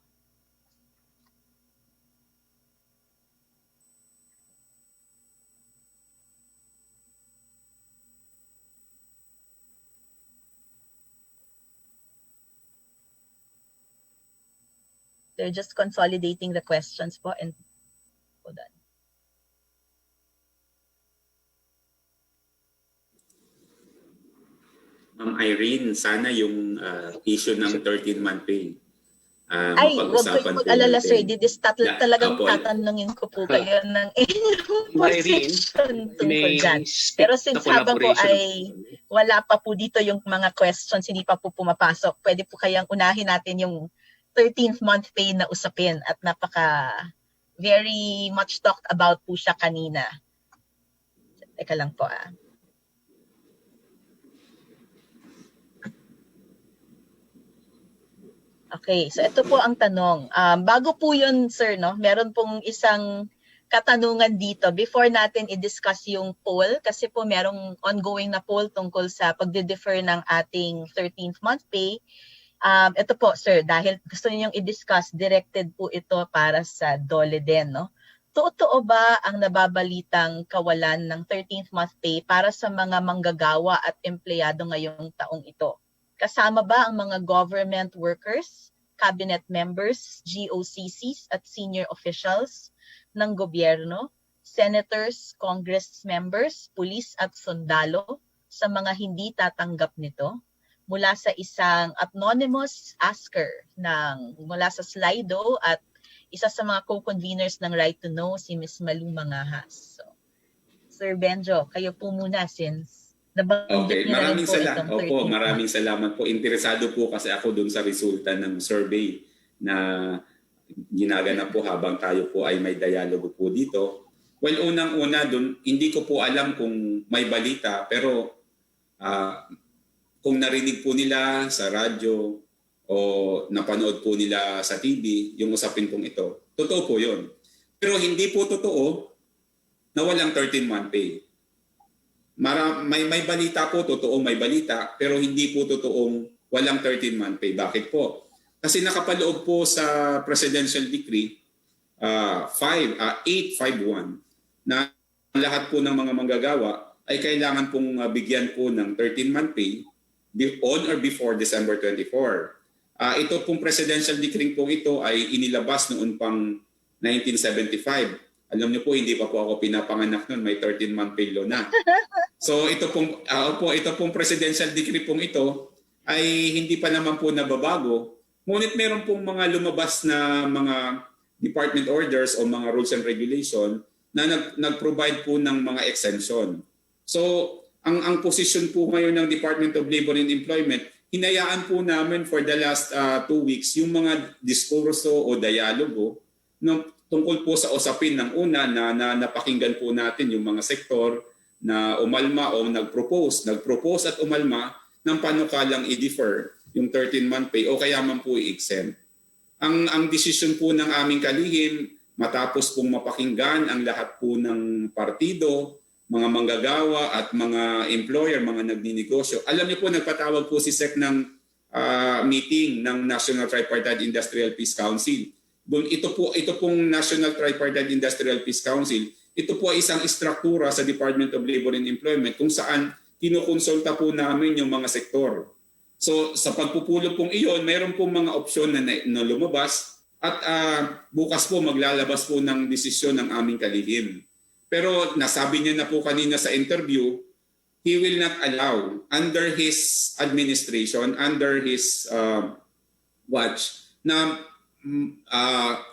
They're just consolidating the questions po and hold on. Irene, sana yung issue ng 13-month pay. Ay, huwag kayong mag-alala, sir. Talagang tatanungin ko po kayo ng inyong position tungkol dyan. Pero since habang po ay wala pa po dito yung mga questions, hindi pa po pumapasok, pwede po kayang unahin natin yung 13th month pay na usapin at very much talked about po siya kanina. Teka lang po Okay, so ito po ang tanong. Bago po yun, sir, no, meron pong isang katanungan dito before natin i-discuss yung poll kasi po merong ongoing na poll tungkol sa pagde-defer ng ating 13th month pay. Ito po, sir, dahil gusto ninyong i-discuss, directed po ito para sa DOLE din, no? Totoo ba ang nababalitang kawalan ng 13th month pay para sa mga manggagawa at empleyado ngayong taong ito? Kasama ba ang mga government workers, cabinet members, GOCCs at senior officials ng gobyerno, senators, congress members, pulis at sundalo sa mga hindi tatanggap nito? Mula sa isang anonymous asker mula sa Slido at isa sa mga co-conveners ng Right to Know, si Ms. Malu Mangahas. So, Sir Benjo, kayo po muna since nabanggit niyo na rin po itong 13th month. Maraming salamat po. Interesado po kasi ako dun sa resulta ng survey na ginaganap po habang tayo po ay may dialogo po dito. Well, unang-una dun, hindi ko po alam kung may balita, pero kung narinig po nila sa radyo o napanood po nila sa TV, yung usapin pong ito, totoo po yun. Pero hindi po totoo na walang 13-month pay. May balita po, totoo may balita, pero hindi po totoong walang 13-month pay. Bakit po? Kasi nakapaloob po sa Presidential Decree 851 na lahat po ng mga manggagawa ay kailangan pong bigyan po ng 13-month pay on or before December 24. Ito pong Presidential Decree po ito ay inilabas noon pang 1975. Alam niyo po, hindi pa po ako pinapanganak noon, may 13-month pay law na. So ito pong Presidential Decree pong ito ay hindi pa naman po nababago. Ngunit meron pong mga lumabas na mga department orders o mga rules and regulation na nag-provide po ng mga exemption. So ang posisyon po ngayon ng Department of Labor and Employment, hinayaan po namin for the last 2 weeks yung mga diskurso o dialogo tungkol po sa usapin ng una na napakinggan po natin yung mga sektor na umalma o nag-propose at umalma ng panukalang i-defer yung 13-month pay o kaya man po i-exempt. Ang desisyon po ng aming kalihim, matapos pong mapakinggan ang lahat po ng partido, mga manggagawa at mga employer, mga nagninegosyo. Alam niyo po, nagpatawag po si SEC ng meeting ng National Tripartite Industrial Peace Council. Ito pong National Tripartite Industrial Peace Council, ito po ay isang istruktura sa Department of Labor and Employment kung saan kinukonsulta po namin yung mga sektor. So sa pagpupulong pong iyon, mayroon pong mga opsyon na lumabas at bukas po maglalabas po ng desisyon ng aming kalihim. Pero nasabi niya na po kanina sa interview, he will not allow under his administration, under his watch na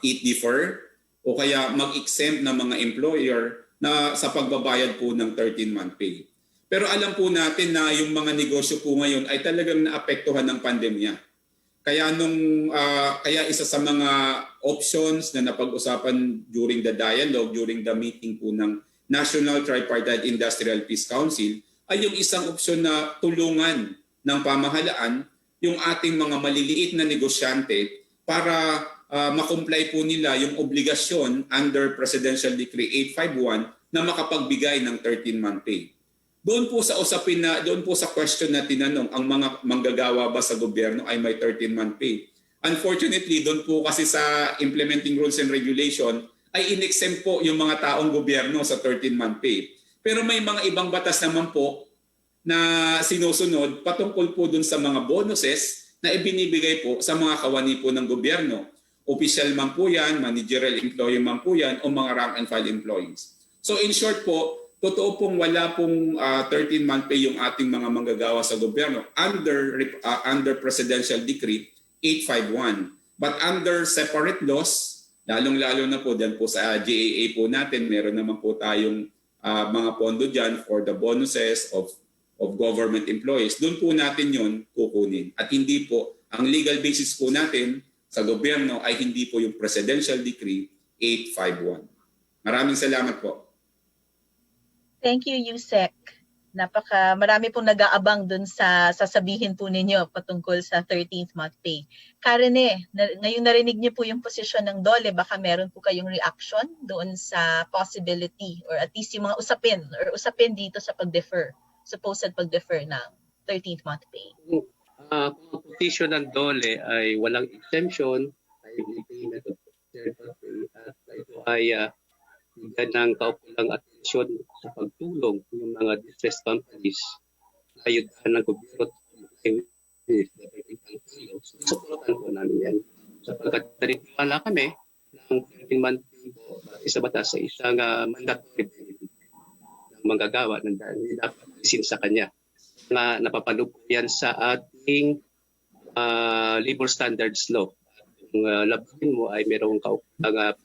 i-defer o kaya mag-exempt ng mga employer na sa pagbabayad po ng 13-month pay. Pero alam po natin na yung mga negosyo po ngayon ay talagang naapektuhan ng pandemya. Kaya kaya isa sa mga options na napag-usapan during the dialogue, during the meeting po ng National Tripartite Industrial Peace Council ay yung isang opsyon na tulungan ng pamahalaan yung ating mga maliliit na negosyante para makomply po nila yung obligasyon under Presidential Decree 851 na makapagbigay ng 13-month pay. Doon po sa usapin na, doon po sa question na tinanong, ang mga manggagawa ba sa gobyerno ay may 13-month pay? Unfortunately, doon po kasi sa implementing rules and regulation ay in-exempt po yung mga taong gobyerno sa 13-month pay. Pero may mga ibang batas naman po na sinusunod patungkol po doon sa mga bonuses na ibinibigay po sa mga kawani po ng gobyerno. Official man po yan, managerial employee man po yan, o mga rank and file employees. So in short po, totoo pong wala pong 13-month pay yung ating mga manggagawa sa gobyerno under Presidential Decree 851. But under separate laws, lalong-lalo na po dyan po sa GAA po natin, meron naman po tayong mga pondo dyan for the bonuses of government employees. Doon po natin yon kukunin. At hindi po, ang legal basis po natin sa gobyerno ay hindi po yung Presidential Decree 851. Maraming salamat po. Thank you, Yusek. Marami pong nag-aabang dun sa sasabihin po ninyo patungkol sa 13th month pay. Karine, ngayon narinig niyo po yung posisyon ng DOLE, baka meron po kayong reaction doon sa possibility or at least yung mga usapin dito sa supposed pag-defer ng 13th month pay. Kung ang posisyon ng DOLE ay walang exemption, ay payment of third pay at ito ay bigyan ng kaukulang atensyon sa pagtulong ng mga distressed companies na ayudahan ng gobyerno suportahan po namin yan. Sapagkat naniniwala kami ng 13-month pay po sa batas sa isang mandatory benefit ng manggagawa na dapat isin sa kanya na napapaloob yan sa ating labor standards law. kung labahin mo ay merong kaukulang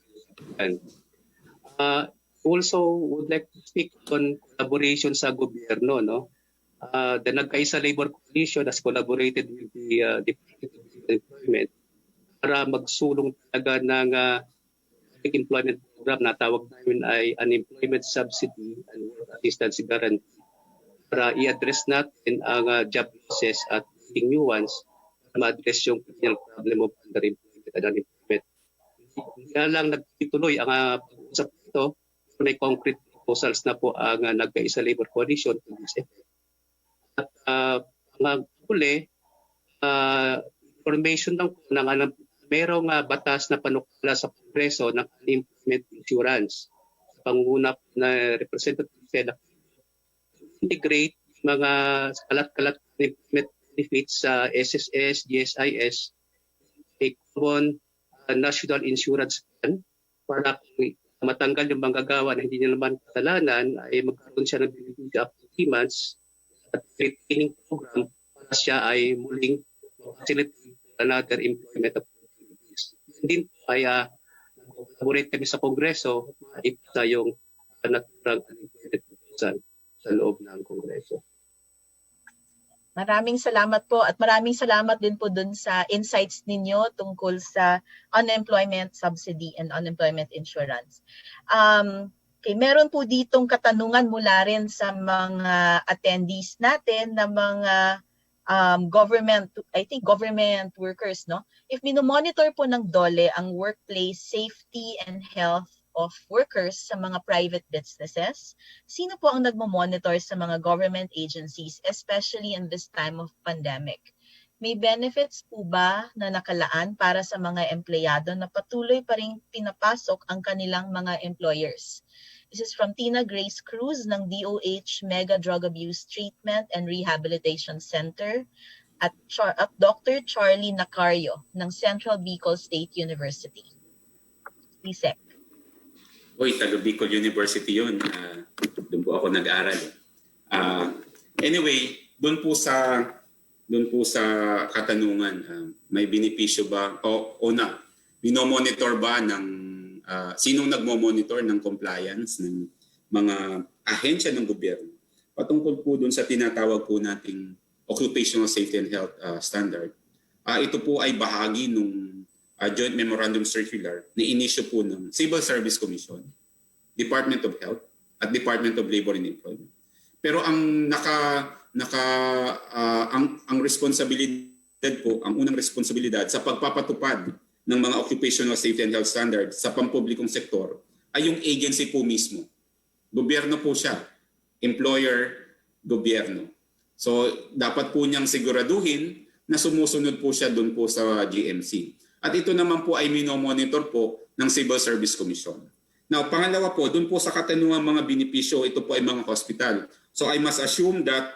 also would like to speak on collaboration sa gobyerno, no? The Nagkaisa Labor Coalition has collaborated with the Department of Employment para magsulong talaga ng employment program na tawag namin ay Unemployment Subsidy and Work Assistance Guarantee para i-address natin ang job losses at creating new ones para ma-address yung problem of underemployment and unemployment. Hindi na lang nagtituloy ang pag-uusap ito, may concrete proposals na po ang Nagkaisa Labor Coalition to this effect. At ang huli, information lang po ng merong batas na panukala sa Kongreso ng unemployment insurance. Sa pangunguna na Representative Sela, integrate mga kalat-kalat unemployment benefits sa SSS, GSIS, a common national insurance plan para matanggal yung manggagawa na hindi nila naman kasalanan ay magkaroon siya ng benefit up to 3 months at retaining program para siya ay muling facilitate another employment opportunities. Hindi ay collaborate kami sa Kongreso, ipasa yung naturang unemployment proposal sa loob ng Kongreso. Maraming salamat po at maraming salamat din po dun sa insights ninyo tungkol sa unemployment subsidy and unemployment insurance. Okay, meron po ditong katanungan mula rin sa mga attendees natin na mga government workers, no? If minomonitor po ng DOLE ang workplace safety and health of workers sa mga private businesses, sino po ang nagmo-monitor sa mga government agencies, especially in this time of pandemic? May benefits po ba na nakalaan para sa mga empleyado na patuloy pa rin pinapasok ang kanilang mga employers? This is from Tina Grace Cruz ng DOH Mega Drug Abuse Treatment and Rehabilitation Center at Dr. Charlie Nacario ng Central Bicol State University. Isek. Oy, taga Bicol University yun. Doon po ako nag-aral. Anyway, doon po sa katanungan, may benepisyo ba o minomonitor ba ng sinong nagmo-monitor ng compliance ng mga ahensya ng gobyerno patungkol po doon sa tinatawag po nating Occupational Safety and Health Standard. Ito po ay bahagi nung Joint Memorandum Circular na inisyo po ng Civil Service Commission, Department of Health at Department of Labor and Employment. Pero ang responsibilidad po, ang unang responsibilidad sa pagpapatupad ng mga occupational safety and health standards sa pampublikong sektor ay yung agency po mismo. Gobyerno po siya, employer, gobyerno. So dapat po niyang siguraduhin na sumusunod po siya doon po sa GMC. At ito naman po ay minomonitor po ng Civil Service Commission. Now, pangalawa po, doon po sa katanungan mga benepisyo, ito po ay mga hospital. So I must assume that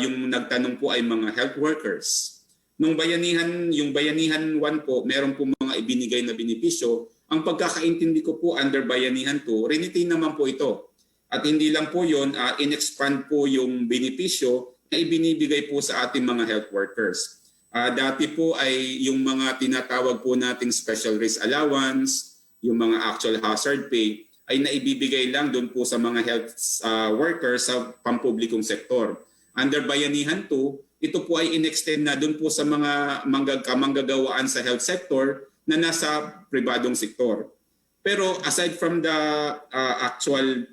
yung nagtanong po ay mga health workers. Nung bayanihan, yung bayanihan 1 po, meron po mga ibinigay na benepisyo. Ang pagkakaintindi ko po under bayanihan 2, retain naman po ito. At hindi lang po yun, in-expand po yung benepisyo na ibinibigay po sa ating mga health workers. Dati po ay yung mga tinatawag po nating special risk allowance, yung mga actual hazard pay, ay naibibigay lang doon po sa mga health workers sa pampublikong sektor. Under Bayanihan 2, ito po ay in-extend na doon po sa mga manggagawaan sa health sector na nasa pribadong sektor. Pero aside from the actual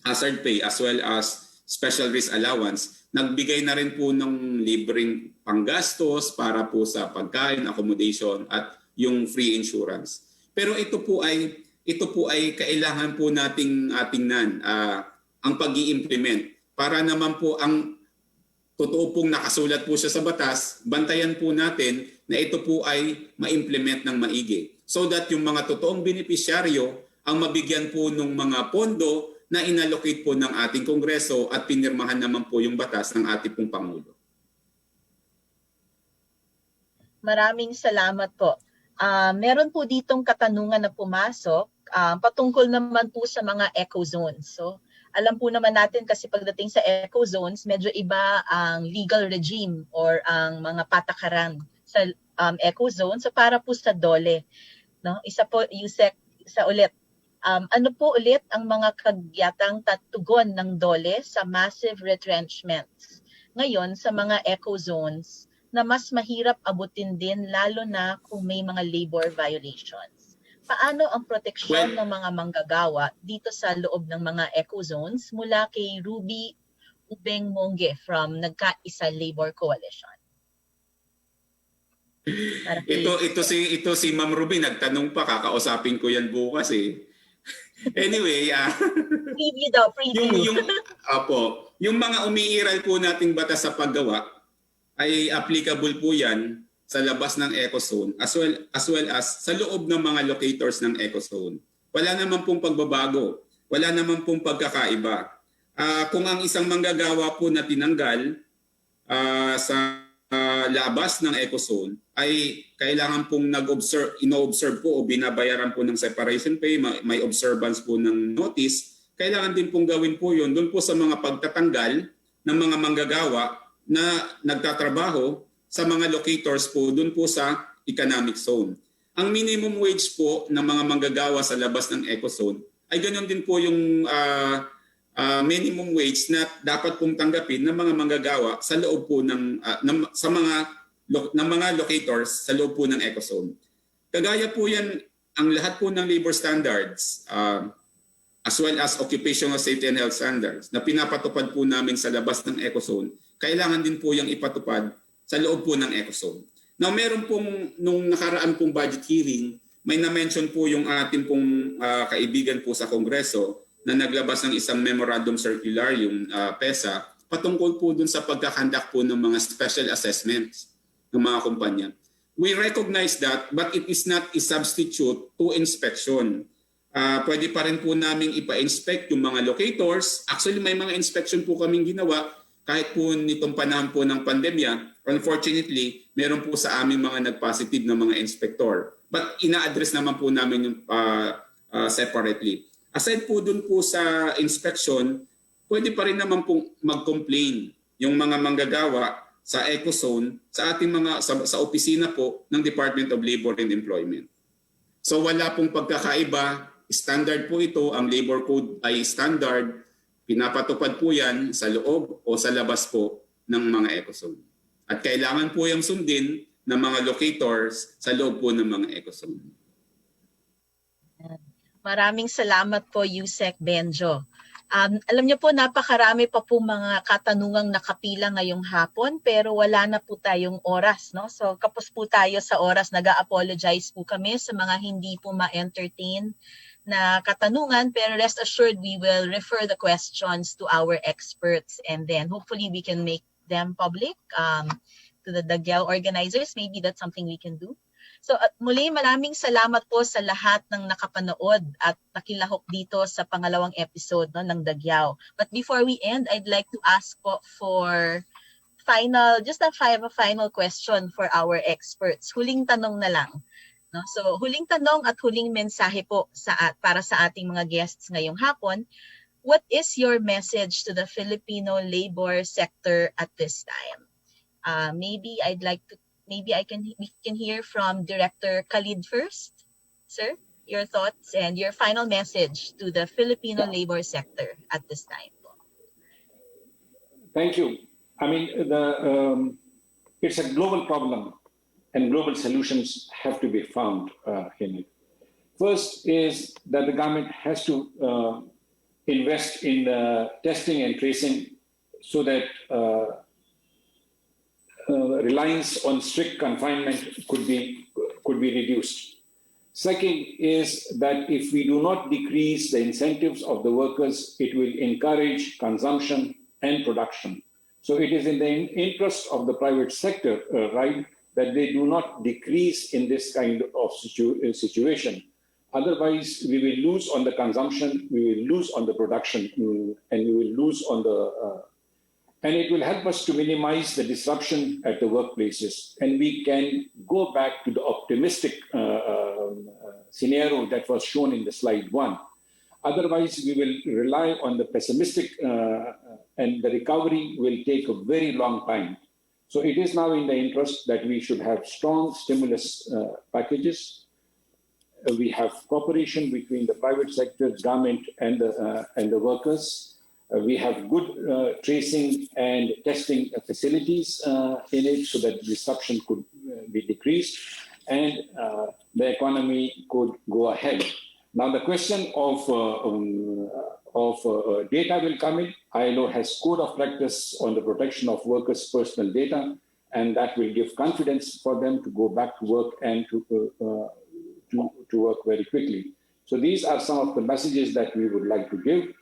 hazard pay as well as special risk allowance, nagbigay na rin po ng libreng panggastos para po sa pagkain, accommodation at yung free insurance. Pero ito po ay kailangan po nating tingnan ang pag-i-implement para naman po ang totoo pong nakasulat po siya sa batas, bantayan po natin na ito po ay ma-implement ng maigi. So that yung mga totoong benepisyaryo ang mabigyan po ng mga pondo na inallocate po ng ating Kongreso at pinirmahan naman po yung batas ng ating pong Pangulo. Maraming salamat po. Meron po ditong katanungan na pumasok patungkol naman po sa mga eco zones. So, alam po naman natin kasi pagdating sa eco zones, medyo iba ang legal regime or ang mga patakaran sa eco zone. So para po sa DOLE, no? Isa po, Yusek, isa ulit. Ano po ulit ang mga kagyatang tugon ng DOLE sa massive retrenchments ngayon sa mga eco zones na mas mahirap abutin din lalo na kung may mga labor violations? Paano ang proteksyon ng mga manggagawa dito sa loob ng mga eco zones mula kay Ruby Ubeng Mongge from Nagkaisa Labor Coalition? Ito si Ma'am Ruby nagtanong pa, kakausapin ko yan bukas eh. Anyway, preview daw, preview. Yung mga umiiral po nating batas sa paggawa ay applicable po yan sa labas ng ecozone as well as sa loob ng mga locators ng ecozone. Wala naman pong pagbabago, wala naman pong pagkakaiba. Kung ang isang manggagawa po na tinanggal sa labas ng ecozone ay kailangan pong ino-observe po o binabayaran po ng separation pay, may observance po ng notice, kailangan din pong gawin po yun doon po sa mga pagtatanggal ng mga manggagawa na nagtatrabaho sa mga locators po doon po sa economic zone. Ang minimum wage po ng mga manggagawa sa labas ng ecozone ay ganoon din po yung minimum wage na dapat pong tanggapin ng mga manggagawa sa loob po ng mga locators sa loob po ng ecozone. Kagaya po yan ang lahat po ng labor standards as well as occupational safety and health standards na pinapatupad po namin sa labas ng ecozone, kailangan din po yung ipatupad sa loob po ng ecozone. Now meron pong nung nakaraan pong budget hearing, may na-mention po yung ating pong kaibigan po sa Kongreso na naglabas ng isang memorandum circular, yung PESA, patungkol po dun sa pagkakandak po ng mga special assessments ng mga kumpanya. We recognize that, but it is not a substitute to inspection. Pwede pa rin po namin ipa-inspect yung mga locators. Actually, may mga inspection po kaming ginawa kahit po nitong panahon po ng pandemya. Unfortunately, meron po sa aming mga nag-positive na mga inspector. But ina-address naman po namin yung separately. Aside po dun po sa inspection, pwede pa rin naman pong mag-complain yung mga manggagawa sa ecozone sa ating mga sa opisina po ng Department of Labor and Employment. So wala pong pagkakaiba, standard po ito, ang labor code ay standard, pinapatupad po yan sa loob o sa labas po ng mga ecozone. At kailangan po yung sundin ng mga locators sa loob po ng mga ecozone. Maraming salamat po, Yusek Benjo. Alam niyo po, napakarami pa po mga katanungang nakapila ngayong hapon pero wala na po tayong oras, no? So kapos po tayo sa oras, nag-a-apologize po kami sa mga hindi po ma-entertain na katanungan, pero rest assured we will refer the questions to our experts and then hopefully we can make them public to the Dagyaw organizers. Maybe that's something we can do. So muli maraming salamat po sa lahat ng nakapanood at nakilahok dito sa pangalawang episode ng Dagyaw. But before we end, I'd like to ask po for a final question for our experts. Huling tanong na lang. No? So huling tanong at huling mensahe po para sa ating mga guests ngayong hapon. What is your message to the Filipino labor sector at this time? Maybe we can hear from Director Khalid first. Sir, your thoughts and your final message to the Filipino labor sector at this time. Thank you. I mean, it's a global problem and global solutions have to be found in it. First is that the government has to invest in testing and tracing so that reliance on strict confinement could be reduced. Second is that if we do not decrease the incentives of the workers, it will encourage consumption and production. So it is in the interest of the private sector, right, that they do not decrease in this kind of situation. Otherwise, we will lose on the consumption, we will lose on the production, and we will lose on the and it will help us to minimize the disruption at the workplaces. And we can go back to the optimistic scenario that was shown in the slide 1. Otherwise, we will rely on the pessimistic and the recovery will take a very long time. So it is now in the interest that we should have strong stimulus packages. We have cooperation between the private sector, government, and the workers. We have good tracing and testing facilities in it so that disruption could be decreased and the economy could go ahead. Now the question of data will come in. ILO has code of practice on the protection of workers' personal data, and that will give confidence for them to go back to work and to work very quickly. So these are some of the messages that we would like to give.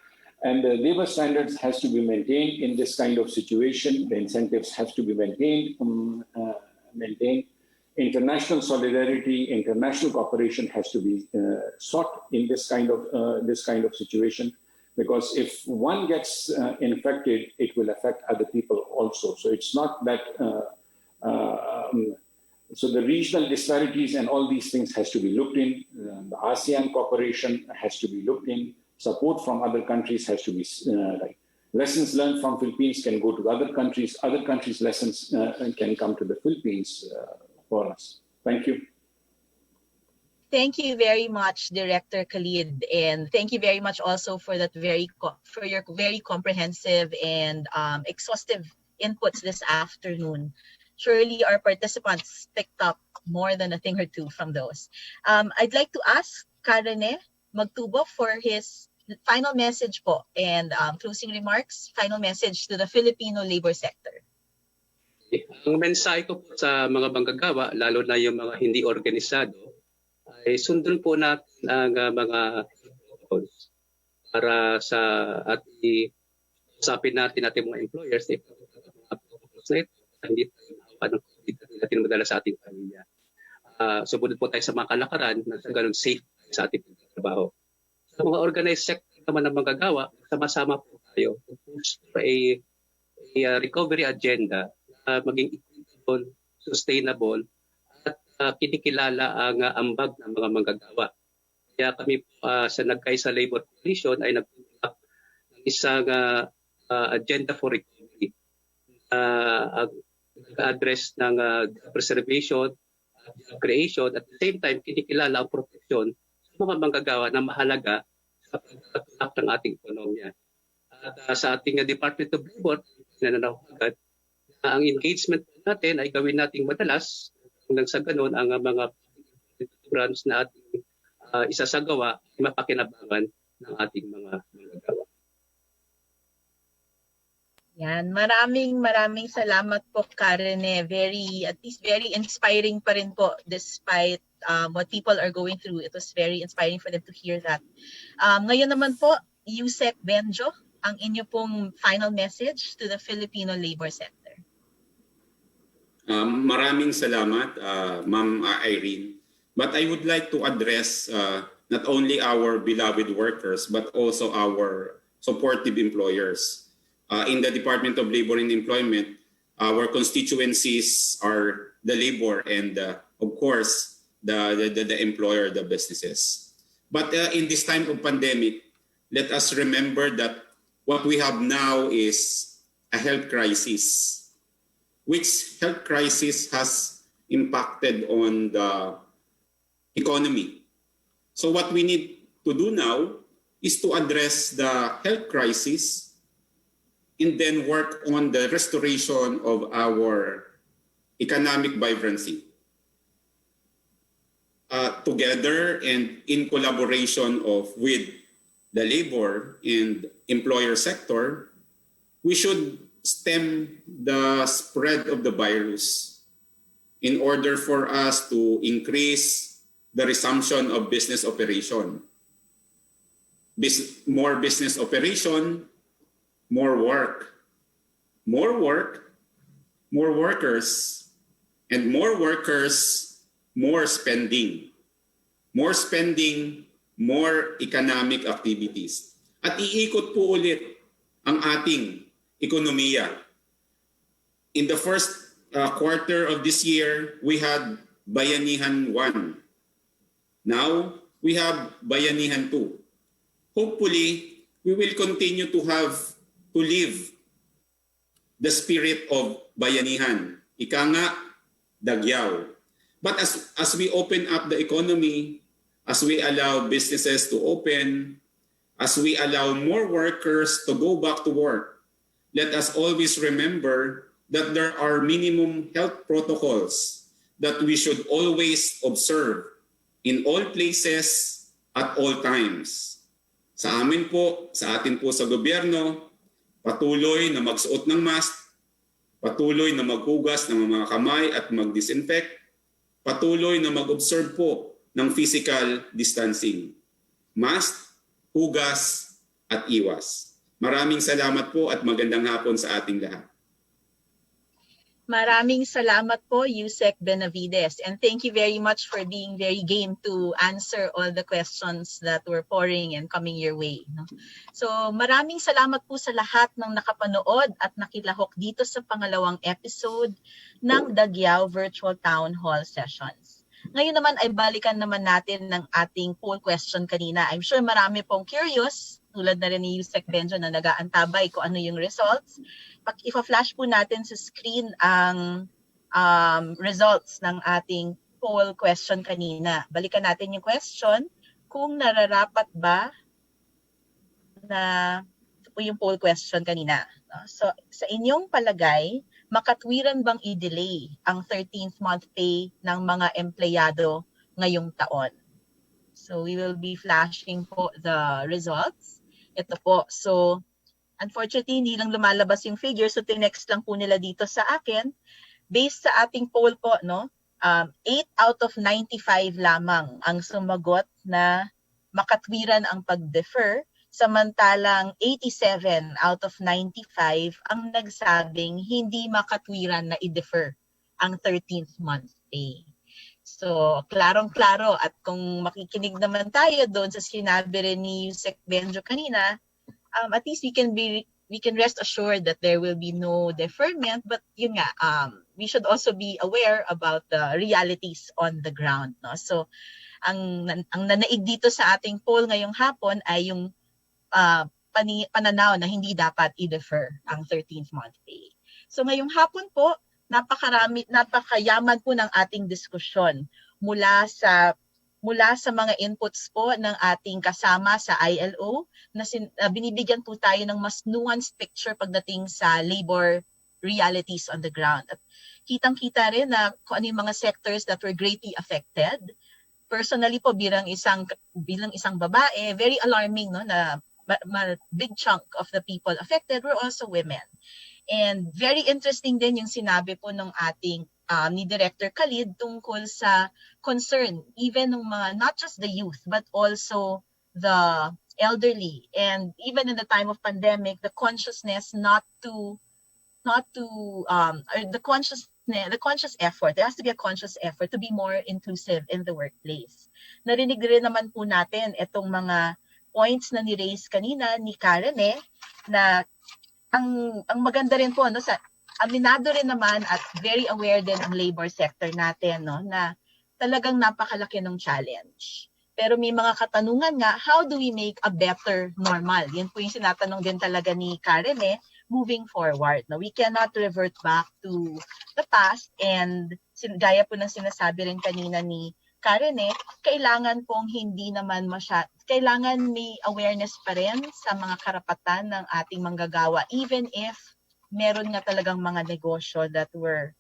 And the labor standards has to be maintained in this kind of situation. The incentives have to be maintained. International solidarity, international cooperation has to be sought in this kind of situation, because if one gets infected, it will affect other people also. So it's not that. So the regional disparities and all these things has to be looked in. The ASEAN cooperation has to be looked in. Support from other countries has to be lessons learned from Philippines can go to other countries. Other countries' lessons can come to the Philippines for us. Thank you. Thank you very much, Director Khalid, and thank you very much also for that for your very comprehensive and exhaustive inputs this afternoon. Surely our participants picked up more than a thing or two from those. I'd like to ask Karene Magtubo for his final message po and closing remarks, final message to the Filipino labor sector. Ang mensahe ko po sa mga manggagawa, lalo na yung mga hindi organisado, ay sundin po natin ang mga protocols para sa at usapin natin mga employers na hindi natin madala sa ating pamilya. Sumunod po tayo sa mga kalakaran na sa ganun safe sa ating trabaho. Sa mga organized sector naman ng manggagawa, sama-sama po tayo for a recovery agenda maging equitable, sustainable, at kinikilala ang ambag ng mga manggagawa. Kaya kami sa Nagkaisa Labor Coalition ay nag-conduct ng isang agenda for recovery. Address ng preservation, creation, at the same time kinikilala ang proteksyon sa mga manggagawa na mahalaga sa pagtatulak ng ating ekonomiya. At sa ating Department of Labor, nananawagan ang engagement natin ay gawin nating madalas hanggang sa ganun ang mga programs na ating isasagawa ay mapakinabangan ng ating mga manggagawa. Yan, maraming salamat po, Karene. At least very inspiring pa rin po despite what people are going through. It was very inspiring for them to hear that. Ngayon naman po, Yusek Benjo, ang inyo pong final message to the Filipino labor sector. Maraming salamat, Ma'am Irene. But I would like to address not only our beloved workers, but also our supportive employers. In the Department of Labor and Employment, our constituencies are the labor and, of course, the employer, the businesses. But in this time of pandemic, let us remember that what we have now is a health crisis, which health crisis has impacted on the economy. So what we need to do now is to address the health crisis and then work on the restoration of our economic vibrancy. Together and in collaboration with the labor and employer sector, we should stem the spread of the virus in order for us to increase the resumption of business operation. More business operation, more work. More work, more workers, and more workers, more spending. More spending, more economic activities. At iikot po ulit ang ating ekonomiya. In the first quarter of this year, we had Bayanihan 1. Now, we have Bayanihan 2. Hopefully, we will continue to live the spirit of bayanihan. Ika nga, Dagyaw. But as we open up the economy, as we allow businesses to open, as we allow more workers to go back to work, let us always remember that there are minimum health protocols that we should always observe in all places at all times. Sa amin po, sa atin po sa gobyerno, patuloy na magsuot ng mask, patuloy na maghugas ng mga kamay at mag-disinfect, patuloy na mag-observe po ng physical distancing. Mask, hugas, at iwas. Maraming salamat po at magandang hapon sa ating lahat. Maraming salamat po, Yusek Benavides. And thank you very much for being very game to answer all the questions that were pouring and coming your way. No? So maraming salamat po sa lahat ng nakapanood at nakilahok dito sa pangalawang episode ng Dagyaw Virtual Town Hall Sessions. Ngayon naman ay balikan naman natin ng ating poll question kanina. I'm sure marami pong curious, tulad na rin ni Yusek Benjo na nag-aantabay kung ano yung results. Ipa-flash po natin sa screen ang results ng ating poll question kanina. Balikan natin yung question, kung nararapat ba na ito po yung poll question kanina. So sa inyong palagay, makatwiran bang i-delay ang 13th month pay ng mga empleyado ngayong taon? So we will be flashing po the results. Ito po. So unfortunately, hindi lang lumalabas yung figure. So tinext lang po nila dito sa akin. Based sa ating poll po, no, 8 out of 95 lamang ang sumagot na makatwiran ang pag-defer. Samantalang 87 out of 95 ang nagsabing hindi makatwiran na i-defer ang 13th month pay. So, klarong-klaro. At kung makikinig naman tayo doon sa sinabi rin ni Yusek Benjo kanina, at least we can rest assured that there will be no deferment, but yun nga, we should also be aware about the realities on the ground, no? So ang nanaig dito sa ating poll ngayong hapon ay yung pananaw na hindi dapat i-defer ang 13th month pay. So ngayong hapon po, napakayaman po ng ating diskusyon mula sa mga inputs po ng ating kasama sa ILO na binibigyan po tayo ng mas nuanced picture pagdating sa labor realities on the ground. At kitang-kita rin na kung ano yung mga sectors that were greatly affected. Personally po bilang isang babae, very alarming, no, na big chunk of the people affected were also women. And very interesting din yung sinabi po ng ating ni Director Khalid tungkol sa concern even ng mga, not just the youth, but also the elderly. And even in the time of pandemic, the consciousness the conscious effort, there has to be a conscious effort to be more inclusive in the workplace. Narinig rin naman po natin itong mga points na ni-raise kanina ni Karen na ang maganda rin po, no, sa aminado rin naman at very aware din ang labor sector natin, no, na talagang napakalaki ng challenge. Pero may mga katanungan nga, how do we make a better normal? Yan po yung sinatanong din talaga ni Karen moving forward. No? We cannot revert back to the past, and gaya po ng sinasabi rin kanina ni Karen, kailangan pong hindi naman kailangan may awareness pa rin sa mga karapatan ng ating manggagawa, even if meron nga talagang mga negosyo that were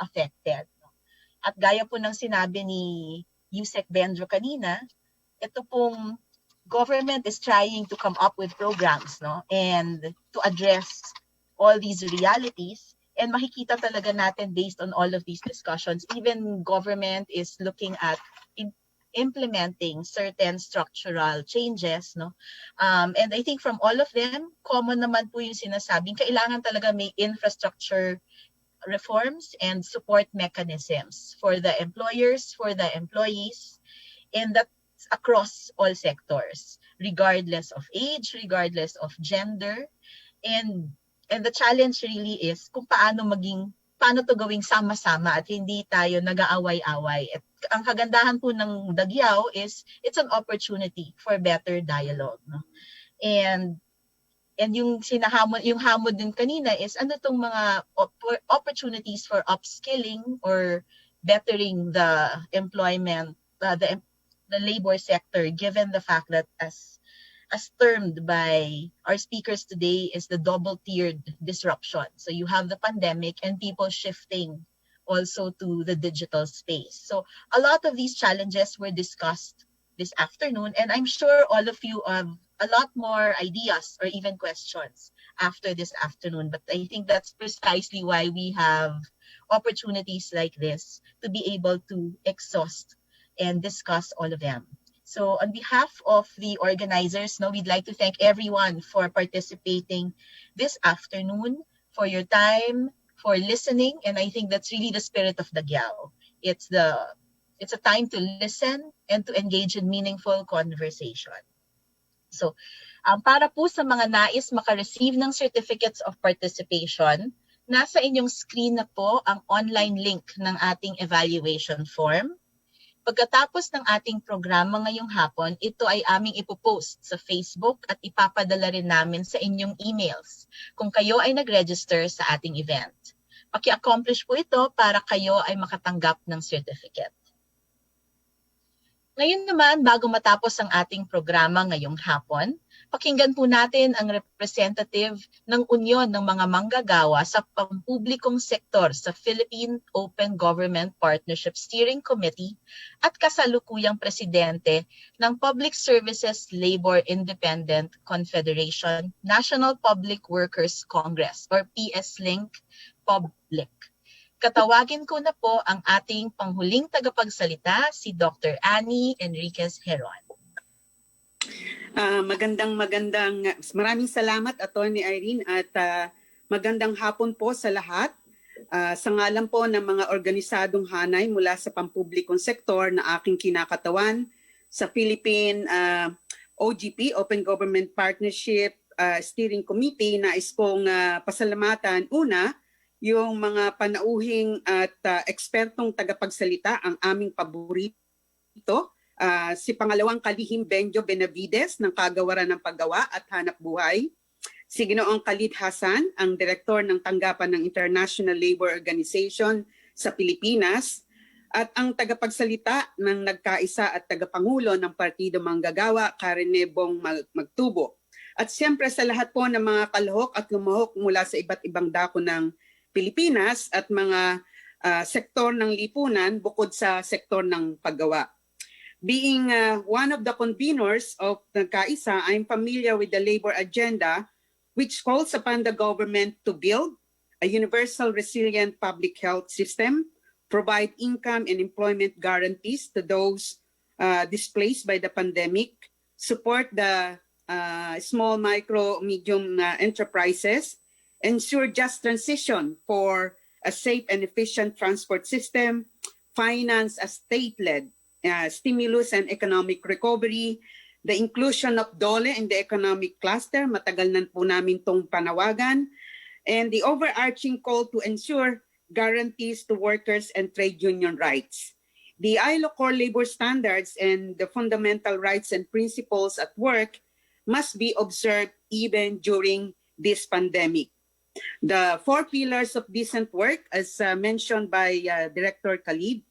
affected. At gaya po ng sinabi ni Yusek Benjo kanina, ito pong government is trying to come up with programs, no, and to address all these realities. And makikita talaga natin based on all of these discussions, even government is looking at implementing certain structural changes, no? And I think from all of them, common naman po yung sinasabing kailangan talaga may infrastructure reforms and support mechanisms for the employers, for the employees, and that's across all sectors, regardless of age, regardless of gender. And the challenge really is kung paano to gawing sama-sama at hindi tayo nag-aaway-away. At ang kagandahan po ng Dagyaw is it's an opportunity for better dialogue, no? And And yung hamon din kanina is ano tong mga opportunities for upskilling or bettering the employment, the labor sector, given the fact that as termed by our speakers today is the double-tiered disruption. So you have the pandemic and people shifting also to the digital space. So a lot of these challenges were discussed this afternoon, and I'm sure all of you have a lot more ideas or even questions after this afternoon. But I think that's precisely why we have opportunities like this to be able to exhaust and discuss all of them. So on behalf of the organizers, we'd like to thank everyone for participating this afternoon, for your time, for listening, and I think that's really the spirit of Dagyaw. It's a time to listen and to engage in meaningful conversation. So, para po sa mga nais maka-receive ng certificates of participation, nasa inyong screen na po ang online link ng ating evaluation form. Pagkatapos ng ating programa ngayong hapon, ito ay aming ipopost sa Facebook at ipapadala rin namin sa inyong emails kung kayo ay nag-register sa ating event. Paki-accomplish po ito para kayo ay makatanggap ng certificate. Ngayon naman, bago matapos ang ating programa ngayong hapon, pakinggan po natin ang representative ng Union ng mga Manggagawa sa pampublikong sektor sa Philippine Open Government Partnership Steering Committee at kasalukuyang presidente ng Public Services Labor Independent Confederation National Public Workers Congress or PS-Link Public. Katawagin ko na po ang ating panghuling tagapagsalita, si Dr. Annie Enriquez Heron. Maraming salamat, Atty. Irene, at magandang hapon po sa lahat. Sa ngalan po ng mga organisadong hanay mula sa pampublikong sektor na aking kinakatawan sa Philippine OGP, Open Government Partnership Steering Committee, nais pong pasalamatan una yung mga panauhing at ekspertong tagapagsalita, ang aming paborito, si Pangalawang Kalihim Benjo Benavides ng Kagawaran ng Paggawa at Hanap Buhay, si Ginoong Khalid Hassan, ang Direktor ng Tanggapan ng International Labor Organization sa Pilipinas, at ang tagapagsalita ng nagkaisa at tagapangulo ng Partido Manggagawa, Karine Bong Magtubo. At siyempre sa lahat po ng mga kalahok at lumahok mula sa iba't ibang dako ng Pilipinas at mga sektor ng lipunan bukod sa sektor ng paggawa. Being one of the conveners of Nagkaisa, I'm familiar with the labor agenda which calls upon the government to build a universal resilient public health system, provide income and employment guarantees to those displaced by the pandemic, support the small, micro, medium enterprises, ensure just transition for a safe and efficient transport system, finance a state-led stimulus and economic recovery, the inclusion of DOLE in the economic cluster, matagal na po namin itong panawagan, and the overarching call to ensure guarantees to workers and trade union rights. The ILO core labor standards and the fundamental rights and principles at work must be observed even during this pandemic. The 4 pillars of decent work, as mentioned by Director Khalid,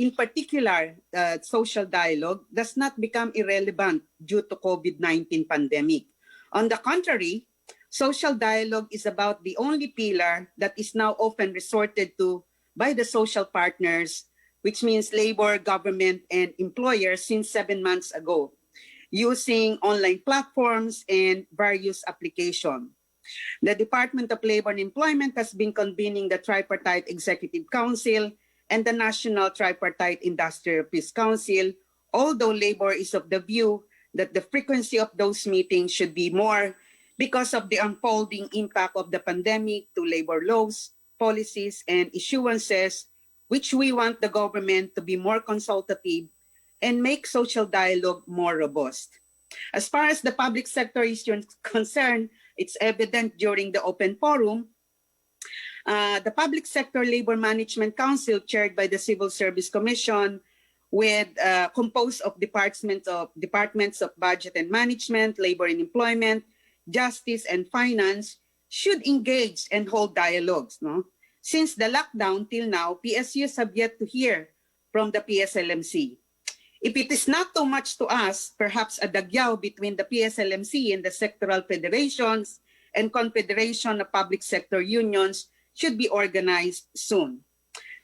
in particular, social dialogue, does not become irrelevant due to COVID-19 pandemic. On the contrary, social dialogue is about the only pillar that is now often resorted to by the social partners, which means labor, government, and employers since 7 months ago, using online platforms and various applications. The Department of Labor and Employment has been convening the Tripartite Executive Council and the National Tripartite Industrial Peace Council, although labor is of the view that the frequency of those meetings should be more because of the unfolding impact of the pandemic to labor laws, policies, and issuances, which we want the government to be more consultative and make social dialogue more robust. As far as the public sector is concerned, it's evident during the open forum, the Public Sector Labor Management Council, chaired by the Civil Service Commission, with composed of departments of Budget and Management, Labor and Employment, justice, and finance should engage and hold dialogues. No? Since the lockdown till now, PSUs have yet to hear from the PSLMC. If it is not too much to ask, perhaps a Dagyaw between the PSLMC and the sectoral federations and Confederation of Public Sector Unions should be organized soon.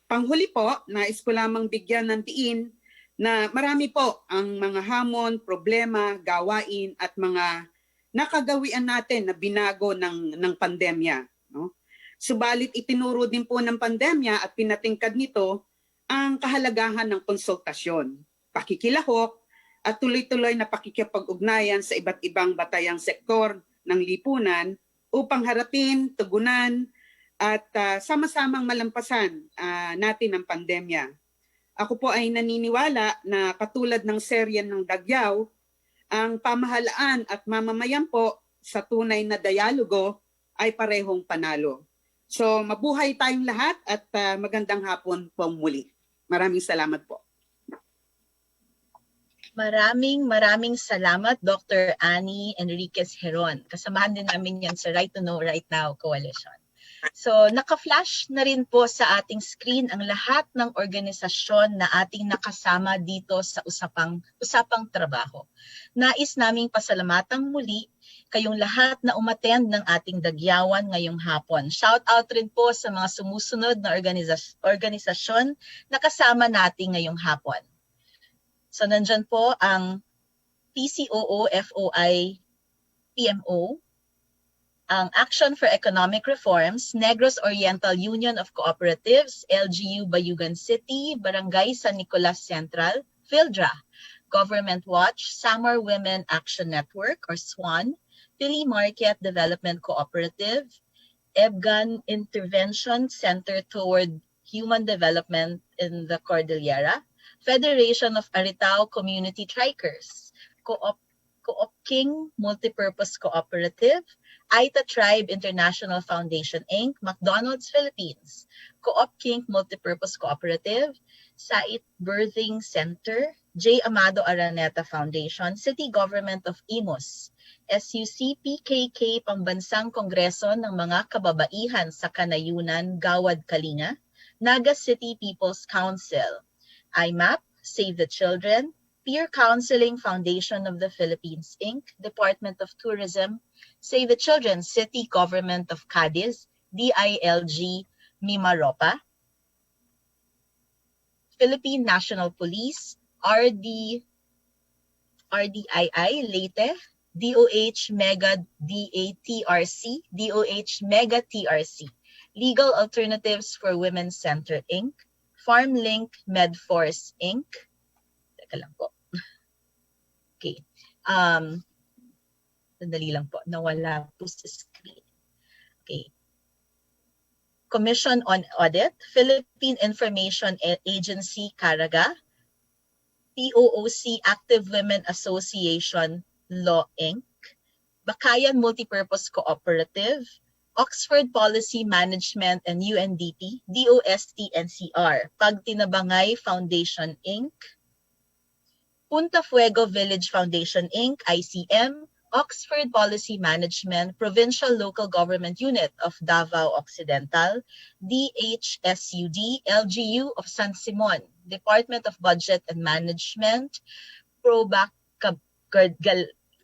Panghuli po, nais ko lamang bigyan ng diin na marami po ang mga hamon, problema, gawain at mga nakagawian natin na binago ng pandemya. No? Subalit itinuro din po ng pandemya at pinatingkad nito ang kahalagahan ng konsultasyon, pakikilahok at tuloy-tuloy na pakikipag-ugnayan sa iba't ibang batayang sektor ng lipunan upang harapin, tugunan at sama-samang malampasan natin ang pandemya. Ako po ay naniniwala na katulad ng serye ng Dagyaw, ang pamahalaan at mamamayan po sa tunay na dialogo ay parehong panalo. So mabuhay tayong lahat at magandang hapon po muli. Maraming salamat po. Maraming salamat, Dr. Annie Enriquez Heron. Kasamahan din namin yan sa Right to Know Right Now Coalition. So, naka-flash na rin po sa ating screen ang lahat ng organisasyon na ating nakasama dito sa Usapang Trabaho. Nais naming pasalamatan muli kayong lahat na umattend ng ating Dagyawan ngayong hapon. Shout out rin po sa mga sumusunod na organisasyon na kasama natin ngayong hapon. So, nandyan po ang PCOO, FOI, PMO, ang Action for Economic Reforms, Negros Oriental Union of Cooperatives, LGU Bayugan City, Barangay San Nicolas Central, PhilDRA, Government Watch, Samar Women Action Network or SWAN, Philly Market Development Cooperative, EBGAN Intervention Center Toward Human Development in the Cordillera, Federation of Aritao Community Trikers, Co-op King Multipurpose Cooperative, Aita Tribe International Foundation Inc., McDonald's Philippines, Co-op King Multipurpose Cooperative, Sait Birthing Center, J. Amado Araneta Foundation, City Government of Imus, SUC PKK Pambansang Kongreso ng mga Kababaihan sa Kanayunan, Gawad Kalinga, Naga City People's Council, IMAP, Save the Children, Peer Counseling Foundation of the Philippines, Inc., Department of Tourism, Save the Children, City Government of Cadiz, DILG, Mimaropa, Philippine National Police, RDII, Leyte, DOH Mega DATRC, DOH Mega TRC, Legal Alternatives for Women's Center, Inc., FarmLink Medforce, Inc., lang po. Okay. Sandali lang po. Nawala po sa screen. Okay. Commission on Audit, Philippine Information Agency, Caraga, POOC Active Women Association, Law, Inc., Bakayan Multipurpose Cooperative, Oxford Policy Management and UNDP, DOST NCR, Pagtinabangay Foundation, Inc., Punta Fuego Village Foundation, Inc., ICM, Oxford Policy Management, Provincial Local Government Unit of Davao Occidental, DHSUD, LGU of San Simon, Department of Budget and Management, Probac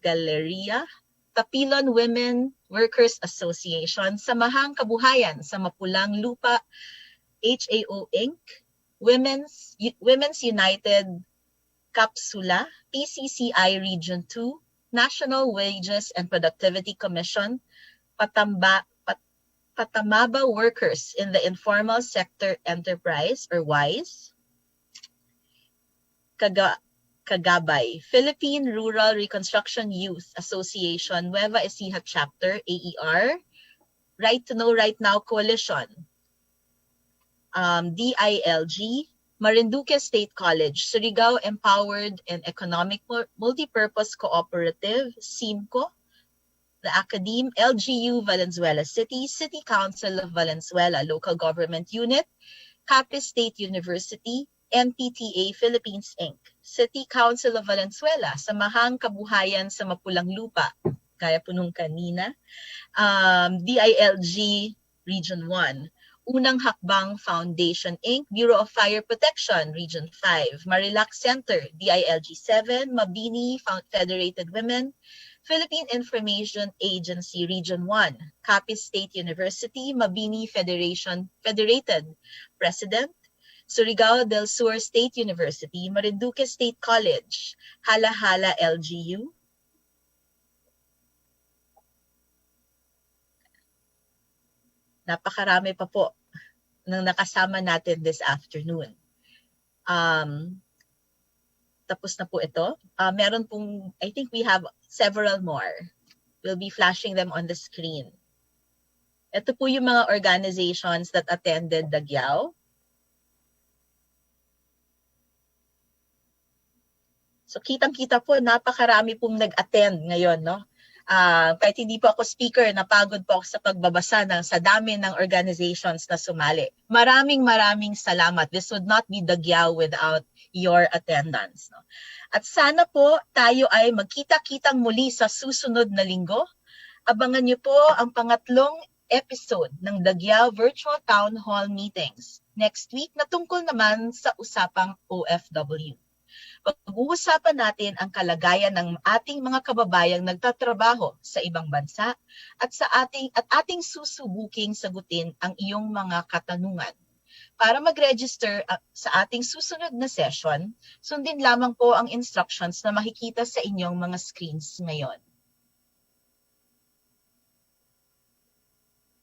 Galleria, Tapilon Women Workers Association, Samahang Kabuhayan sa Mapulang Lupa, HAO, Inc., Women's United Kapsula, PCCI Region 2, National Wages and Productivity Commission, Patamaba Workers in the Informal Sector Enterprise or WISE, Kagabay, Philippine Rural Reconstruction Youth Association, Nueva Ecija Chapter, AER, Right to Know Right Now Coalition, DILG, Marinduque State College, Surigao Empowered and Economic Multipurpose Cooperative, CIMCO, the Academe, LGU Valenzuela City, City Council of Valenzuela Local Government Unit, Capiz State University, NPTA Philippines, Inc., City Council of Valenzuela, Samahang Kabuhayan sa Mapulang Lupa, gaya po nung kanina. DILG Region 1. Unang Hakbang Foundation Inc., Bureau of Fire Protection, Region 5. Marilac Center, DILG 7, Mabini Federated Women, Philippine Information Agency, Region 1. Capiz State University, Mabini Federated President, Surigao del Sur State University, Marinduque State College, Hala-Hala LGU, napakarami pa po ng nakasama natin this afternoon. Tapos na po ito. Meron pong, I think we have several more. We'll be flashing them on the screen. Ito po yung mga organizations that attended Dagyaw. So kitang-kita po, napakarami pong nag-attend ngayon, no? Kahit hindi po ako speaker, napagod po ako sa pagbabasa sa dami ng organizations na sumali. Maraming salamat. This would not be Dagyaw without your attendance. No? At sana po tayo ay magkita-kitang muli sa susunod na linggo. Abangan niyo po ang pangatlong episode ng Dagyaw Virtual Town Hall Meetings next week na tungkol naman sa Usapang OFW. Pag-uusapan natin ang kalagayan ng ating mga kababayang nagtatrabaho sa ibang bansa at ating susubuking sagutin ang iyong mga katanungan. Para mag-register sa ating susunod na session, sundin lamang po ang instructions na makikita sa inyong mga screens ngayon.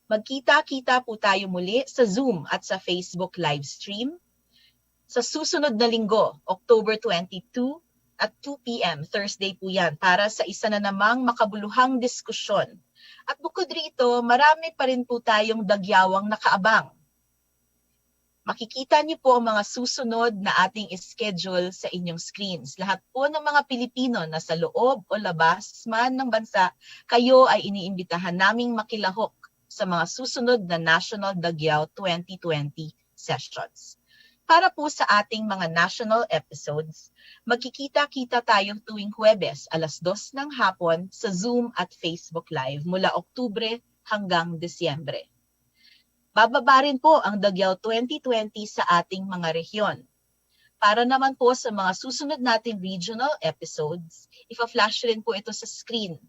Magkita-kita po tayo muli sa Zoom at sa Facebook livestream sa susunod na linggo, October 22 at 2 p.m. Thursday po yan, para sa isa na namang makabuluhang diskusyon. At bukod rito, marami pa rin po tayong dagyawang nakaabang. Makikita niyo po ang mga susunod na ating schedule sa inyong screens. Lahat po ng mga Pilipino na sa loob o labas man ng bansa, kayo ay iniimbitahan naming makilahok sa mga susunod na National Dagyaw 2020 sessions. Para po sa ating mga national episodes, magkikita-kita tayo tuwing Huwebes, 2:00 ng hapon sa Zoom at Facebook Live mula Oktubre hanggang Disyembre. Bababa rin po ang Dagyaw 2020 sa ating mga rehiyon. Para naman po sa mga susunod nating regional episodes, ipa-flash rin po ito sa screen.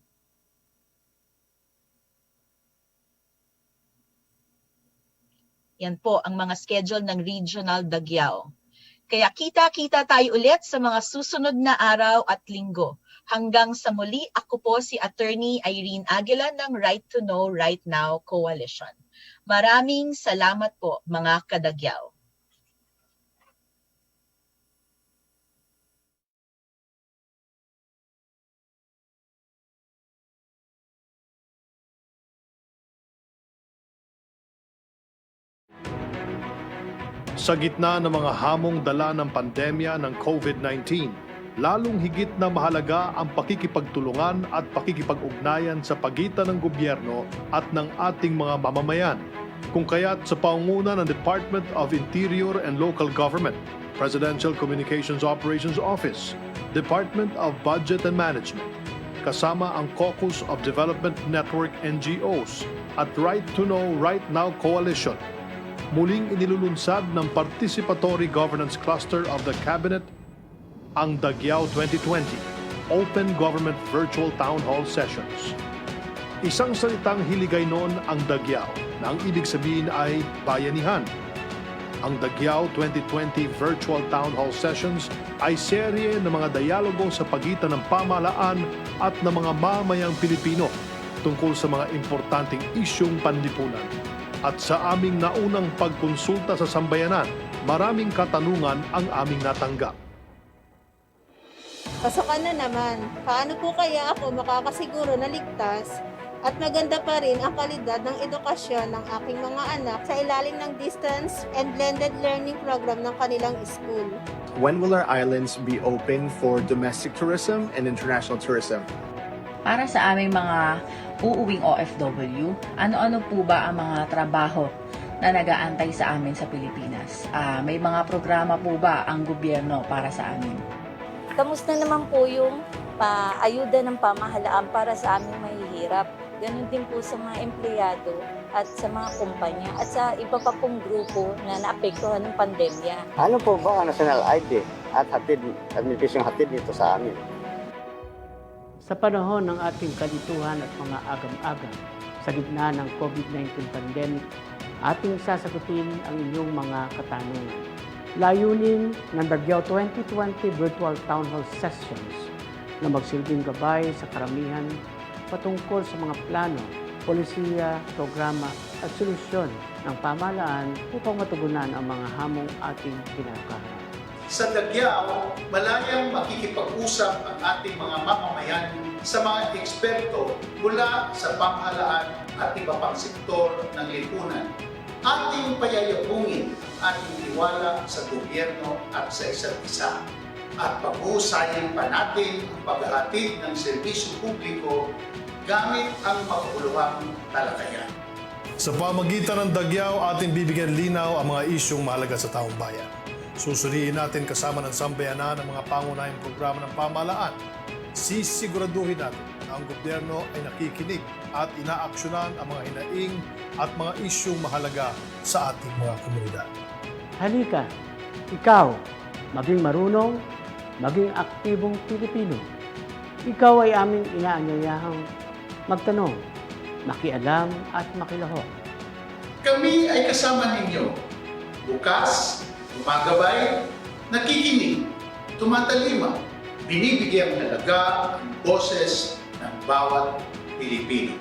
Yan po ang mga schedule ng Regional Dagyaw. Kaya kita-kita tayo ulit sa mga susunod na araw at linggo. Hanggang sa muli, ako po si Attorney Irene Aguila ng Right to Know Right Now Coalition. Maraming salamat po mga kadagyaw. Sa gitna ng mga hamong dala ng pandemya ng COVID-19, lalong higit na mahalaga ang pakikipagtulungan at pakikipag-ugnayan sa pagitan ng gobyerno at ng ating mga mamamayan. Kung kaya't sa pangunguna ng Department of Interior and Local Government, Presidential Communications Operations Office, Department of Budget and Management, kasama ang Caucus of Development Network NGOs at Right to Know Right Now Coalition, muling inilulunsad ng Participatory Governance Cluster of the Cabinet ang Dagyaw 2020 Open Government Virtual Town Hall Sessions. Isang salitang Hiligaynon ang Dagyaw na ang ibig sabihin ay bayanihan. Ang Dagyaw 2020 Virtual Town Hall Sessions ay serye ng mga dialogo sa pagitan ng pamahalaan at ng mga mamayang Pilipino tungkol sa mga importanteng isyung panlipunan. At sa aming naunang pagkonsulta sa sambayanan, maraming katanungan ang aming natanggap. Pasokan na naman, paano po kaya ako makakasiguro na ligtas at maganda pa rin ang kalidad ng edukasyon ng aking mga anak sa ilalim ng distance and blended learning program ng kanilang school? When will our islands be open for domestic tourism and international tourism? Para sa aming mga uuwing OFW, ano-ano po ba ang mga trabaho na nag-aantay sa amin sa Pilipinas? May mga programa po ba ang gobyerno para sa amin? Kamusta naman po yung ayuda ng pamahalaan para sa aming mahihirap? Ganon din po sa mga empleyado at sa mga kumpanya at sa iba pa pong grupo na naapektuhan ng pandemya. Ano po ba ang national ID at administrasyong hatid nito sa amin? Sa panahon ng ating kalituhan at mga agam-agam sa gitna ng COVID-19 pandemic, ating sasagutin ang inyong mga katanungan. Layunin ng Dagyaw 2020 Virtual Town Hall Sessions na magsilbing gabay sa karamihan patungkol sa mga plano, polisiya, programa at solusyon ng pamahalaan upang matugunan ang mga hamong ating kinakaharap. Sa Dagyaw, malayang makikipag-usap ang ating mga mamamayan sa mga eksperto mula sa pamahalaan at iba pang sektor ng lipunan. Ating payayabungin ang ating tiwala sa gobyerno at sa isa't isa. At pag-uusayin pa natin ang paghahatid ng serbisyo publiko gamit ang makabuluhang talakayan. Sa pamagitan ng Dagyaw, ating bibigyan linaw ang mga isyong mahalaga sa taong bayan. Susuriin natin kasama ng sambayanan ang mga pangunahing programa ng pamahalaan. Sisiguraduhin natin na ang gobyerno ay nakikinig at inaaksyonan ang mga hinaing at mga isyong mahalaga sa ating mga komunidad. Halika, ikaw, maging marunong, maging aktibong Pilipino. Ikaw ay aming inaanyayahang magtanong, makialam at makilahok. Kami ay kasama ninyo. Bukas, gumagabay, nakikinig, tumatalima, binibigyang halaga ang boses ng bawat Pilipino.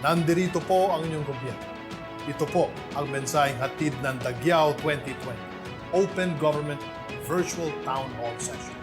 Nandirito po ang inyong gobyerno. Ito po ang mensaheng hatid ng Dagyaw 2020 Open Government Virtual Town Hall Session.